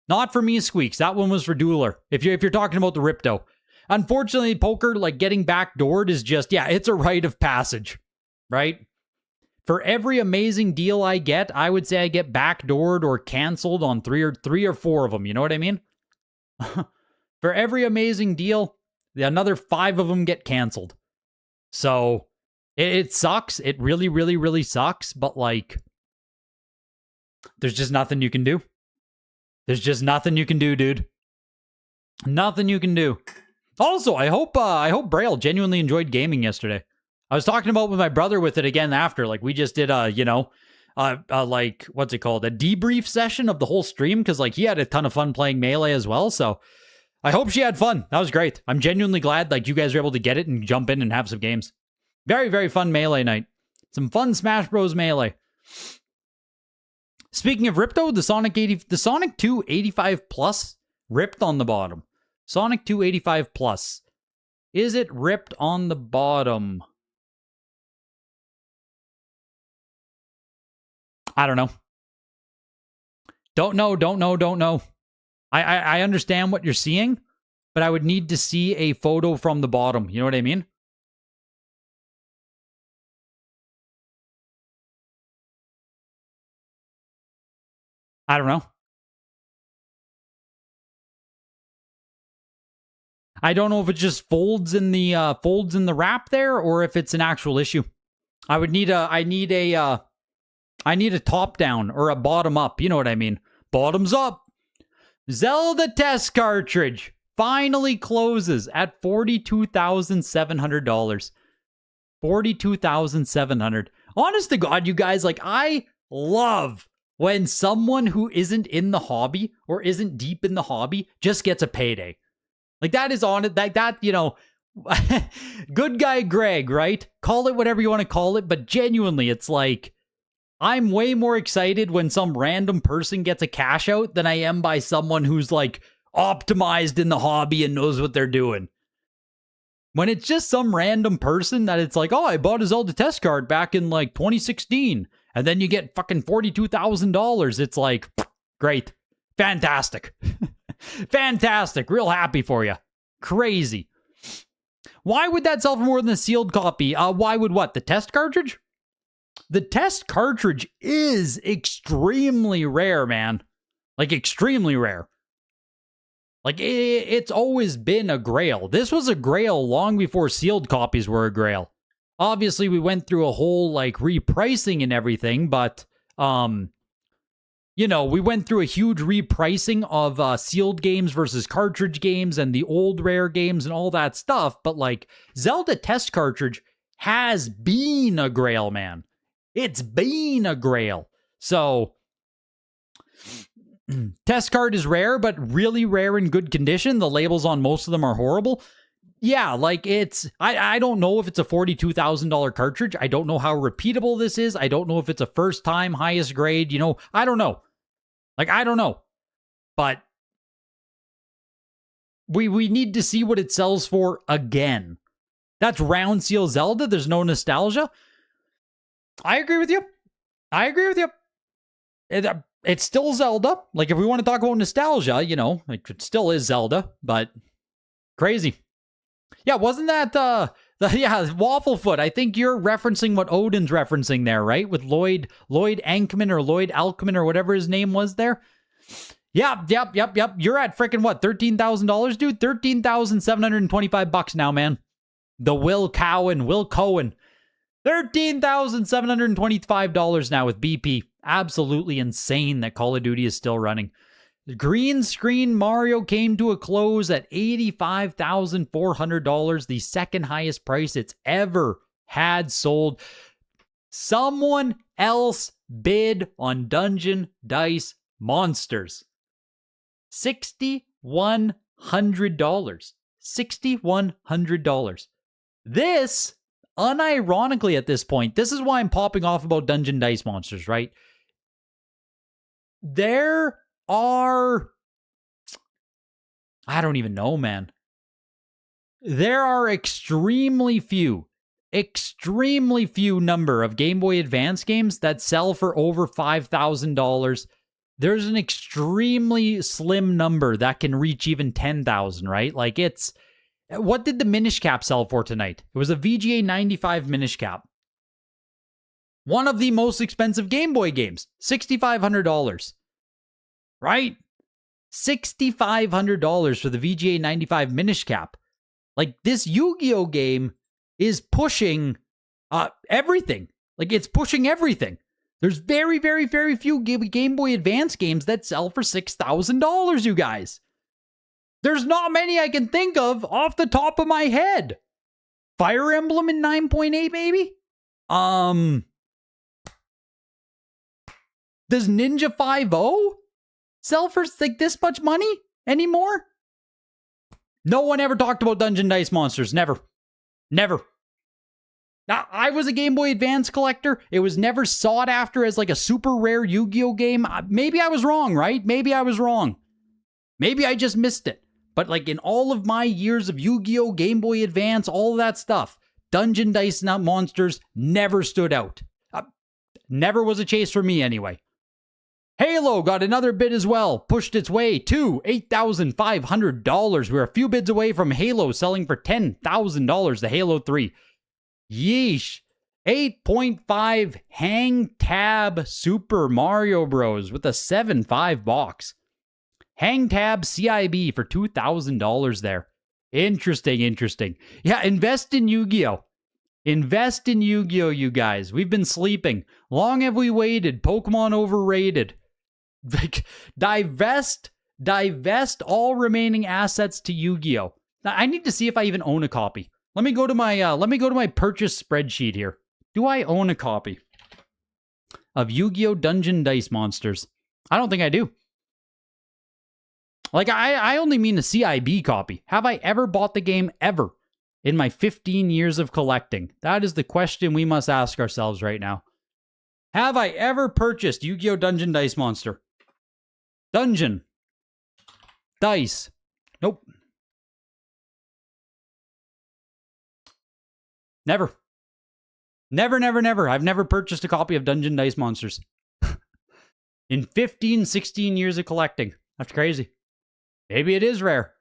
Not for me, Squeaks. That one was for Dueler. If you're talking about the Ripto. Unfortunately, poker, like getting backdoored is just, yeah, it's a rite of passage, right? For every amazing deal I get, I would say I get backdoored or canceled on three or four of them. You know what I mean? For every amazing deal, another 5 of them get canceled. So it sucks. It really, really, really sucks. But like, there's just nothing you can do. There's just nothing you can do, dude. Nothing you can do. Also, I hope Braille genuinely enjoyed gaming yesterday. I was talking about with my brother with it again after. Like, we just did like, what's it called? A debrief session of the whole stream, because like he had a ton of fun playing Melee as well. So I hope she had fun. That was great. I'm genuinely glad like you guys were able to get it and jump in and have some games. Very, very fun Melee night. Some fun Smash Bros. Melee. Speaking of Ripto, the Sonic 2 85 Plus ripped on the bottom. Sonic 2 85 Plus. Is it ripped on the bottom? I don't know. Don't know. I understand what you're seeing, but I would need to see a photo from the bottom. You know what I mean? I don't know. I don't know if it just folds in the wrap there, or if it's an actual issue. I need a top down or a bottom up. You know what I mean? Bottoms up. Zelda test cartridge finally closes at $42,700. $42,700. Honest to God, you guys, like, I love when someone who isn't in the hobby or isn't deep in the hobby just gets a payday. Like, that is on it. That, you know, good guy Greg, right? Call it whatever you want to call it, but genuinely, it's like, I'm way more excited when some random person gets a cash out than I am by someone who's like optimized in the hobby and knows what they're doing. When it's just some random person that it's like, oh, I bought a Zelda test card back in like 2016, and then you get fucking $42,000. It's like, great. Fantastic. Fantastic. Real happy for you. Crazy. Why would that sell for more than a sealed copy? Why would what? The test cartridge? The test cartridge is extremely rare, man. Like, extremely rare. Like, it's always been a grail. This was a grail long before sealed copies were a grail. Obviously, we went through a whole, like, repricing and everything, but, you know, we went through a huge repricing of sealed games versus cartridge games and the old rare games and all that stuff. But like Zelda test cartridge has been a grail, man. It's been a grail. So test card is rare, but really rare in good condition. The labels on most of them are horrible. Yeah, like I don't know if it's a $42,000 cartridge. I don't know how repeatable this is. I don't know if it's a first time highest grade. You know, I don't know. Like, I don't know. But we need to see what it sells for again. That's round seal Zelda. There's no nostalgia. I agree with you. It's still Zelda. Like, if we want to talk about nostalgia, you know, like, it still is Zelda, but crazy. Yeah, wasn't that Wafflefoot? I think you're referencing what Odin's referencing there, right? With Lloyd Ankman or Lloyd Alkman or whatever his name was there. Yep. You're at freaking what? $13,000, dude? $13,725 now, man. The Will Cohen. $13,725 now with BP. Absolutely insane that Call of Duty is still running. The green screen Mario came to a close at $85,400, the second highest price it's ever had sold. Someone else bid on Dungeon Dice Monsters. $6,100. $6,100. This, unironically at this point, this is why I'm popping off about Dungeon Dice Monsters, right? There are, I don't even know, man. There are extremely few number of Game Boy Advance games that sell for over $5,000. There's an extremely slim number that can reach even 10,000, right? Like, it's, what did the Minish Cap sell for tonight? It was a VGA 95 Minish Cap. One of the most expensive Game Boy games, $6,500. Right? $6,500 for the VGA 95 Minish Cap. Like, this Yu-Gi-Oh game is pushing everything. Like, it's pushing everything. There's very, very, very few Game Boy Advance games that sell for $6,000, you guys. There's not many I can think of off the top of my head. Fire Emblem in 9.8, maybe? Does Ninja 5.0 sell for like this much money anymore? No one ever talked about Dungeon Dice Monsters. Never. Now, I was a Game Boy Advance collector. It was never sought after as like a super rare Yu-Gi-Oh game. Maybe I was wrong, right? Maybe I was wrong. Maybe I just missed it. But like in all of my years of Yu-Gi-Oh, Game Boy Advance, all of that stuff, Dungeon Dice Monsters never stood out. Never was a chase for me anyway. Halo got another bid as well, pushed its way to $8,500. We're a few bids away from Halo selling for $10,000, the Halo 3. Yeesh. 8.5 Hang Tab Super Mario Bros. With a 7.5 box. Hang Tab CIB for $2,000 there. Interesting. Yeah, invest in Yu-Gi-Oh! Invest in Yu-Gi-Oh, you guys. We've been sleeping. Long have we waited. Pokemon overrated. Divest all remaining assets to Yu-Gi-Oh. Now, I need to see if I even own a copy. Let me go to my purchase spreadsheet here. Do I own a copy of Yu-Gi-Oh Dungeon Dice Monsters? I don't think I do. Like, I only mean a CIB copy. Have I ever bought the game ever in my 15 years of collecting? That is the question we must ask ourselves right now. Have I ever purchased Yu-Gi-Oh Dungeon Dice Monster? Dungeon. Dice. Nope. Never. Never. I've never purchased a copy of Dungeon Dice Monsters. In 15, 16 years of collecting. That's crazy. Maybe it is rare.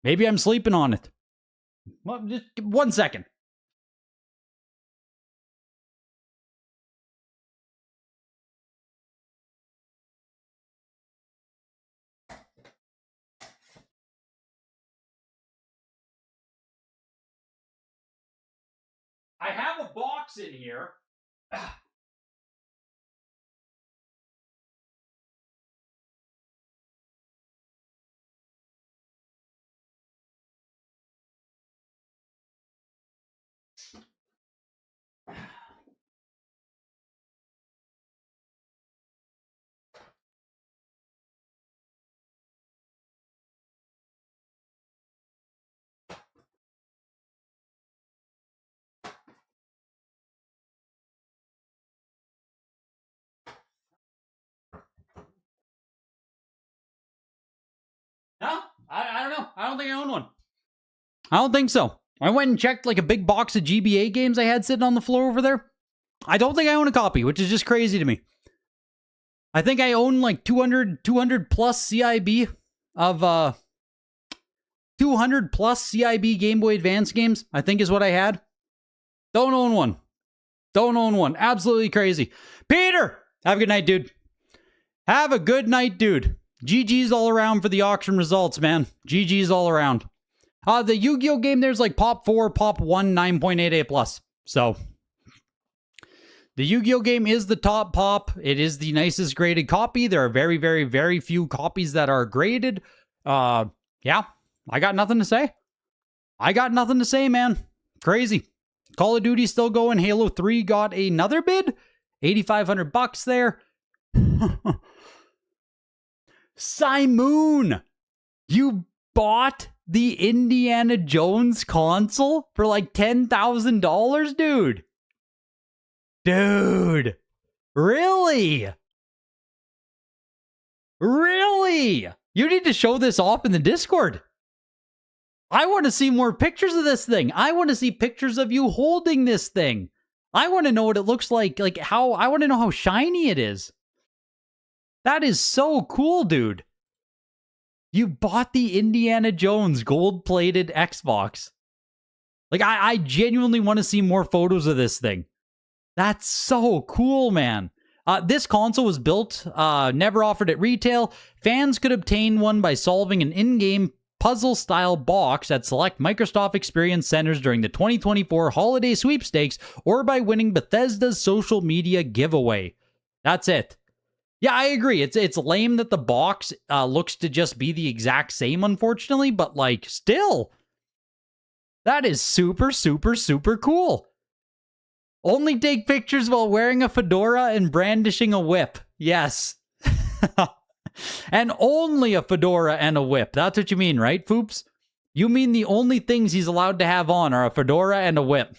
Maybe I'm sleeping on it. Well, just 1 second. I have a box in here. don't think I own one. I don't think so. I went and checked like a big box of GBA games I had sitting on the floor over there. I don't think I own a copy, which is just crazy to me. I think I own like 200 plus CIB of 200 plus CIB Game Boy Advance games, I think is what I had. Don't own one. Don't own one. Absolutely crazy. Peter, have a good night, dude. Have a good night, dude. GG's all around for the auction results, man. GG's all around. The Yu-Gi-Oh game, there's like Pop 4, Pop 1, 9.88 plus. So, the Yu-Gi-Oh game is the top pop. It is the nicest graded copy. There are very, very, very few copies that are graded. Yeah, I got nothing to say. I got nothing to say, man. Crazy. Call of Duty still going. Halo 3 got another bid. $8,500 there. Simoon, you bought the Indiana Jones console for like $10,000, dude. Dude, really? Really? You need to show this off in the Discord. I want to see more pictures of this thing. I want to see pictures of you holding this thing. I want to know what it looks like how, I want to know how shiny it is. That is so cool, dude. You bought the Indiana Jones gold-plated Xbox. Like, I genuinely want to see more photos of this thing. That's so cool, man. This console was built, never offered at retail. Fans could obtain one by solving an in-game puzzle-style box at select Microsoft Experience Centers during the 2024 holiday sweepstakes or by winning Bethesda's social media giveaway. That's it. Yeah, I agree. It's lame that the box looks to just be the exact same, unfortunately, but like, still, that is super, super, super cool. Only take pictures while wearing a fedora and brandishing a whip. Yes. And only a fedora and a whip. That's what you mean, right, Foops? You mean the only things he's allowed to have on are a fedora and a whip.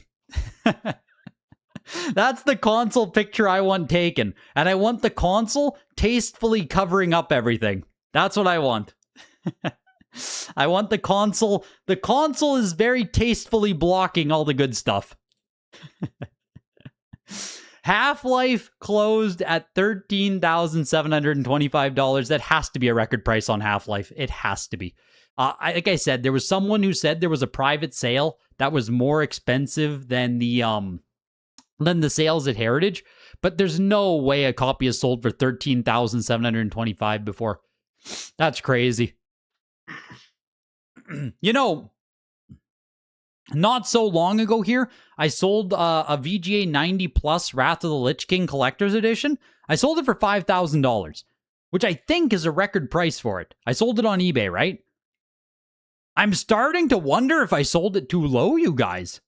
That's the console picture I want taken. And I want the console tastefully covering up everything. That's what I want. I want the console. The console is very tastefully blocking all the good stuff. Half-Life closed at $13,725. That has to be a record price on Half-Life. It has to be. Like I said, there was someone who said there was a private sale that was more expensive than the sales at Heritage, but there's no way a copy is sold for $13,725 before. That's crazy. You know, not so long ago here, I sold a VGA 90 Plus Wrath of the Lich King Collector's Edition. I sold it for $5,000, which I think is a record price for it. I sold it on eBay, right? I'm starting to wonder if I sold it too low, you guys.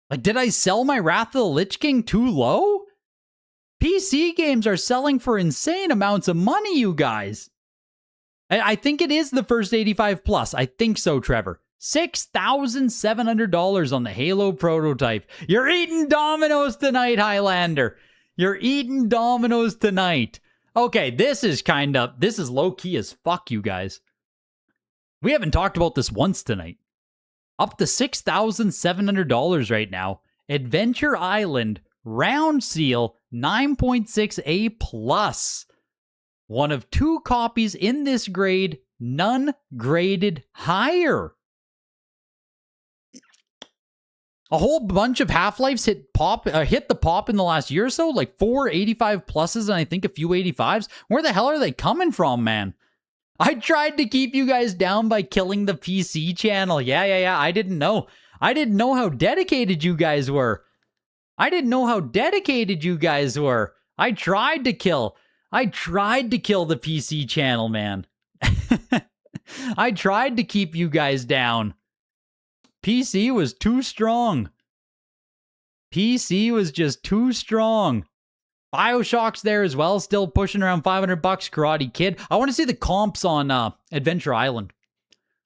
Like, did I sell my Wrath of the Lich King too low? PC games are selling for insane amounts of money, you guys. I think it is the first 85 plus. I think so, Trevor. $6,700 on the Halo prototype. You're eating Domino's tonight, Highlander. You're eating Domino's tonight. Okay, this is low-key as fuck, you guys. We haven't talked about this once tonight. Up to $6,700 right now. Adventure Island, Round Seal, 9.6A plus. One of two copies in this grade, none graded higher. A whole bunch of Half-Lives hit the pop in the last year or so, like 4 85 pluses and I think a few 85s. Where the hell are they coming from, man? I tried to keep you guys down by killing the PC channel. Yeah. I didn't know. I didn't know how dedicated you guys were. I tried to kill the PC channel, man. I tried to keep you guys down. PC was too strong. PC was just too strong. BioShock's there as well, still pushing around $500. Karate Kid. I want to see the comps on Adventure Island.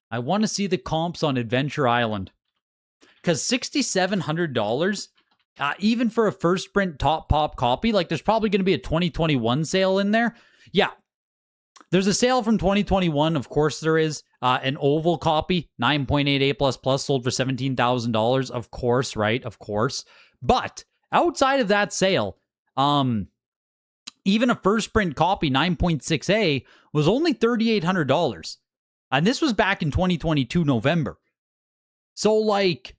Because $6,700, even for a first print top pop copy, like there's probably going to be a 2021 sale in there. Yeah. There's a sale from 2021. Of course there is. An oval copy, 9.8 A++, sold for $17,000. Of course, right? Of course. But outside of that sale, even a first print copy, 9.6A, was only $3,800. And this was back in 2022 November. So, like,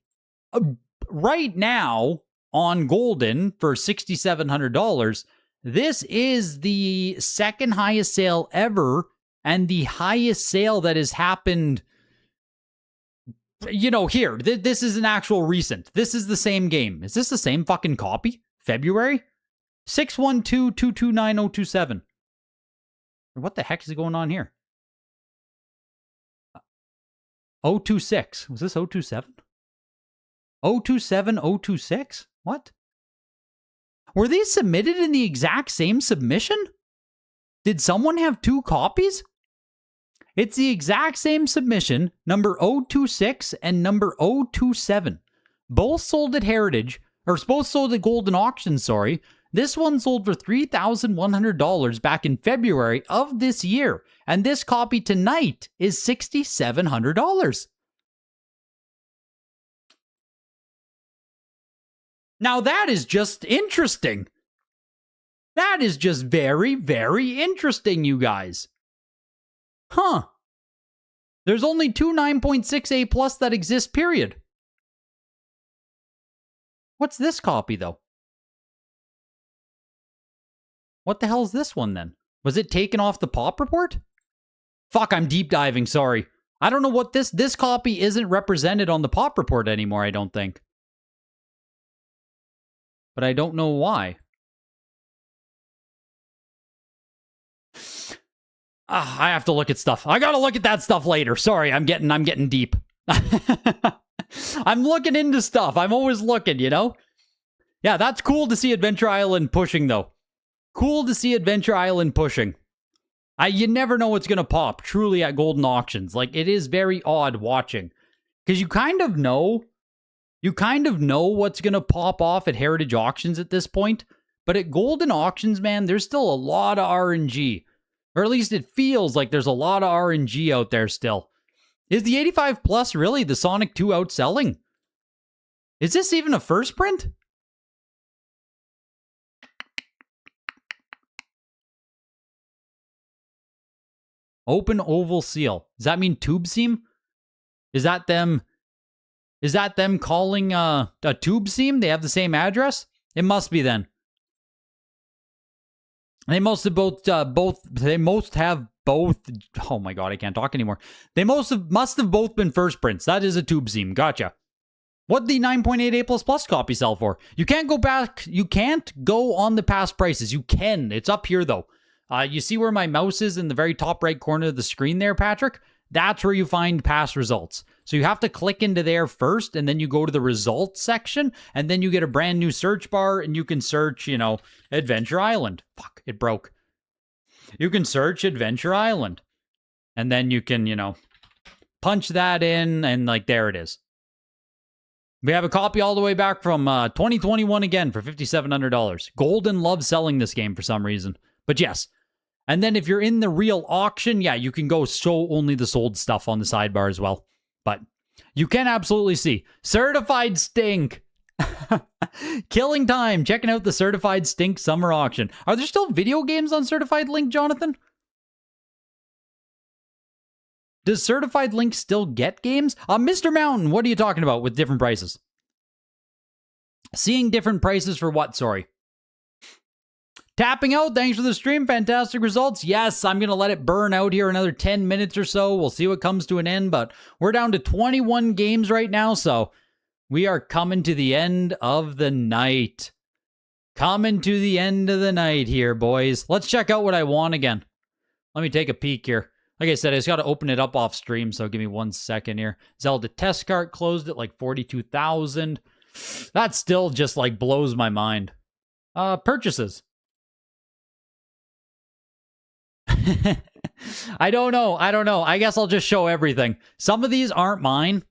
right now on Goldin for $6,700, this is the second highest sale ever and the highest sale that has happened, you know, here. This is an actual recent. This is the same game. Is this the same fucking copy? February? 612-229-027. What the heck is going on here? 026. Was this 027? 027, 026? What? Were these submitted in the exact same submission? Did someone have two copies? It's the exact same submission, number 026 and number 027. Both sold at Heritage, or both sold at Goldin Auction, sorry. This one sold for $3,100 back in February of this year, and this copy tonight is $6,700. Now that is just interesting. That is just very, very interesting, you guys. Huh. There's only two 9.6A+ that exist, period. What's this copy, though? What the hell is this one, then? Was it taken off the pop report? Fuck, I'm deep diving, sorry. I don't know what this copy isn't represented on the pop report anymore, I don't think. But I don't know why. I have to look at stuff. I gotta look at that stuff later. Sorry, I'm getting deep. I'm looking into stuff. I'm always looking, you know? Yeah, that's cool to see Adventure Island pushing, though. Cool to see Adventure Island pushing. You never know what's gonna pop, truly, at Goldin Auctions. Like, it is very odd watching. Because you kind of know what's gonna pop off at Heritage Auctions at this point. But at Goldin Auctions, man, there's still a lot of RNG. Or at least it feels like there's a lot of RNG out there still. Is the 85 Plus really the Sonic 2 outselling? Is this even a first print? Open oval seal. Does that mean tube seam? Is that them calling a tube seam? They have the same address? It must be then. They must have both, oh my god, I can't talk anymore. They must have both been first prints. That is a tube seam. Gotcha. What the 9.8A++ copy sell for? You can't go back. You can't go on the past prices. You can. It's up here, though. You see where my mouse is in the very top right corner of the screen there, Patrick? That's where you find past results. So you have to click into there first, and then you go to the results section, and then you get a brand new search bar, and you can search, you know, Adventure Island. Fuck, it broke. You can search Adventure Island. And then you can, you know, punch that in, and, like, there it is. We have a copy all the way back from 2021 again for $5,700. Goldin loves selling this game for some reason. But yes. And then if you're in the real auction, yeah, you can go show only the sold stuff on the sidebar as well. But you can absolutely see. Certified Stink. Killing time. Checking out the Certified Stink summer auction. Are there still video games on Certified Link, Jonathan? Does Certified Link still get games? Mr. Mountain, what are you talking about with different prices? Seeing different prices for what? Sorry. Tapping out, thanks for the stream. Fantastic results. Yes, I'm going to let it burn out here another 10 minutes or so. We'll see what comes to an end, but we're down to 21 games right now, so we are coming to the end of the night. Coming to the end of the night here, boys. Let's check out what I want again. Let me take a peek here. Like I said, I just got to open it up off stream, so give me 1 second here. Zelda test cart closed at like 42,000. That still just like blows my mind. Purchases. I don't know. I guess I'll just show everything. Some of these aren't mine.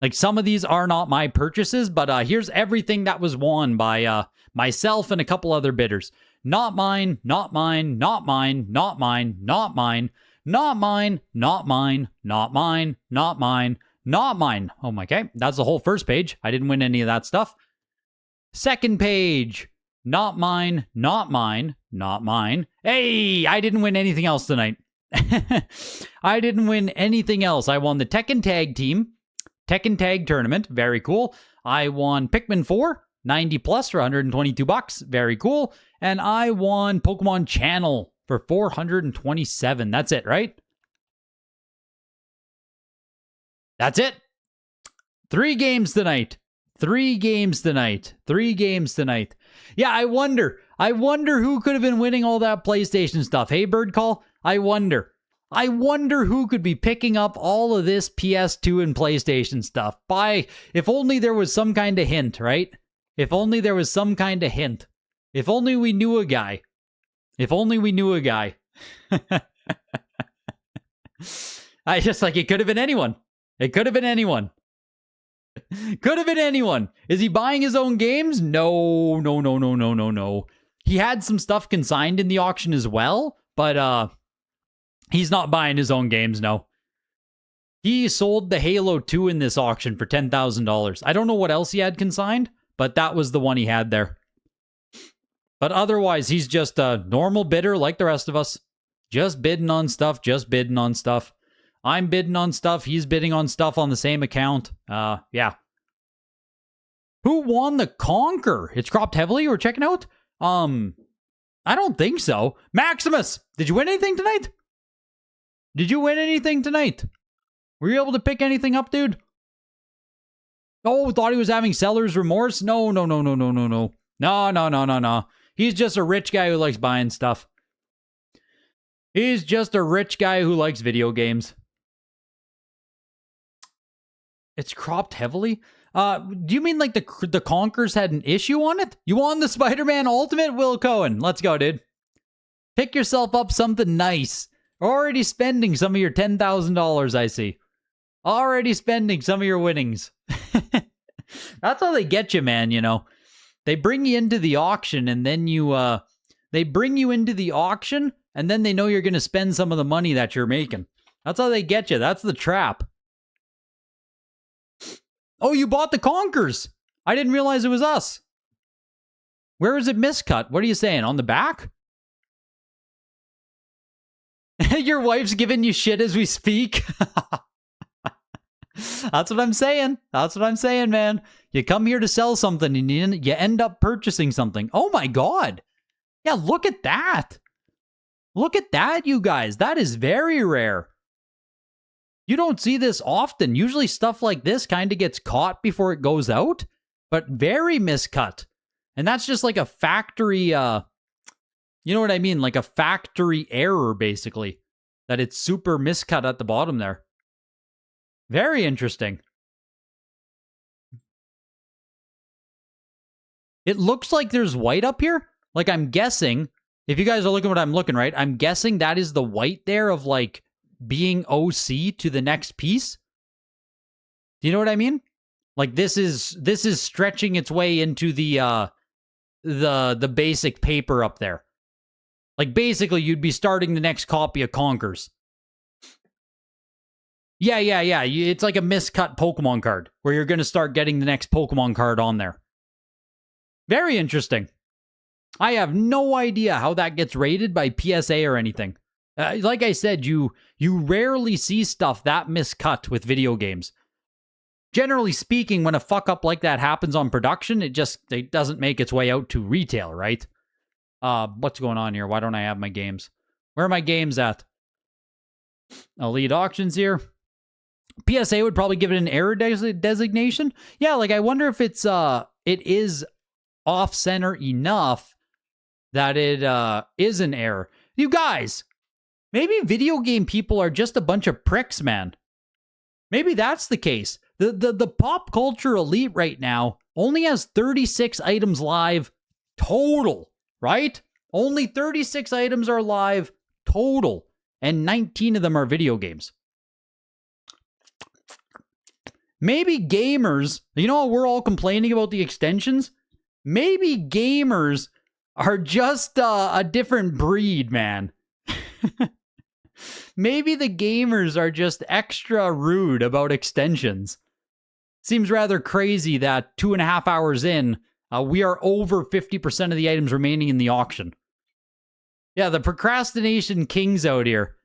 Like, some of these are not my purchases, but here's everything that was won by myself and a couple other bidders. Not mine, not mine, not mine, not mine, not mine, not mine, not mine, not mine, not mine, not mine. Oh my, okay. That's the whole first page. I didn't win any of that stuff. Second page. Not mine, not mine, not mine. Hey, I didn't win anything else tonight. I didn't win anything else. I won the Tekken Tag Team, Tekken Tag Tournament. Very cool. I won Pikmin 4, 90 plus for $122. Very cool. And I won Pokemon Channel for $427. That's it, right? That's it. 3 games tonight. 3 games tonight. 3 games tonight. Yeah, I wonder who could have been winning all that PlayStation stuff. Hey, Bird Call, I wonder who could be picking up all of this PS2 and PlayStation stuff. If only there was some kind of hint, right? If only there was some kind of hint. If only we knew a guy. If only we knew a guy. I just like, it could have been anyone. It could have been anyone. Could have been anyone. Is he buying his own games? No. He had some stuff consigned in the auction as well, but he's not buying his own games, no. He sold the Halo 2 in this auction for $10,000. I don't know what else he had consigned, but that was the one he had there. But otherwise, he's just a normal bidder like the rest of us. Just bidding on stuff, just bidding on stuff. I'm bidding on stuff. He's bidding on stuff on the same account. Yeah. Who won the Conquer? It's cropped heavily. We're checking out. I don't think so. Maximus, did you win anything tonight? Did you win anything tonight? Were you able to pick anything up, dude? Oh, thought he was having seller's remorse? No. No. He's just a rich guy who likes buying stuff. He's just a rich guy who likes video games. It's cropped heavily? Do you mean like the Conquers had an issue on it? You won the Spider-Man Ultimate, Will Cohen. Let's go, dude. Pick yourself up something nice. Already spending some of your $10,000, I see. Already spending some of your winnings. That's how they get you, man, you know. They bring you into the auction and then they bring you into the auction and then they know you're going to spend some of the money that you're making. That's how they get you. That's the trap. Oh, you bought the Conquers. I didn't realize it was us. Where is it miscut? What are you saying? On the back? Your wife's giving you shit as we speak. That's what I'm saying. That's what I'm saying, man. You come here to sell something and you end up purchasing something. Oh my God. Yeah, look at that. Look at that, you guys. That is very rare. You don't see this often. Usually stuff like this kind of gets caught before it goes out, but very miscut. And that's just like a factory, you know what I mean? Like a factory error, basically. That it's super miscut at the bottom there. Very interesting. It looks like there's white up here. Like I'm guessing, if you guys are looking what I'm looking, right? I'm guessing that is the white there of like being OC to the next piece. Do you know what I mean? Like this is stretching its way into the basic paper up there. Like basically you'd be starting the next copy of Conquers. Yeah. It's like a miscut Pokemon card where you're going to start getting the next Pokemon card on there. Very interesting. I have no idea how that gets rated by PSA or anything. Like I said, you rarely see stuff that miscut with video games. Generally speaking, when a fuck up like that happens on production, it doesn't make its way out to retail, right? What's going on here? Why don't I have my games? Where are my games at? Elite auctions here. PSA would probably give it an error designation. Yeah, like I wonder if it is off center enough that it is an error. You guys, maybe video game people are just a bunch of pricks, man. Maybe that's the case. The pop culture elite right now only has 36 items live total, right? Only 36 items are live total, and 19 of them are video games. Maybe gamers, you know how we're all complaining about the extensions? Maybe gamers are just a different breed, man. Maybe the gamers are just extra rude about extensions. Seems rather crazy that 2.5 hours in, we are over 50% of the items remaining in the auction. Yeah, the procrastination kings out here.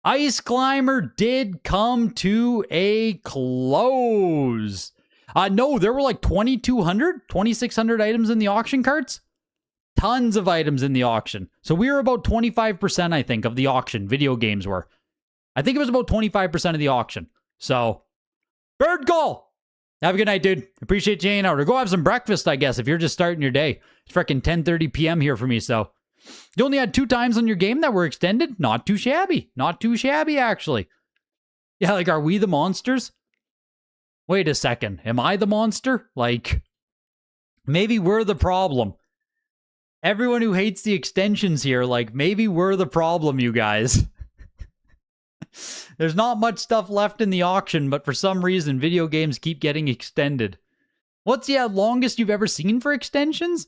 Ice Climber did come to a close. No, there were like 2,200, 2,600 items in the auction carts. Tons of items in the auction. So we were about 25%, I think, of the auction. Video games were. I think it was about 25% of the auction. So, bird goal! Have a good night, dude. Appreciate you hanging out. Or go have some breakfast, I guess, if you're just starting your day. It's freaking 10:30 p.m. here for me, so. You only had 2 times on your game that were extended? Not too shabby. Not too shabby, actually. Yeah, like, are we the monsters? Wait a second. Am I the monster? Like, maybe we're the problem. Everyone who hates the extensions here, like, maybe we're the problem, you guys. There's not much stuff left in the auction, but for some reason, video games keep getting extended. What's the longest you've ever seen for extensions?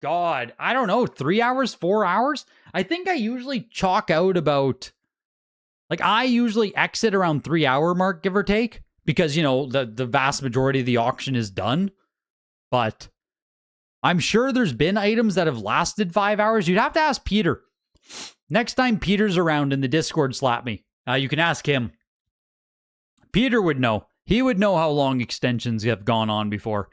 God, I don't know, 3 hours, 4 hours? I think I usually chalk out about, like, I usually exit around 3 hour mark, give or take, because, you know, the vast majority of the auction is done. But I'm sure there's been items that have lasted 5 hours. You'd have to ask Peter. Next time Peter's around in the Discord, slap me. You can ask him. Peter would know. He would know how long extensions have gone on before.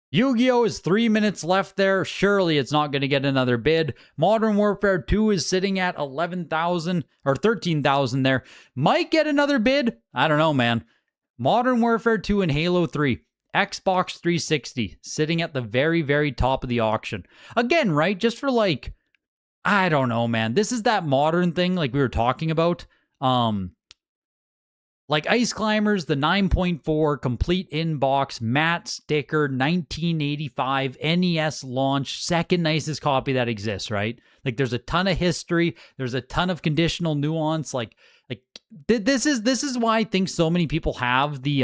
Yu-Gi-Oh! Is 3 minutes left there. Surely it's not going to get another bid. Modern Warfare 2 is sitting at 11,000 or 13,000 there. Might get another bid. I don't know, man. Modern Warfare 2 and Halo 3. Xbox 360 sitting at the very, very top of the auction. Again, right? Just for like, I don't know, man. This is that modern thing like we were talking about. Like Ice Climbers, the 9.4 complete inbox matte sticker 1985 NES launch, second nicest copy that exists, right? Like there's a ton of history, there's a ton of conditional nuance. Like this is why I think so many people have the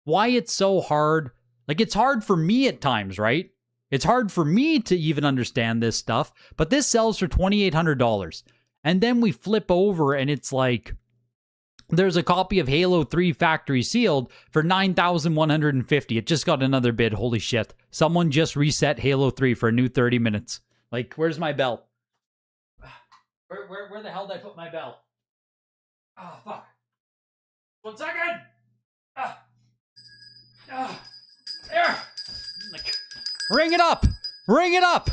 why it's so hard. Like it's hard for me at times, right? It's hard for me to even understand this stuff, but this sells for $2,800. And then we flip over and it's like, there's a copy of Halo 3 factory sealed for $9,150. It just got another bid. Holy shit. Someone just reset Halo 3 for a new 30 minutes. Like, where's my bell? Where the hell did I put my bell? Oh, fuck. 1 second. There. Like, ring it up. Ring it up.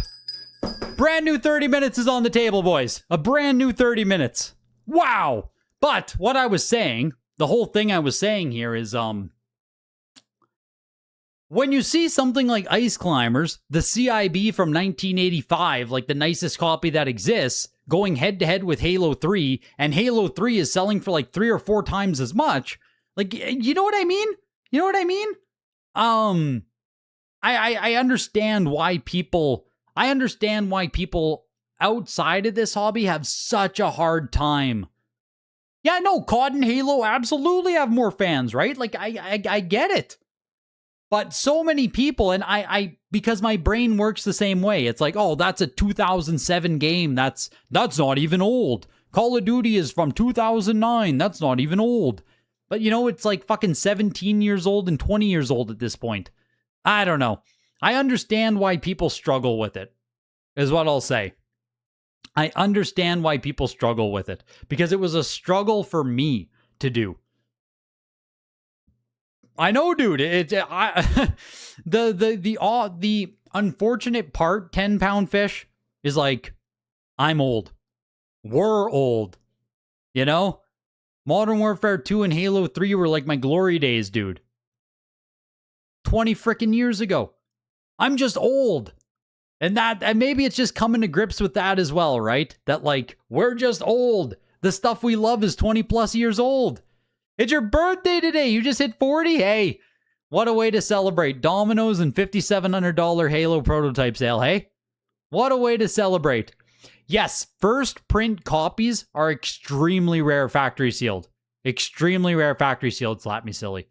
Brand new 30 minutes is on the table, boys. A brand new 30 minutes. Wow. But what I was saying, the whole thing I was saying here is, when you see something like Ice Climbers, the CIB from 1985, like the nicest copy that exists, going head to head with Halo 3, and Halo 3 is selling for like 3 or 4 times as much, like, you know what I mean? You know what I mean? I understand why people, outside of this hobby have such a hard time. Yeah, no, COD and Halo absolutely have more fans, right? Like, I get it. But so many people, and I because my brain works the same way. It's like, oh, that's a 2007 game. That's not even old. Call of Duty is from 2009. That's not even old. But, you know, it's like fucking 17 years old and 20 years old at this point. I don't know. I understand why people struggle with it, is what I'll say. I understand why people struggle with it, because it was a struggle for me to do. I know, dude. The unfortunate part, 10-pound fish, is like, I'm old. We're old. You know? Modern Warfare 2 and Halo 3 were like my glory days, dude. 20 freaking years ago. I'm just old. And maybe it's just coming to grips with that as well, right? That like, we're just old. The stuff we love is 20 plus years old. It's your birthday today. You just hit 40. Hey, what a way to celebrate. Domino's and $5,700 Halo prototype sale, hey? What a way to celebrate. Yes, first print copies are extremely rare factory sealed. Extremely rare factory sealed, slap me silly.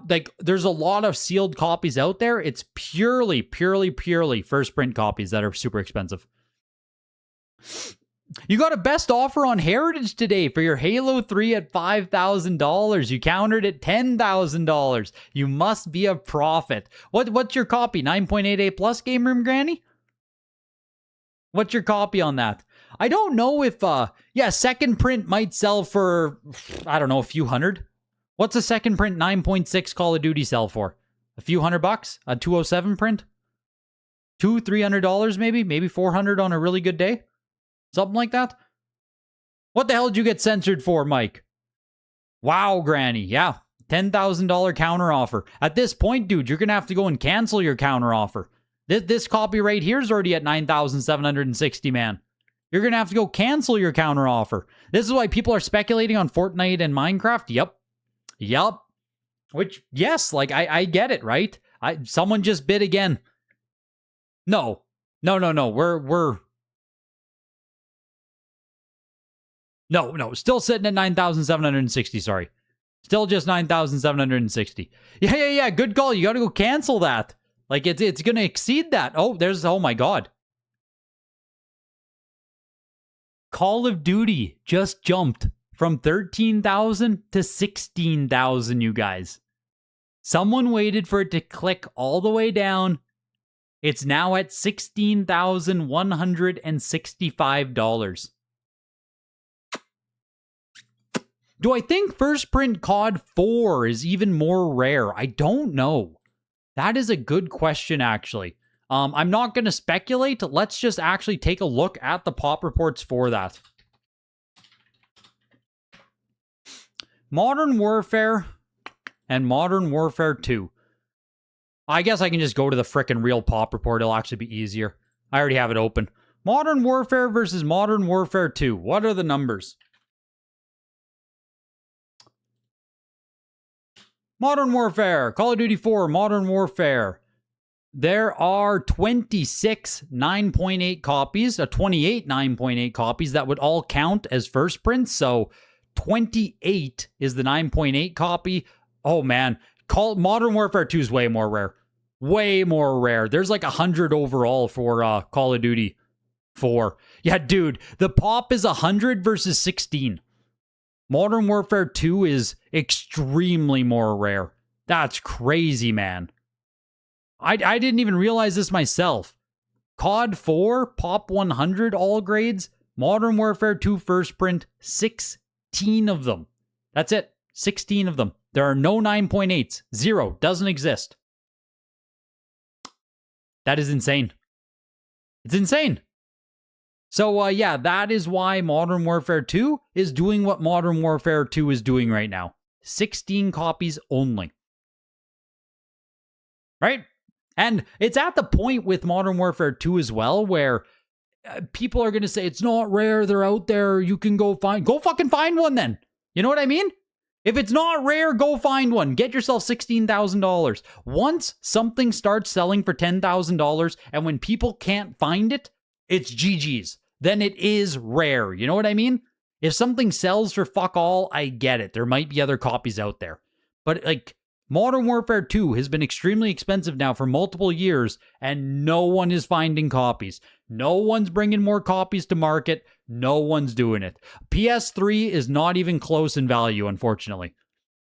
Like, there's a lot of sealed copies out there. It's purely first print copies that are super expensive. You got a best offer on Heritage today for your Halo 3 at $5,000. You countered at $10,000. You must be a prophet. What's your copy? 9.88 plus Game Room Granny? What's your copy on that? I don't know if, second print might sell for, I don't know, a few hundred. What's a second print 9.6 Call of Duty sell for? A few $100? A 207 print? $300 maybe? Maybe 400 on a really good day? Something like that? What the hell did you get censored for, Mike? Wow, Granny. Yeah, $10,000 counter offer. At this point, dude, you're going to have to go and cancel your counter offer. This copy right here is already at 9,760, man. You're going to have to go cancel your counter offer. This is why people are speculating on Fortnite and Minecraft. Yep. Which, yes, like, I get it, right? Someone just bid again. No. We're No, still sitting at 9,760, sorry. Still just 9,760. Yeah, good call. You got to go cancel that. Like, it's going to exceed that. Oh my God. Call of Duty just jumped from 13,000 to 16,000, you guys. Someone waited for it to click all the way down. It's now at $16,165. Do I think first print COD 4 is even more rare? I don't know. That is a good question, actually. I'm not going to speculate. Let's just actually take a look at the pop reports for that. Modern Warfare and Modern Warfare 2. I guess I can just go to the frickin' real pop report. It'll actually be easier. I already have it open. Modern Warfare versus Modern Warfare 2. What are the numbers? Modern Warfare, Call of Duty 4, Modern Warfare. There are 26 9.8 copies, 28 9.8 copies that would all count as first prints. So 28 is the 9.8 copy. Oh man, Modern Warfare 2 is way more rare. Way more rare. There's like 100 overall for Call of Duty 4. Yeah, dude, the pop is 100 versus 16. Modern Warfare 2 is extremely more rare. That's crazy, man. I didn't even realize this myself. COD 4, Pop 100 all grades, Modern Warfare 2 first print, 16 of them. That's it. 16 of them. There are no 9.8s. Zero. Doesn't exist. That is insane. It's insane. So, yeah, that is why Modern Warfare 2 is doing what Modern Warfare 2 is doing right now. 16 copies only. Right? And it's at the point with Modern Warfare 2 as well where people are going to say, it's not rare, they're out there, you can go fucking find one then. You know what I mean? If it's not rare, go find one. Get yourself $16,000. Once something starts selling for $10,000 and when people can't find it, it's GG's. Then it is rare. You know what I mean? If something sells for fuck all, I get it. There might be other copies out there. But like, Modern Warfare 2 has been extremely expensive now for multiple years, and no one is finding copies. No one's bringing more copies to market. No one's doing it. PS3 is not even close in value, unfortunately.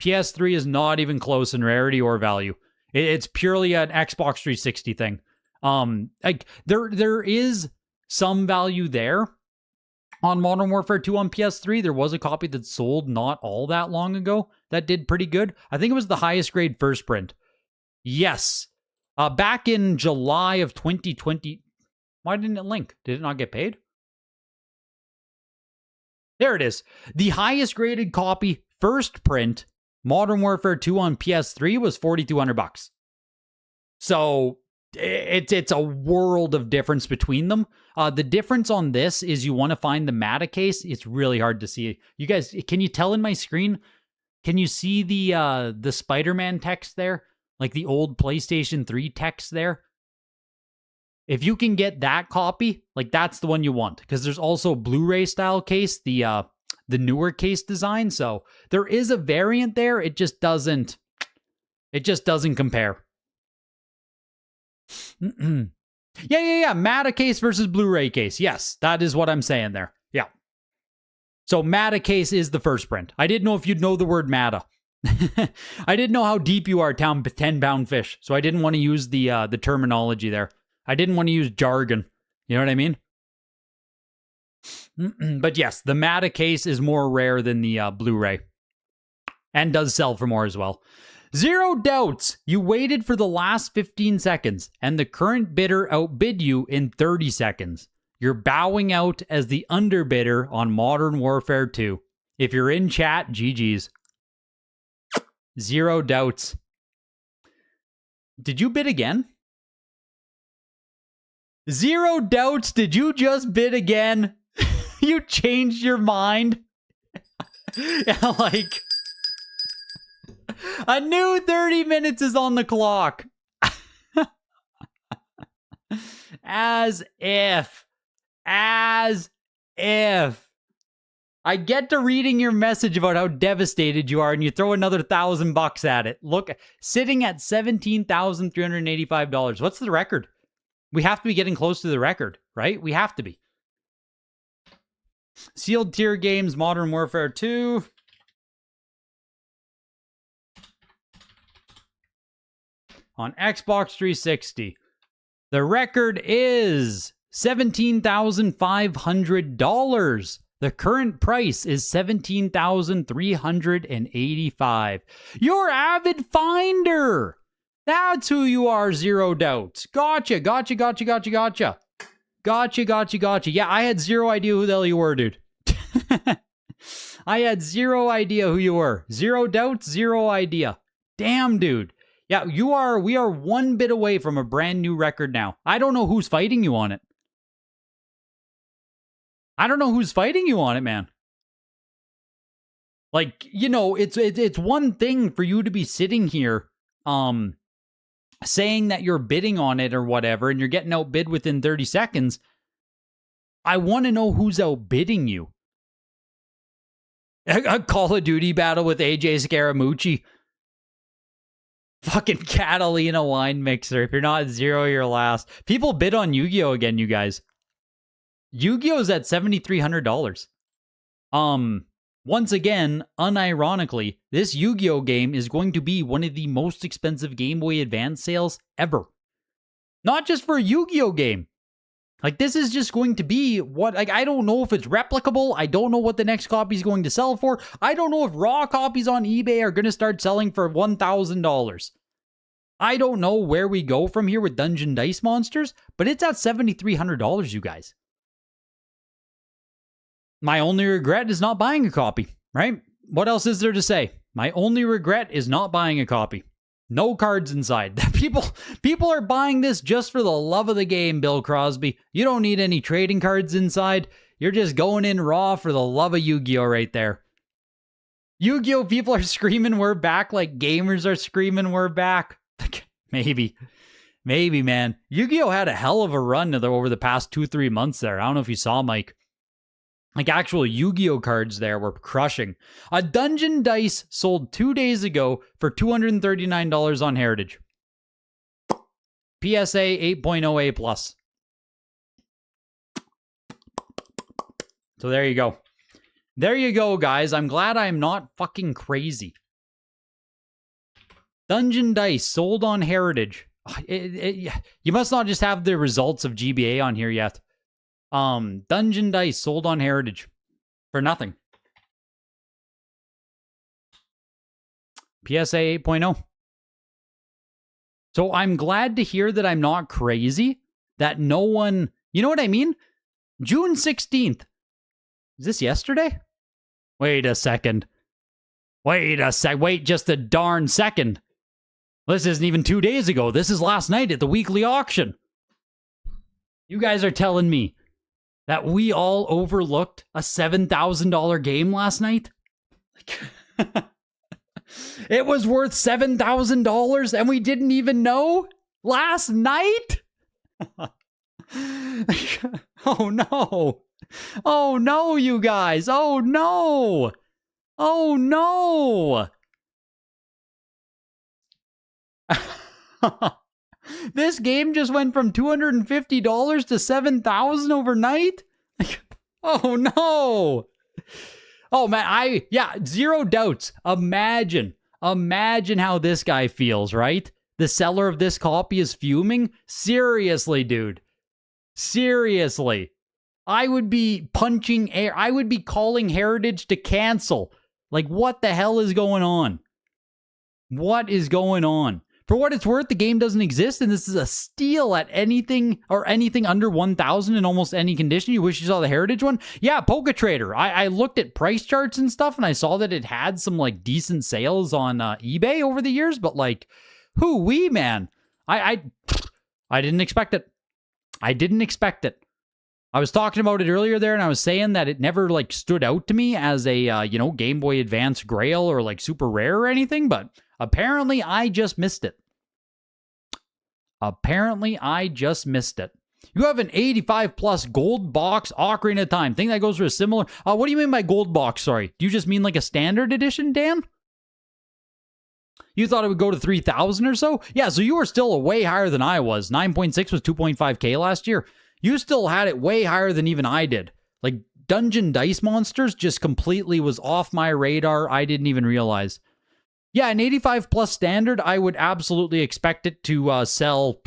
PS3 is not even close in rarity or value. It's purely an Xbox 360 thing. Like there is some value there on Modern Warfare 2 on PS3. There was a copy that sold not all that long ago that did pretty good. I think it was the highest grade first print. Yes. Back in July of 2020. Why didn't it link? Did it not get paid? There it is. The highest graded copy first print Modern Warfare 2 on PS3 was $4,200. So it's a world of difference between them. The difference on this is you want to find the meta case. It's really hard to see. You guys, can you tell in my screen? Can you see the Spider-Man text there? Like the old PlayStation 3 text there? If you can get that copy, like that's the one you want. Because there's also Blu-ray style case, the newer case design. So there is a variant there. It just doesn't It just doesn't compare. Yeah. Mata case versus Blu-ray case. Yes, that is what I'm saying there. Yeah. So Mata case is the first print. I didn't know if you'd know the word Mata. I didn't know how deep you are, 10-pound fish. So I didn't want to use the terminology there. I didn't want to use jargon. You know what I mean? But yes, the Mata case is more rare than the Blu-ray. And does sell for more as well. Zero doubts. You waited for the last 15 seconds, and the current bidder outbid you in 30 seconds. You're bowing out as the underbidder on Modern Warfare 2. If you're in chat, GG's. Zero doubts. Did you bid again? Zero doubts. Did you just bid again? You changed your mind? Yeah, like... A new 30 minutes is on the clock. As if. I get to reading your message about how devastated you are, and you throw another $1,000 at it. Look, sitting at $17,385. What's the record? We have to be getting close to the record, right? We have to be. Sealed tier games, Modern Warfare 2. On Xbox 360. The record is $17,500. The current price is $17,385. Your avid finder. That's who you are, zero doubts. Gotcha. Yeah, I had zero idea who the hell you were, dude. I had zero idea who you were. Zero doubts, zero idea. Damn, dude. Yeah, we are one bit away from a brand new record now. I don't know who's fighting you on it. Man. Like, you know, it's one thing for you to be sitting here saying that you're bidding on it or whatever, and you're getting outbid within 30 seconds. I want to know who's outbidding you. A Call of Duty battle with AJ Scaramucci. Fucking Catalina wine mixer. If you're not zero, you're last. People bid on Yu-Gi-Oh again, you guys. Yu-Gi-Oh's at $7,300. Once again, unironically, this Yu-Gi-Oh game is going to be one of the most expensive Game Boy Advance sales ever. Not just for a Yu-Gi-Oh game. Like, this is just going to be what, like, I don't know if it's replicable. I don't know what the next copy is going to sell for. I don't know if raw copies on eBay are going to start selling for $1,000. I don't know where we go from here with Dungeon Dice Monsters, but it's at $7,300, you guys. My only regret is not buying a copy, right? What else is there to say? My only regret is not buying a copy. No cards inside. People are buying this just for the love of the game, Bill Crosby. You don't need any trading cards inside. You're just going in raw for the love of Yu-Gi-Oh right there. Yu-Gi-Oh people are screaming we're back like gamers are screaming we're back. Maybe, man. Yu-Gi-Oh had a hell of a run over the past 2-3 months there. I don't know if you saw, Mike. Like, actual Yu-Gi-Oh cards there were crushing. A Dungeon Dice sold 2 days ago for $239 on Heritage. PSA 8.0A+. So there you go. There you go, guys. I'm glad I'm not fucking crazy. Dungeon Dice sold on Heritage. You must not just have the results of GBA on here yet. Dungeon Dice sold on Heritage for nothing. PSA 8.0. So I'm glad to hear that I'm not crazy, that no one, you know what I mean? June 16th. Is this yesterday? Wait a second. Wait just a darn second. This isn't even 2 days ago. This is last night at the weekly auction. You guys are telling me that we all overlooked a $7,000 game last night? It was worth $7,000 and we didn't even know last night? Oh no. Oh no, you guys. Oh no. Oh no. This game just went from $250 to $7,000 overnight? Oh, no. Oh, man, zero doubts. Imagine how this guy feels, right? The seller of this copy is fuming? Seriously, dude. Seriously. I would be punching air. I would be calling Heritage to cancel. Like, what the hell is going on? What is going on? For what it's worth, the game doesn't exist, and this is a steal at anything under 1,000 in almost any condition. You wish you saw the Heritage one? Yeah, Poke Trader. I looked at price charts and stuff, and I saw that it had some, like, decent sales on eBay over the years, but, like, hoo-wee, man. I didn't expect it. I didn't expect it. I was talking about it earlier there, and I was saying that it never, like, stood out to me as a, Game Boy Advance Grail or, like, super rare or anything, but apparently I just missed it. You have an 85-plus gold box Ocarina of Time. Think that goes for a similar... what do you mean by gold box, sorry? Do you just mean, like, a standard edition, Dan? You thought it would go to 3,000 or so? Yeah, so you were still way higher than I was. 9.6 was 2.5K last year. You still had it way higher than even I did. Like, Dungeon Dice Monsters just completely was off my radar. I didn't even realize. Yeah, an 85 plus standard, I would absolutely expect it to sell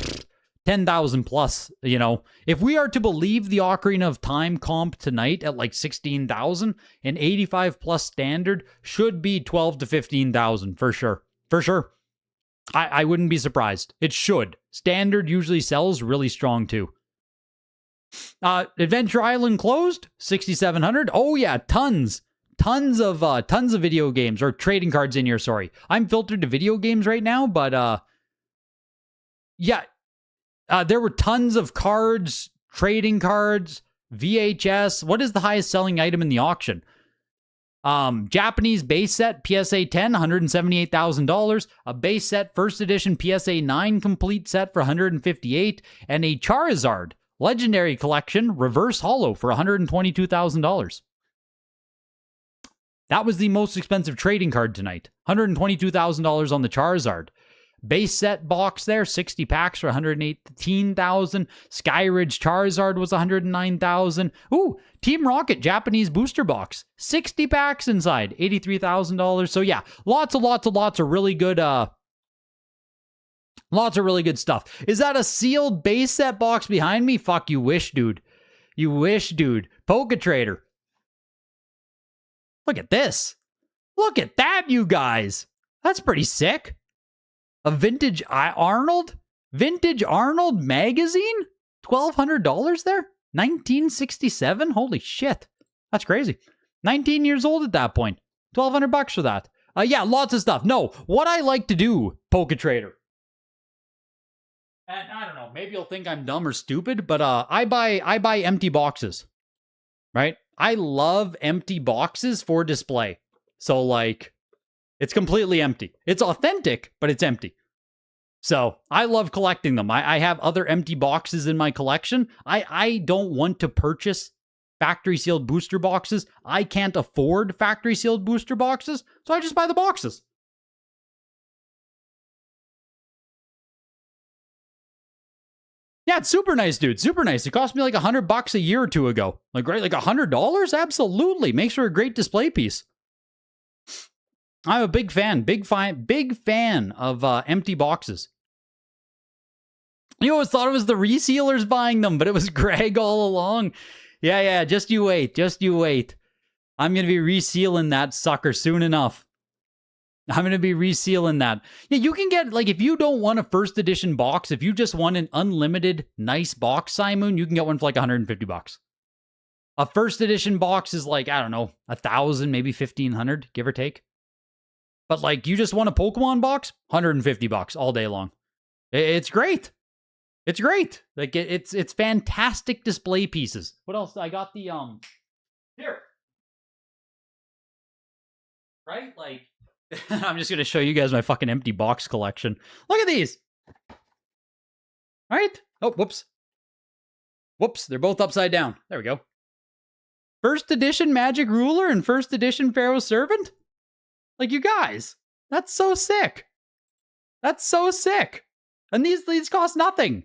10,000 plus, If we are to believe the Ocarina of Time comp tonight at like 16,000, an 85 plus standard should be 12 to 15,000 for sure. For sure. I wouldn't be surprised. It should. Standard usually sells really strong too. Adventure Island closed, 6,700. Oh yeah, tons of video games or trading cards in here. Sorry, I'm filtered to video games right now, but there were tons of cards, trading cards, VHS. What is the highest selling item in the auction? Japanese base set PSA 10, $178,000. A base set first edition PSA 9 complete set for $158,000, and a Charizard Legendary Collection Reverse Holo for $122,000. That was the most expensive trading card tonight. $122,000 on the Charizard. Base set box there, 60 packs for $118,000. Skyridge Charizard was $109,000. Ooh, Team Rocket Japanese booster box, 60 packs inside, $83,000. So yeah, lots of really good lots of really good stuff. Is that a sealed base set box behind me? Fuck, you wish, dude. You wish, dude. Poke Trader. Look at this. Look at that, you guys. That's pretty sick. A vintage Arnold? Vintage Arnold magazine? $1,200 there? 1967? Holy shit. That's crazy. 19 years old at that point. $1,200 for that. Yeah, lots of stuff. No, what I like to do, Poke Trader. And I don't know, maybe you'll think I'm dumb or stupid, but I buy empty boxes. Right? I love empty boxes for display. So, like, it's completely empty. It's authentic, but it's empty. So, I love collecting them. I have other empty boxes in my collection. I don't want to purchase factory sealed booster boxes. I can't afford factory sealed booster boxes, so I just buy the boxes. Yeah, it's super nice, dude. Super nice. It cost me like $100 a year or two ago. Like, right? Like $100? Absolutely. Makes for a great display piece. I'm a big fan. Big fan of empty boxes. You always thought it was the resealers buying them, but it was Greg all along. Yeah. Just you wait. I'm going to be resealing that sucker soon enough. I'm going to be resealing that. Yeah, you can get, like, if you don't want a first edition box, if you just want an unlimited nice box, Simoon, you can get one for like $150. A first edition box is like, I don't know, 1,000, maybe 1,500, give or take. But like, you just want a Pokemon box, $150 all day long. It's great. It's great. Like, it's fantastic display pieces. What else? I got the, here. Right? Like, I'm just going to show you guys my fucking empty box collection. Look at these. Right? Oh, whoops. Whoops, they're both upside down. There we go. First edition Magic Ruler and first edition Pharaoh's Servant? Like, you guys, that's so sick. That's so sick. And these cost nothing.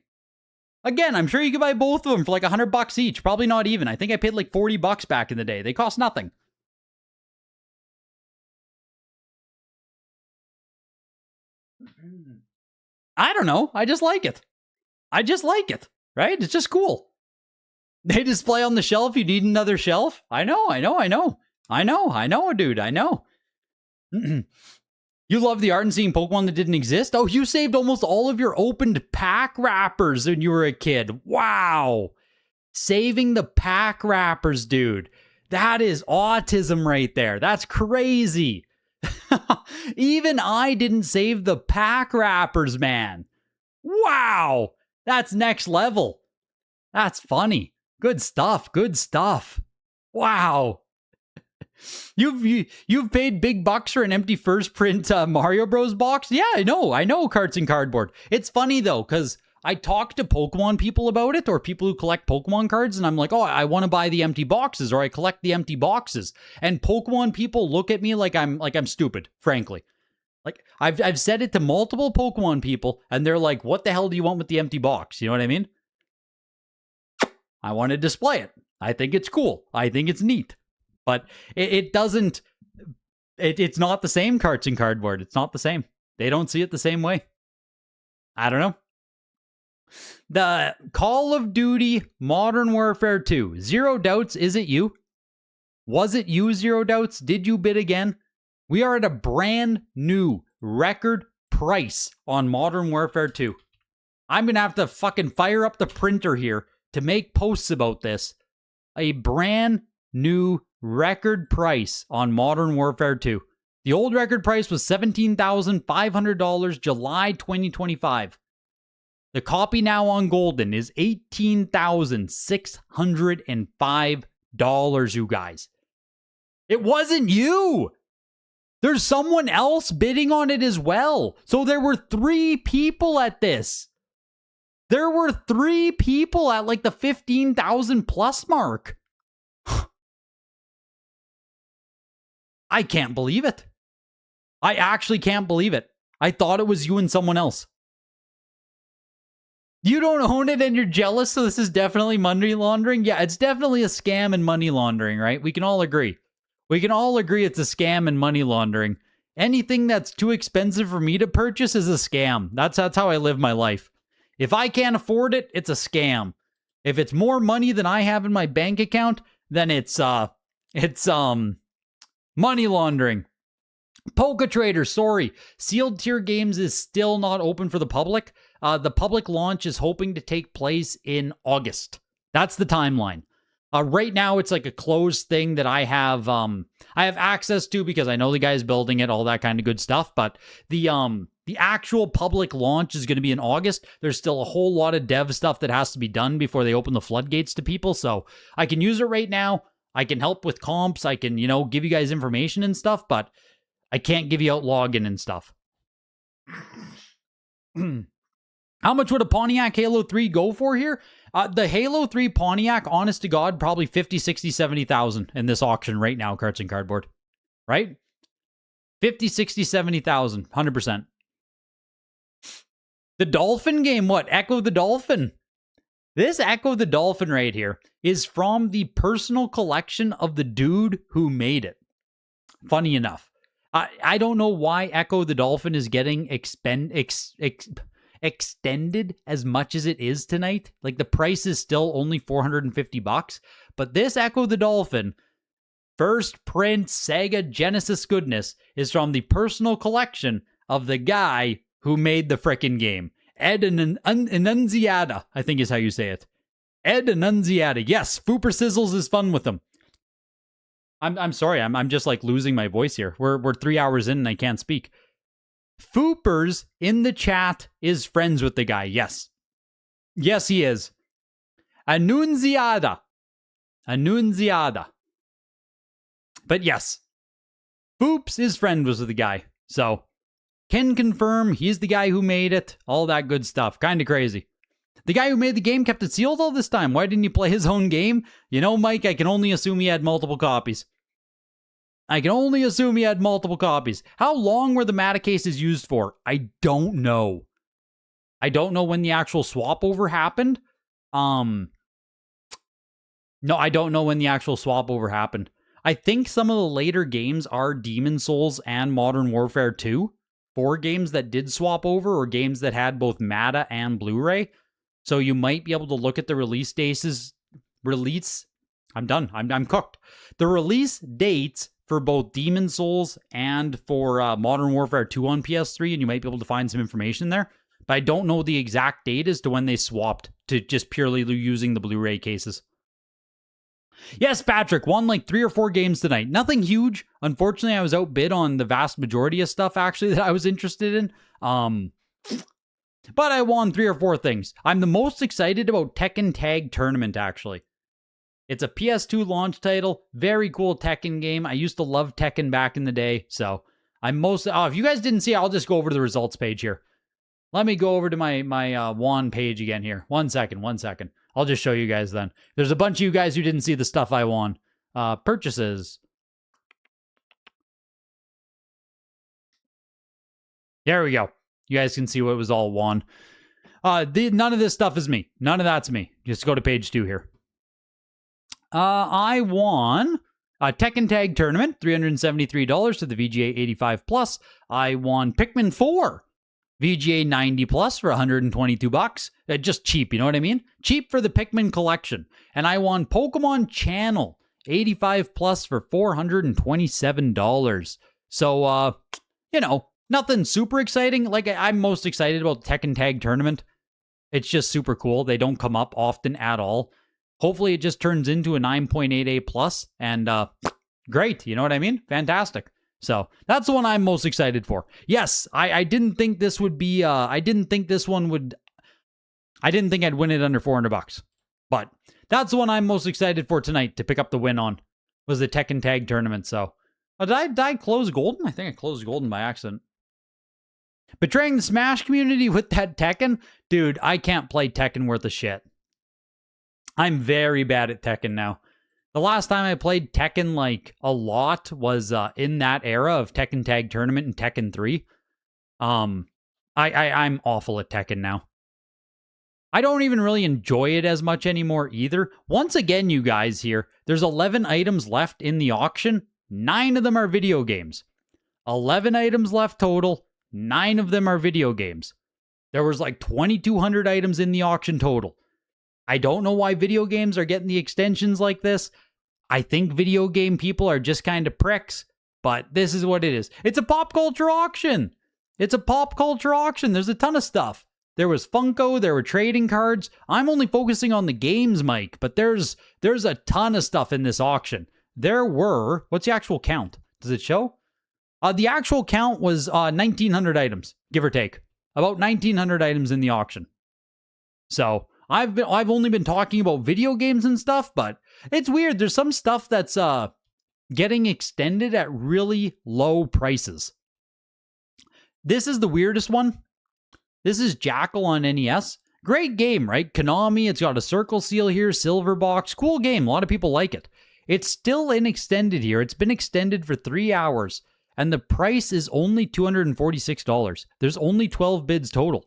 Again, I'm sure you could buy both of them for like $100 each. Probably not even. I think I paid like $40 back in the day. They cost nothing. I don't know. I just like it. Right? It's just cool. They display on the shelf. You need another shelf? I know, dude. I know. You love the art and seeing Pokemon that didn't exist? Oh, you saved almost all of your opened pack wrappers when you were a kid. Wow. Saving the pack wrappers, dude. That is autism right there. That's crazy. Even I didn't save the pack wrappers, man. Wow. That's next level. That's funny. Good stuff. Wow. You've paid big bucks for an empty first print Mario Bros box? Yeah, I know Carts and Cardboard. It's funny though, because I talk to Pokemon people about it, or people who collect Pokemon cards, and I'm like, oh, I want to buy the empty boxes, or I collect the empty boxes. And Pokemon people look at me like I'm stupid, frankly. Like I've said it to multiple Pokemon people, and they're like, what the hell do you want with the empty box? You know what I mean? I want to display it. I think it's cool. I think it's neat. But it doesn't, it's not the same Carts and Cardboard. It's not the same. They don't see it the same way. I don't know. The Call of Duty Modern Warfare 2. Zero Doubts, is it you? Was it you, Zero Doubts? Did you bid again? We are at a brand new record price on Modern Warfare 2. I'm going to have to fucking fire up the printer here to make posts about this. A brand new record price on Modern Warfare 2. The old record price was $17,500 July 2025. The copy now on Goldin is $18,605, you guys. It wasn't you. There's someone else bidding on it as well. So there were 3 people at this. There were 3 people at like the 15,000 plus mark. I can't believe it. I actually can't believe it. I thought it was you and someone else. You don't own it and you're jealous, so this is definitely money laundering? Yeah, it's definitely a scam and money laundering, right? We can all agree. We can all agree it's a scam and money laundering. Anything that's too expensive for me to purchase is a scam. That's how I live my life. If I can't afford it, it's a scam. If it's more money than I have in my bank account, then it's money laundering. Poke Trader, sorry. Sealed Tier Games is still not open for the public. The public launch is hoping to take place in August. That's the timeline. Right now, it's like a closed thing that I have access to because I know the guy's building it, all that kind of good stuff. But the actual public launch is going to be in August. There's still a whole lot of dev stuff that has to be done before they open the floodgates to people. So I can use it right now. I can help with comps. I can, give you guys information and stuff, but I can't give you out login and stuff. How much would a Pontiac Halo 3 go for here? The Halo 3 Pontiac, honest to God, probably 50, 60, 70,000 in this auction right now, Carts and Cardboard. Right? 50, 60, 70,000, 100%. The Dolphin game, what? Echo the Dolphin. This Echo the Dolphin right here is from the personal collection of the dude who made it. Funny enough. I don't know why Echo the Dolphin is getting extended as much as it is tonight. Like, the price is still only $450, but this Echo the Dolphin first print Sega Genesis goodness is from the personal collection of the guy who made the frickin' game. Ed Annunziata, I think is how you say it. Ed Annunziata. Yes, Fooper Sizzles is fun with them. I'm sorry, I'm just like losing my voice here. We're 3 hours in and I can't speak. Foopers in the chat is friends with the guy. Yes. Yes, he is. Annunziata. But yes, Foops is friends with the guy. So, can confirm he's the guy who made it. All that good stuff. Kind of crazy. The guy who made the game kept it sealed all this time. Why didn't he play his own game? Mike, I can only assume he had multiple copies. I can only assume he had multiple copies. How long were the meta cases used for? I don't know. I don't know when the actual swap over happened. No, I don't know when the actual swap over happened. I think some of the later games are Demon Souls and Modern Warfare 2. 4 games that did swap over, or games that had both meta and Blu-ray. So you might be able to look at the release dates. I'm done. I'm cooked. The release dates for both Demon Souls and for Modern Warfare 2 on PS3, and you might be able to find some information there. But I don't know the exact date as to when they swapped to just purely using the Blu-ray cases. Yes, Patrick, won like 3 or 4 games tonight. Nothing huge. Unfortunately, I was outbid on the vast majority of stuff, actually, that I was interested in. But I won 3 or 4 things. I'm the most excited about Tekken Tag Tournament, actually. It's a PS2 launch title. Very cool Tekken game. I used to love Tekken back in the day, so I'm most... if you guys didn't see it, I'll just go over to the results page here. Let me go over to my won page again here. One second. I'll just show you guys then. There's a bunch of you guys who didn't see the stuff I won. Purchases. There we go. You guys can see what was all won. None of this stuff is me. None of that's me. Just go to page 2 here. I won a Tekken Tag Tournament, $373 to the VGA 85 Plus. I won Pikmin 4, VGA 90 Plus for $122. Just cheap, you know what I mean? Cheap for the Pikmin collection. And I won Pokemon Channel, 85 Plus for $427. So, nothing super exciting. Like, I'm most excited about Tekken Tag Tournament. It's just super cool. They don't come up often at all. Hopefully it just turns into a 9.8A plus, and great, you know what I mean? Fantastic. So that's the one I'm most excited for. Yes, I didn't think this would be, I didn't think I'd win it under $400. But that's the one I'm most excited for tonight to pick up the win on, was the Tekken Tag Tournament. So, did I close Goldin? I think I closed Goldin by accident. Betraying the Smash community with that Tekken? Dude, I can't play Tekken worth a shit. I'm very bad at Tekken now. The last time I played Tekken like a lot was in that era of Tekken Tag Tournament and Tekken 3. I'm awful at Tekken now. I don't even really enjoy it as much anymore either. Once again, you guys here, there's 11 items left in the auction. 9 of them are video games. 11 items left total. 9 of them are video games. There was like 2,200 items in the auction total. I don't know why video games are getting the extensions like this. I think video game people are just kind of pricks, but this is what it is. It's a pop culture auction. There's a ton of stuff. There was Funko, there were trading cards. I'm only focusing on the games, Mike, but there's a ton of stuff in this auction. There were, what's the actual count? Does it show? The actual count was 1,900 items, give or take. About 1,900 items in the auction. So I've only been talking about video games and stuff, but it's weird. There's some stuff that's getting extended at really low prices. This is the weirdest one. This is Jackal on NES. Great game, right? Konami, it's got a circle seal here, silver box. Cool game. A lot of people like it. It's still in extended here. It's been extended for 3 hours, and the price is only $246. There's only 12 bids total.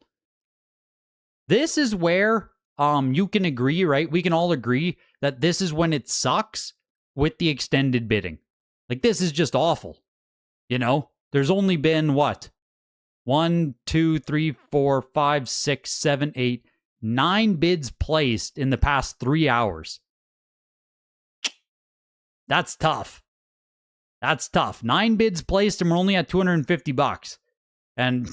This is where you can agree, right? We can all agree that this is when it sucks with the extended bidding. Like, this is just awful. You know, there's only been what? 1, 2, 3, 4, 5, 6, 7, 8, 9 bids placed in the past 3 hours. That's tough. 9 bids placed and we're only at $250. And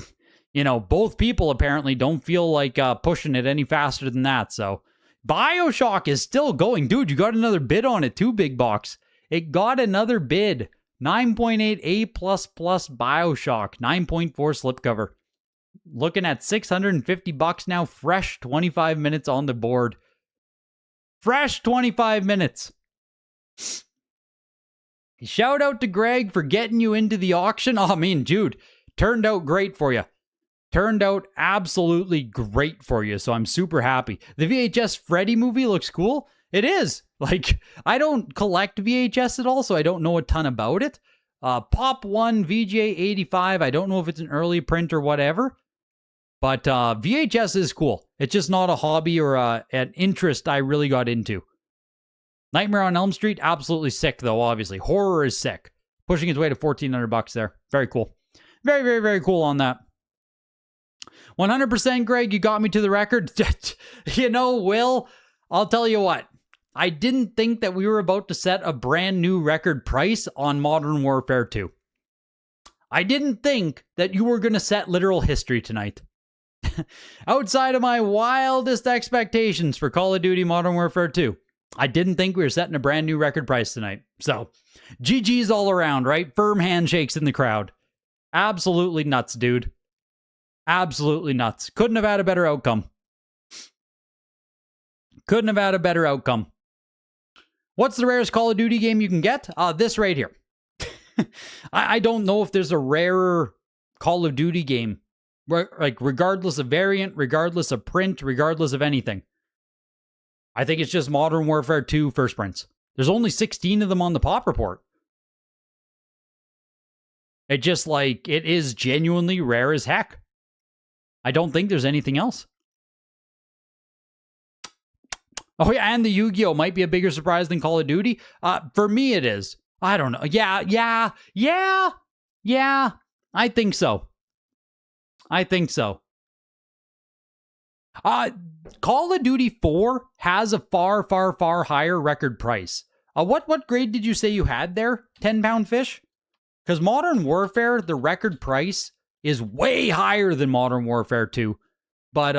both people apparently don't feel like pushing it any faster than that. So BioShock is still going. Dude, you got another bid on it too, Big Box. It got another bid. 9.8 A++ BioShock. 9.4 slipcover. Looking at $650 now. Fresh 25 minutes on the board. Fresh 25 minutes. Shout out to Greg for getting you into the auction. Oh, dude, turned out great for you. Turned out absolutely great for you, so I'm super happy. The VHS Freddy movie looks cool. It is. Like, I don't collect VHS at all, so I don't know a ton about it. Pop 1 VJ85. I don't know if it's an early print or whatever. But VHS is cool. It's just not a hobby or an interest I really got into. Nightmare on Elm Street, absolutely sick though, obviously. Horror is sick. Pushing its way to $1,400 there. Very cool. Very, very, very cool on that. 100% Greg, you got me to the record. You know, Will, I'll tell you what. I didn't think that we were about to set a brand new record price on Modern Warfare 2. I didn't think that you were going to set literal history tonight. Outside of my wildest expectations for Call of Duty Modern Warfare 2, I didn't think we were setting a brand new record price tonight. So, GG's all around, right? Firm handshakes in the crowd. Absolutely nuts, dude. Absolutely nuts. Couldn't have had a better outcome. Couldn't have had a better outcome. What's the rarest Call of Duty game you can get? This right here. I don't know if there's a rarer Call of Duty game. Like, regardless of variant, regardless of print, regardless of anything. I think it's just Modern Warfare 2 first prints. There's only 16 of them on the pop report. It just, like, it is genuinely rare as heck. I don't think there's anything else. Oh, yeah, and the Yu-Gi-Oh! Might be a bigger surprise than Call of Duty. For me, it is. I don't know. Yeah. I think so. Call of Duty 4 has a far, far, far higher record price. What grade did you say you had there? 10-pound fish? Because Modern Warfare, the record price is way higher than Modern Warfare 2. But,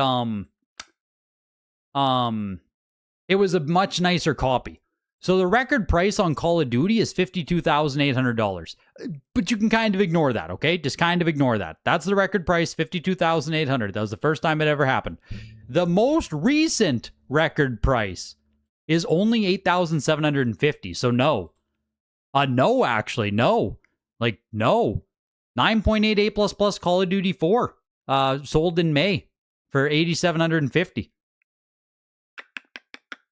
it was a much nicer copy. So the record price on Call of Duty is $52,800. But you can kind of ignore that, okay? Just kind of ignore that. That's the record price, $52,800. That was the first time it ever happened. The most recent record price is only $8,750. So no. No, actually, no. Like, no. 9.88++ Call of Duty 4. Sold in May for $8,750.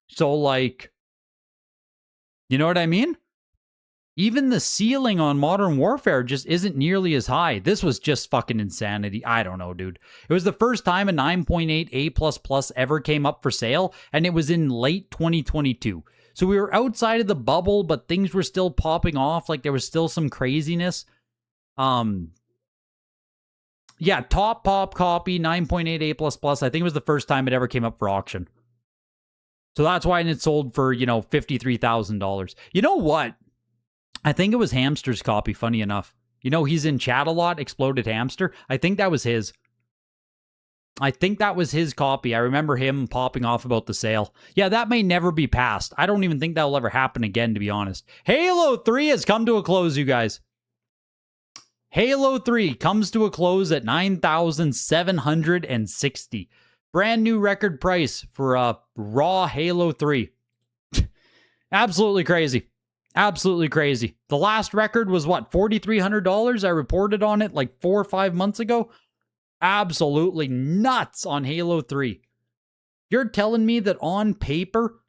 So, like, you know what I mean? Even the ceiling on Modern Warfare just isn't nearly as high. This was just fucking insanity. I don't know, dude. It was the first time a 9.8 A++ ever came up for sale, and it was in late 2022. So we were outside of the bubble, but things were still popping off. Like, there was still some craziness. Yeah, top pop copy, 9.8 A++. I think it was the first time it ever came up for auction. So that's why it sold for, $53,000. You know what? I think it was Hamster's copy, funny enough. You know, he's in chat a lot, Exploded Hamster. I think that was his. I think that was his copy. I remember him popping off about the sale. Yeah, that may never be passed. I don't even think that will ever happen again, to be honest. Halo 3 has come to a close, you guys. Halo 3 comes to a close at $9,760. Brand new record price for a raw Halo 3. Absolutely crazy. Absolutely crazy. The last record was what, $4,300? I reported on it like 4 or 5 months ago. Absolutely nuts on Halo 3. You're telling me that on paper...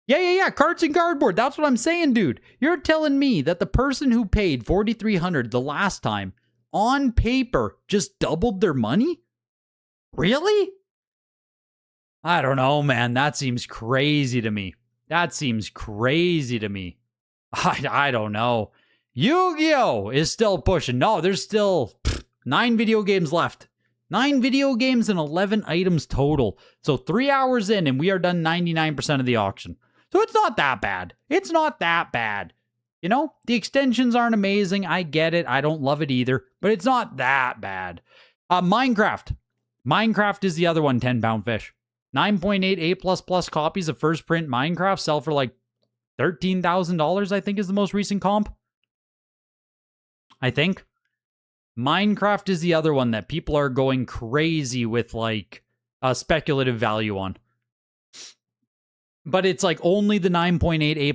Yeah, cards and cardboard. That's what I'm saying, dude. You're telling me that the person who paid $4,300 the last time, on paper, just doubled their money? Really? I don't know, man. That seems crazy to me. I don't know. Yu-Gi-Oh! Is still pushing. No, there's still 9 video games left. 9 video games and 11 items total. So 3 hours in and we are done 99% of the auction. So it's not that bad. You know, the extensions aren't amazing. I get it. I don't love it either. But it's not that bad. Minecraft. Minecraft is the other one, 10-pound fish. 9.8 A++ copies of first print Minecraft sell for like $13,000, I think is the most recent comp. I think. Minecraft is the other one that people are going crazy with, like, a speculative value on. But it's like only the 9.8 A++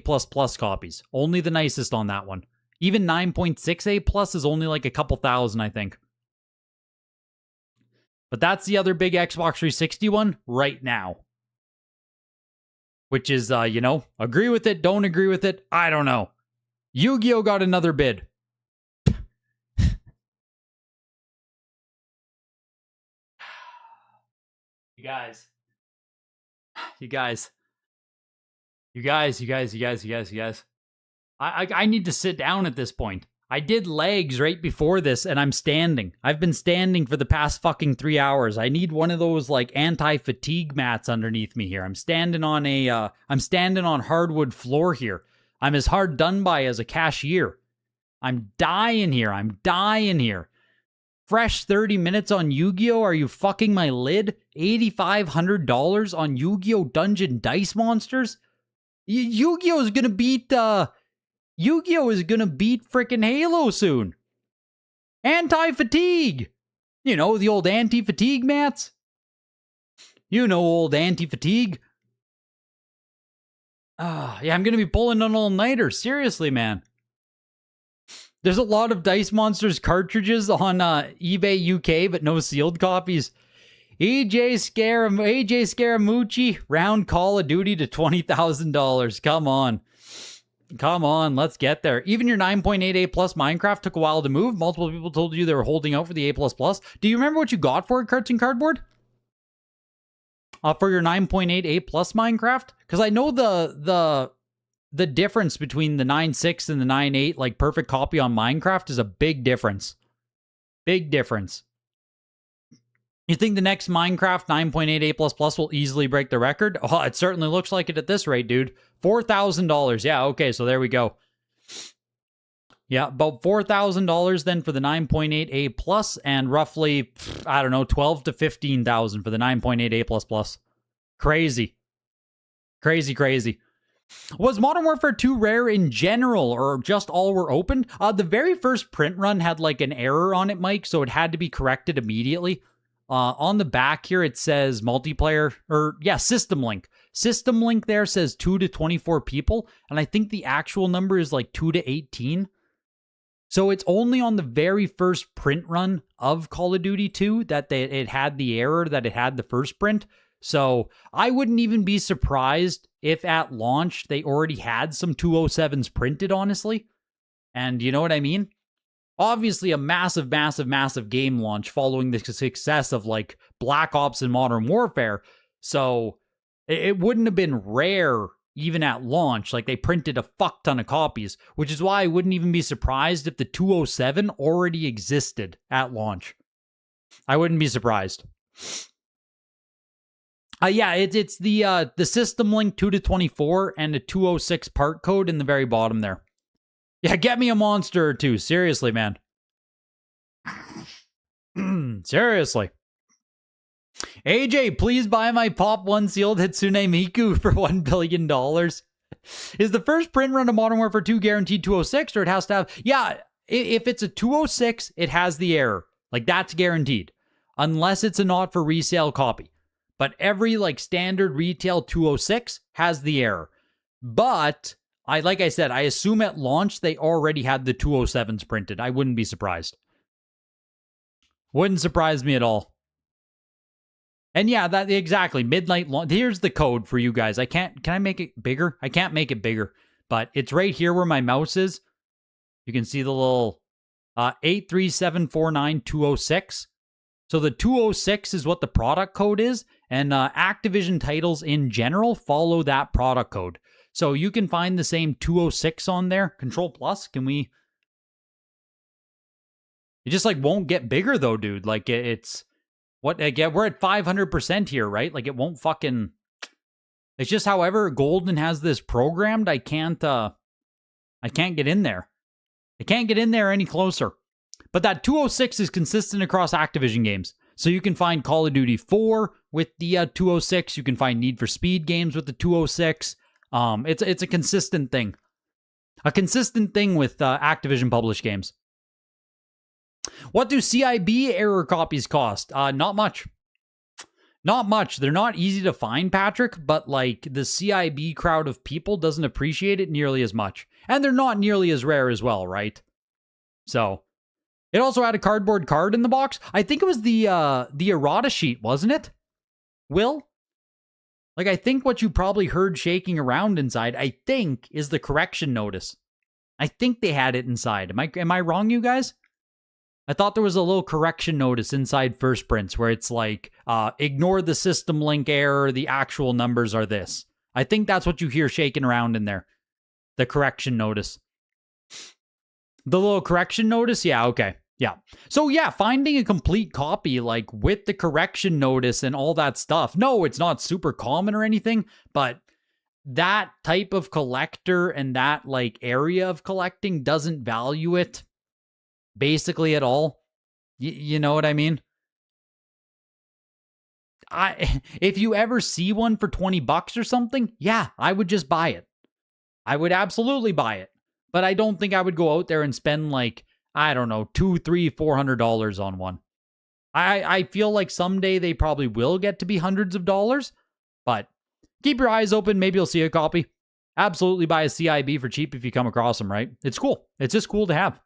copies. Only the nicest on that one. Even 9.6 A+ is only like a couple thousand, I think. But that's the other big Xbox 360 one right now. Which is, agree with it, don't agree with it, I don't know. Yu-Gi-Oh! Got another bid. guys. You guys. You guys, you guys, you guys, you guys, you guys. I need to sit down at this point. I did legs right before this, and I'm standing. I've been standing for the past fucking 3 hours. I need one of those like anti-fatigue mats underneath me here. I'm standing on hardwood floor here. I'm as hard done by as a cashier. I'm dying here. I'm dying here. Fresh 30 minutes on Yu-Gi-Oh! Are you fucking my lid? $8,500 on Yu-Gi-Oh! Dungeon Dice Monsters? Yu-Gi-Oh! is gonna beat frickin' Halo soon. Anti-fatigue. You know, the old anti-fatigue mats? You know, old anti-fatigue. Yeah, I'm gonna be pulling an all-nighter. Seriously, man. There's a lot of Dice Monsters cartridges on eBay UK, but no sealed copies. AJ Scaramucci, round Call of Duty to $20,000. Come on. Come on, let's get there. Even your 9.8A plus Minecraft took a while to move. Multiple people told you they were holding out for the A++. Do you remember what you got for it, Carts and Cardboard? For your 9.8A plus Minecraft? Because I know the difference between the 9.6 and the 9.8, like perfect copy on Minecraft, is a big difference. Big difference. You think the next Minecraft 9.8A++ will easily break the record? Oh, it certainly looks like it at this rate, dude. $4,000. Yeah, okay, so there we go. Yeah, about $4,000 then for the 9.8A+, and roughly, I don't know, $12,000 to $15,000 for the 9.8A++. Crazy. Crazy, crazy. Was Modern Warfare 2 rare in general, or just all were opened? The very first print run had like an error on it, Mike, so it had to be corrected immediately. On the back here, it says multiplayer, system link. System link there says 2 to 24 people, and I think the actual number is like 2 to 18. So it's only on the very first print run of Call of Duty 2 that it had the error that it had the first print. So I wouldn't even be surprised if at launch they already had some 207s printed, honestly. And you know what I mean? Obviously a massive, massive, massive game launch following the success of like Black Ops and Modern Warfare. So it wouldn't have been rare even at launch. Like they printed a fuck ton of copies, which is why I wouldn't even be surprised if the 207 already existed at launch. I wouldn't be surprised. Yeah, it's the system link 2 to 24 and a 206 part code in the very bottom there. Yeah, get me a monster or two. Seriously, man. Seriously. AJ, please buy my Pop 1 sealed Hitsune Miku for $1 billion. Is the first print run of Modern Warfare 2 guaranteed 206, or it has to have... Yeah, if it's a 206, it has the error. Like, that's guaranteed. Unless it's a not for resale copy. But every, like, standard retail 206 has the error. But... like I said, I assume at launch they already had the 207s printed. I wouldn't be surprised. Wouldn't surprise me at all. And yeah, that exactly. Midnight launch. Here's the code for you guys. Can I make it bigger? I can't make it bigger, but it's right here where my mouse is. You can see the little 83749-206. So the 206 is what the product code is, and Activision titles in general follow that product code. So you can find the same 206 on there. Control plus, can we... It just like won't get bigger though, dude. Like it's... What, again, we're at 500% here, right? Like it won't fucking... It's just however Goldin has this programmed, I can't get in there. I can't get in there any closer. But that 206 is consistent across Activision games. So you can find Call of Duty 4 with the 206. You can find Need for Speed games with the 206. It's a consistent thing. A consistent thing with Activision published games. What do CIB error copies cost? Not much. Not much. They're not easy to find, Patrick, but like the CIB crowd of people doesn't appreciate it nearly as much. And they're not nearly as rare as well, right? So, it also had a cardboard card in the box. I think it was the errata sheet, wasn't it? Will? Like, I think what you probably heard shaking around inside, I think, is the correction notice. I think they had it inside. Am I wrong, you guys? I thought there was a little correction notice inside first prints where it's like, ignore the system link error. The actual numbers are this. I think that's what you hear shaking around in there. The correction notice. The little correction notice? Yeah, okay. Yeah. So yeah, finding a complete copy, like with the correction notice and all that stuff. No, it's not super common or anything, but that type of collector and that like area of collecting doesn't value it basically at all. You know what I mean? If you ever see one for $20 or something, yeah, I would just buy it. I would absolutely buy it. But I don't think I would go out there and spend like, I don't know, $200, $300, $400 on one. I feel like someday they probably will get to be hundreds of dollars, but keep your eyes open. Maybe you'll see a copy. Absolutely buy a CIB for cheap if you come across them, right? It's cool. It's just cool to have.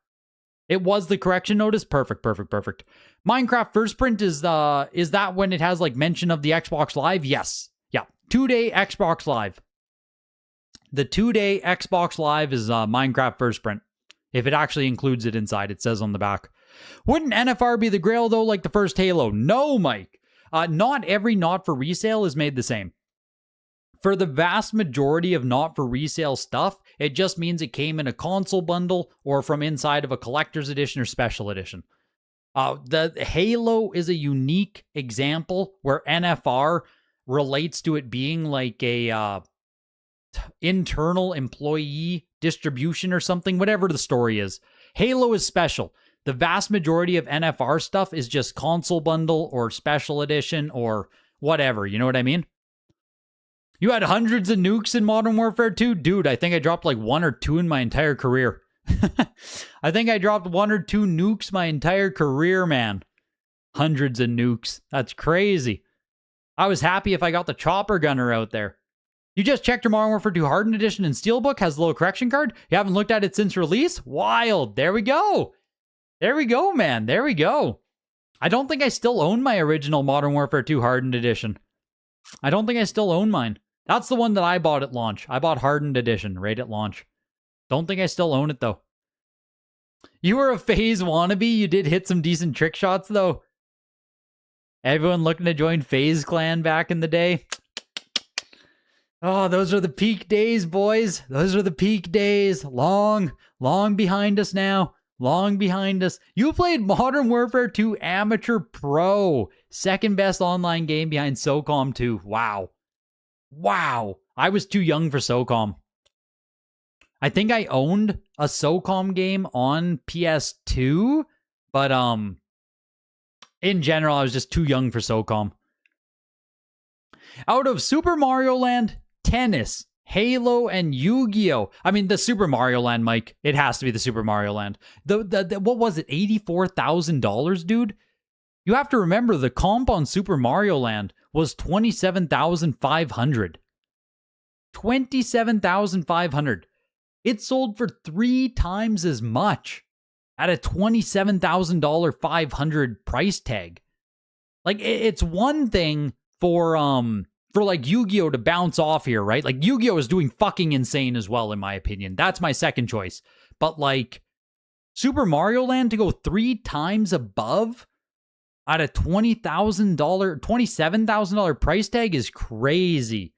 It was the correction notice. Perfect. Minecraft first print is that when it has like mention of the Xbox Live? Yes. Yeah. 2-day Xbox Live. The 2-day Xbox Live is Minecraft first print. If it actually includes it inside, it says on the back. Wouldn't NFR be the grail though, like the first Halo? No, Mike. Not every not for resale is made the same. For the vast majority of not for resale stuff, it just means it came in a console bundle or from inside of a collector's edition or special edition. The Halo is a unique example where NFR relates to it being like a internal employee distribution or something, whatever the story is. Halo is special. The vast majority of NFR stuff is just console bundle or special edition or whatever. You know what I mean? You had hundreds of nukes in Modern Warfare 2? Dude, I think I dropped like 1 or 2 in my entire career. I think I dropped 1 or 2 nukes my entire career, man. Hundreds of nukes. That's crazy. I was happy if I got the chopper gunner out there. You just checked your Modern Warfare 2 Hardened Edition and Steelbook has a little correction card? You haven't looked at it since release? Wild. There we go. There we go, man. There we go. I don't think I still own my original Modern Warfare 2 Hardened Edition. I don't think I still own mine. That's the one that I bought at launch. I bought Hardened Edition right at launch. Don't think I still own it, though. You were a FaZe wannabe. You did hit some decent trick shots, though. Everyone looking to join FaZe Clan back in the day. Oh, those are the peak days, boys. Those are the peak days. Long behind us now. Long behind us. You played Modern Warfare 2 Amateur Pro. Second best online game behind SOCOM 2. Wow. I was too young for SOCOM. I think I owned a SOCOM game on PS2, but in general, I was just too young for SOCOM. Out of Super Mario Land, tennis, Halo, and Yu-Gi-Oh! I mean, the Super Mario Land, Mike. It has to be the Super Mario Land. The what was it, $84,000, dude? You have to remember, the comp on Super Mario Land was $27,500. $27,500. It sold for 3 times as much at a $27,500 price tag. Like, it's one thing for like Yu-Gi-Oh! To bounce off here, right? Like, Yu-Gi-Oh! Is doing fucking insane as well, in my opinion. That's my second choice. But like, Super Mario Land to go 3 times above at a $27,000 price tag is crazy.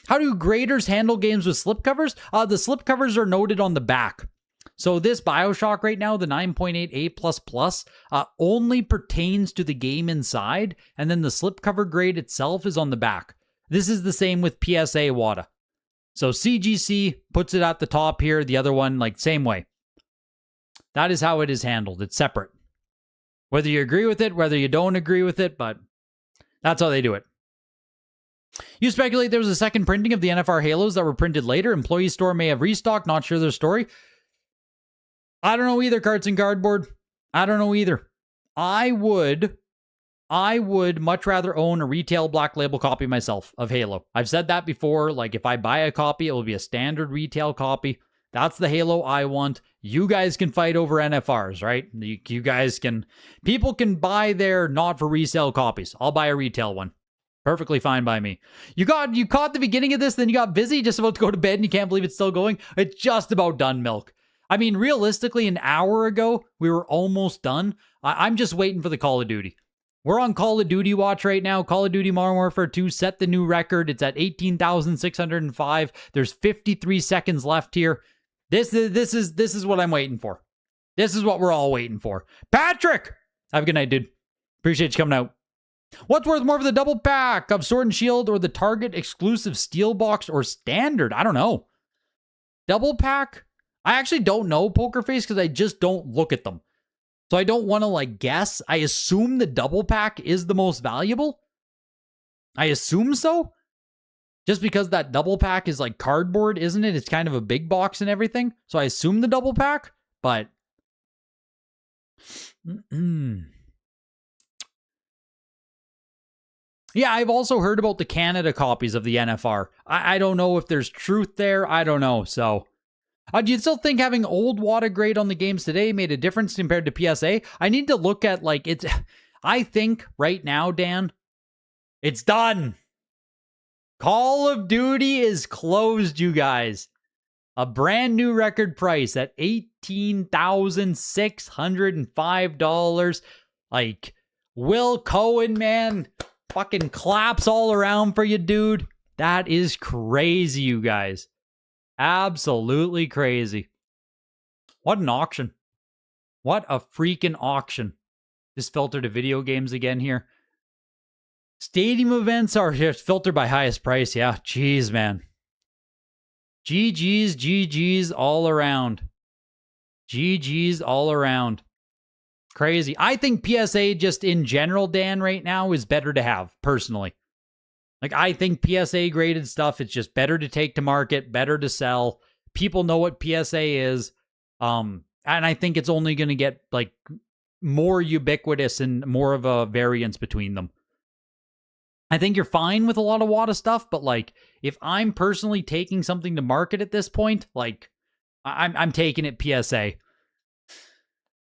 How do graders handle games with slipcovers? The slipcovers are noted on the back. So this BioShock right now, the 9.8A++, only pertains to the game inside, and then the slipcover grade itself is on the back. This is the same with PSA WADA. So CGC puts it at the top here, the other one, like, same way. That is how it is handled. It's separate. Whether you agree with it, whether you don't agree with it, but that's how they do it. You speculate there was a second printing of the NFR Halos that were printed later. Employee store may have restocked, not sure their story. I don't know either, Carts and Cardboard. I don't know either. I would much rather own a retail Black Label copy myself of Halo. I've said that before. Like, if I buy a copy, it will be a standard retail copy. That's the Halo I want. You guys can fight over NFRs, right? You guys can... People can buy their not for resale copies. I'll buy a retail one. Perfectly fine by me. You caught the beginning of this, then you got busy, just about to go to bed, and you can't believe it's still going. It's just about done, Milk. I mean, realistically, an hour ago, we were almost done. I'm just waiting for the Call of Duty. We're on Call of Duty watch right now. Call of Duty Modern Warfare 2 set the new record. It's at 18,605. There's 53 seconds left here. This is what I'm waiting for. This is what we're all waiting for. Patrick! Have a good night, dude. Appreciate you coming out. What's worth more for the double pack of Sword and Shield or the Target exclusive Steel Box or Standard? I don't know. Double pack? I actually don't know, Poker Face, because I just don't look at them. So I don't want to, like, guess. I assume the double pack is the most valuable. I assume so. Just because that double pack is like cardboard, isn't it? It's kind of a big box and everything. So I assume the double pack, but... Yeah, I've also heard about the Canada copies of the NFR. I don't know if there's truth there. I don't know, so... do you still think having old WADA grade on the games today made a difference compared to PSA? I need to look at, like, it's... I think right now, Dan, it's done. Call of Duty is closed, you guys. A brand new record price at $18,605. Like, Will Cohen, man, fucking claps all around for you, dude. That is crazy, you guys. Absolutely crazy. What an auction. What a freaking auction. Just filtered to video games again here. Stadium events are just filtered by highest price. Yeah, jeez, man. GG's all around. GG's all around. Crazy. I think PSA just in general, Dan, right now is better to have, personally. Like, I think PSA graded stuff, it's just better to take to market, better to sell. People know what PSA is. And I think it's only going to get, like, more ubiquitous and more of a variance between them. I think you're fine with a lot of WADA stuff, but, like, if I'm personally taking something to market at this point, like, I'm taking it PSA.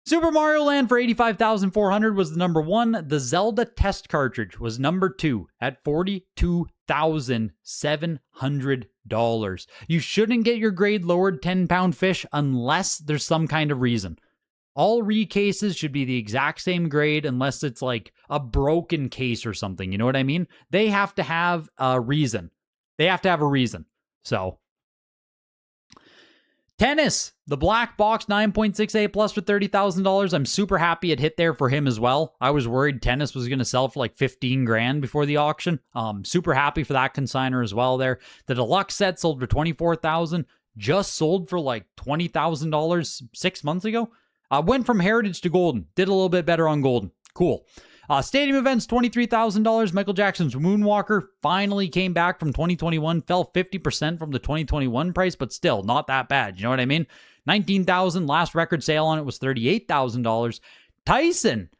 Super Mario Land for $85,400 was the number one. The Zelda test cartridge was number two at $42,700. You shouldn't get your grade lowered 10-pound fish unless there's some kind of reason. All recases should be the exact same grade unless it's like a broken case or something. You know what I mean? They have to have a reason. They have to have a reason. So, tennis, the black box 9.68 plus for $30,000. I'm super happy it hit there for him as well. I was worried tennis was going to sell for like 15 grand before the auction. Super happy for that consigner as well there. The deluxe set sold for $24,000. Just sold for like $20,000 6 months ago. Went from Heritage to Goldin. Did a little bit better on Goldin. Cool. Stadium events, $23,000. Michael Jackson's Moonwalker finally came back from 2021. Fell 50% from the 2021 price, but still not that bad. You know what I mean? $19,000. Last record sale on it was $38,000. Tyson.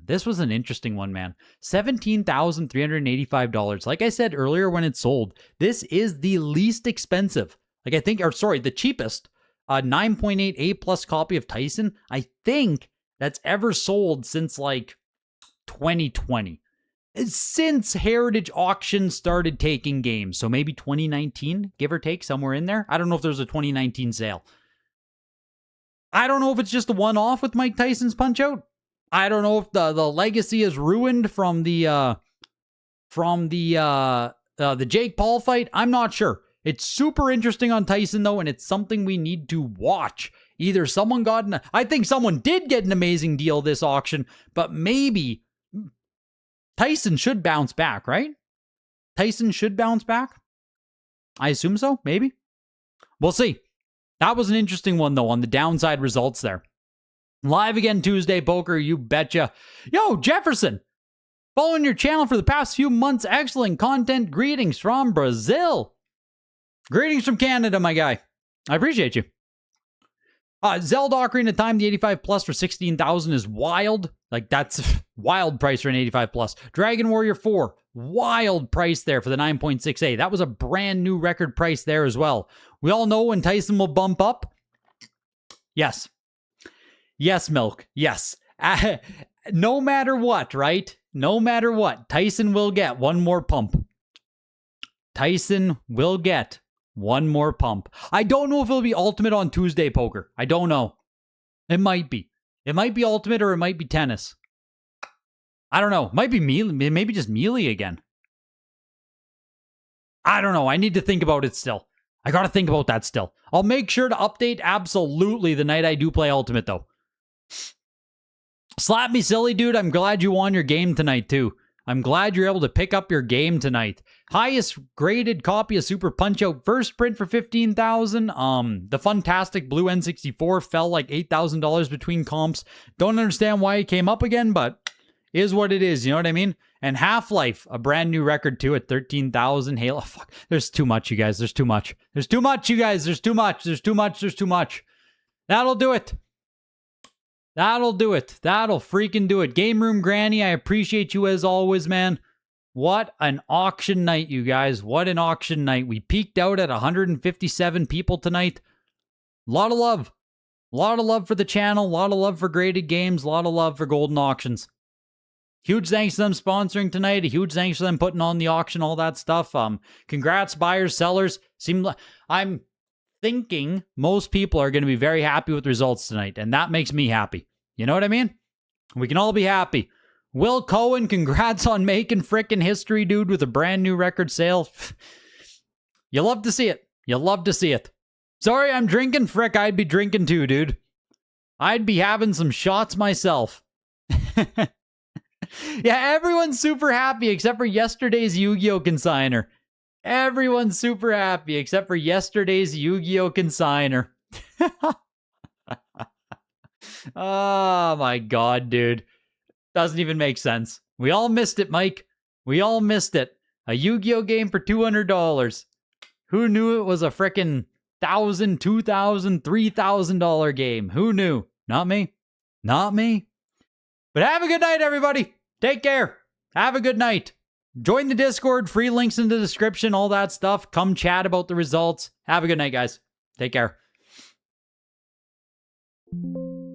This was an interesting one, man. $17,385. Like I said earlier when it sold, this is the least expensive. Like I think, or sorry, the cheapest 9.8 A plus copy of Tyson, I think, that's ever sold since like 2020. Since Heritage Auction started taking games. So maybe 2019, give or take, somewhere in there. I don't know if there's a 2019 sale. I don't know if it's just a one-off with Mike Tyson's Punch-Out. I don't know if the legacy is ruined from the Jake Paul fight. I'm not sure. It's super interesting on Tyson, though, and it's something we need to watch. Either someone got I think someone did get an amazing deal this auction, but maybe Tyson should bounce back, right? Tyson should bounce back? I assume so, maybe. We'll see. That was an interesting one, though, on the downside results there. Live again Tuesday, Poker, you betcha. Yo, Jefferson! Following your channel for the past few months. Excellent content. Greetings from Brazil. Greetings from Canada, my guy. I appreciate you. Zelda Ocarina of Time, the 85 plus for $16,000 is wild. Like, that's wild price for an 85 plus. Dragon Warrior 4, wild price there for the 9.68. That was a brand new record price there as well. We all know when Tyson will bump up. Yes. Yes, Milk. Yes. No matter what, right? No matter what, Tyson will get one more pump. Tyson will get One more pump. I don't know if it'll be ultimate on Tuesday poker. I don't know. It might be. It might be ultimate or it might be tennis. I don't know. It might be melee. Maybe just melee again. I don't know. I need to think about it still. I got to think about that still. I'll make sure to update absolutely the night I do play ultimate though. Slap me silly, dude. I'm glad you won your game tonight too. I'm glad you're able to pick up your game tonight. Highest graded copy of Super Punch-Out first print for $15,000. The fantastic blue N64 fell like $8,000 between comps. Don't understand why it came up again, but is what it is. You know what I mean? And Half-Life, a brand new record too at $13,000. Halo, fuck. There's too much, you guys. There's too much. There's too much, you guys. There's too much. There's too much. There's too much. That'll do it. That'll do it. That'll freaking do it. Game Room Granny, I appreciate you as always, man. What an auction night, you guys. What an auction night. We peaked out at 157 people tonight. A lot of love. A lot of love for the channel. A lot of love for graded games. A lot of love for Goldin Auctions. Huge thanks to them sponsoring tonight. A huge thanks to them putting on the auction, all that stuff. Congrats, buyers, sellers. I'm thinking most people are going to be very happy with the results tonight, and that makes me happy. You know what I mean? We can all be happy. Will Cohen, congrats on making frickin' history, dude, with a brand new record sale. You love to see it. You love to see it. Sorry, I'm drinking. Frick, I'd be drinking too, dude. I'd be having some shots myself. Yeah, everyone's super happy except for yesterday's Yu-Gi-Oh! Consigner. Everyone's super happy except for yesterday's Yu-Gi-Oh! Consigner. Oh my god, dude. Doesn't even make sense. We all missed it, Mike. We all missed it. A Yu-Gi-Oh! Game for $200. Who knew it was a frickin' $1,000, $2,000, $3,000 game? Who knew? Not me. Not me. But have a good night, everybody. Take care. Have a good night. Join the Discord. Free links in the description. All that stuff. Come chat about the results. Have a good night, guys. Take care.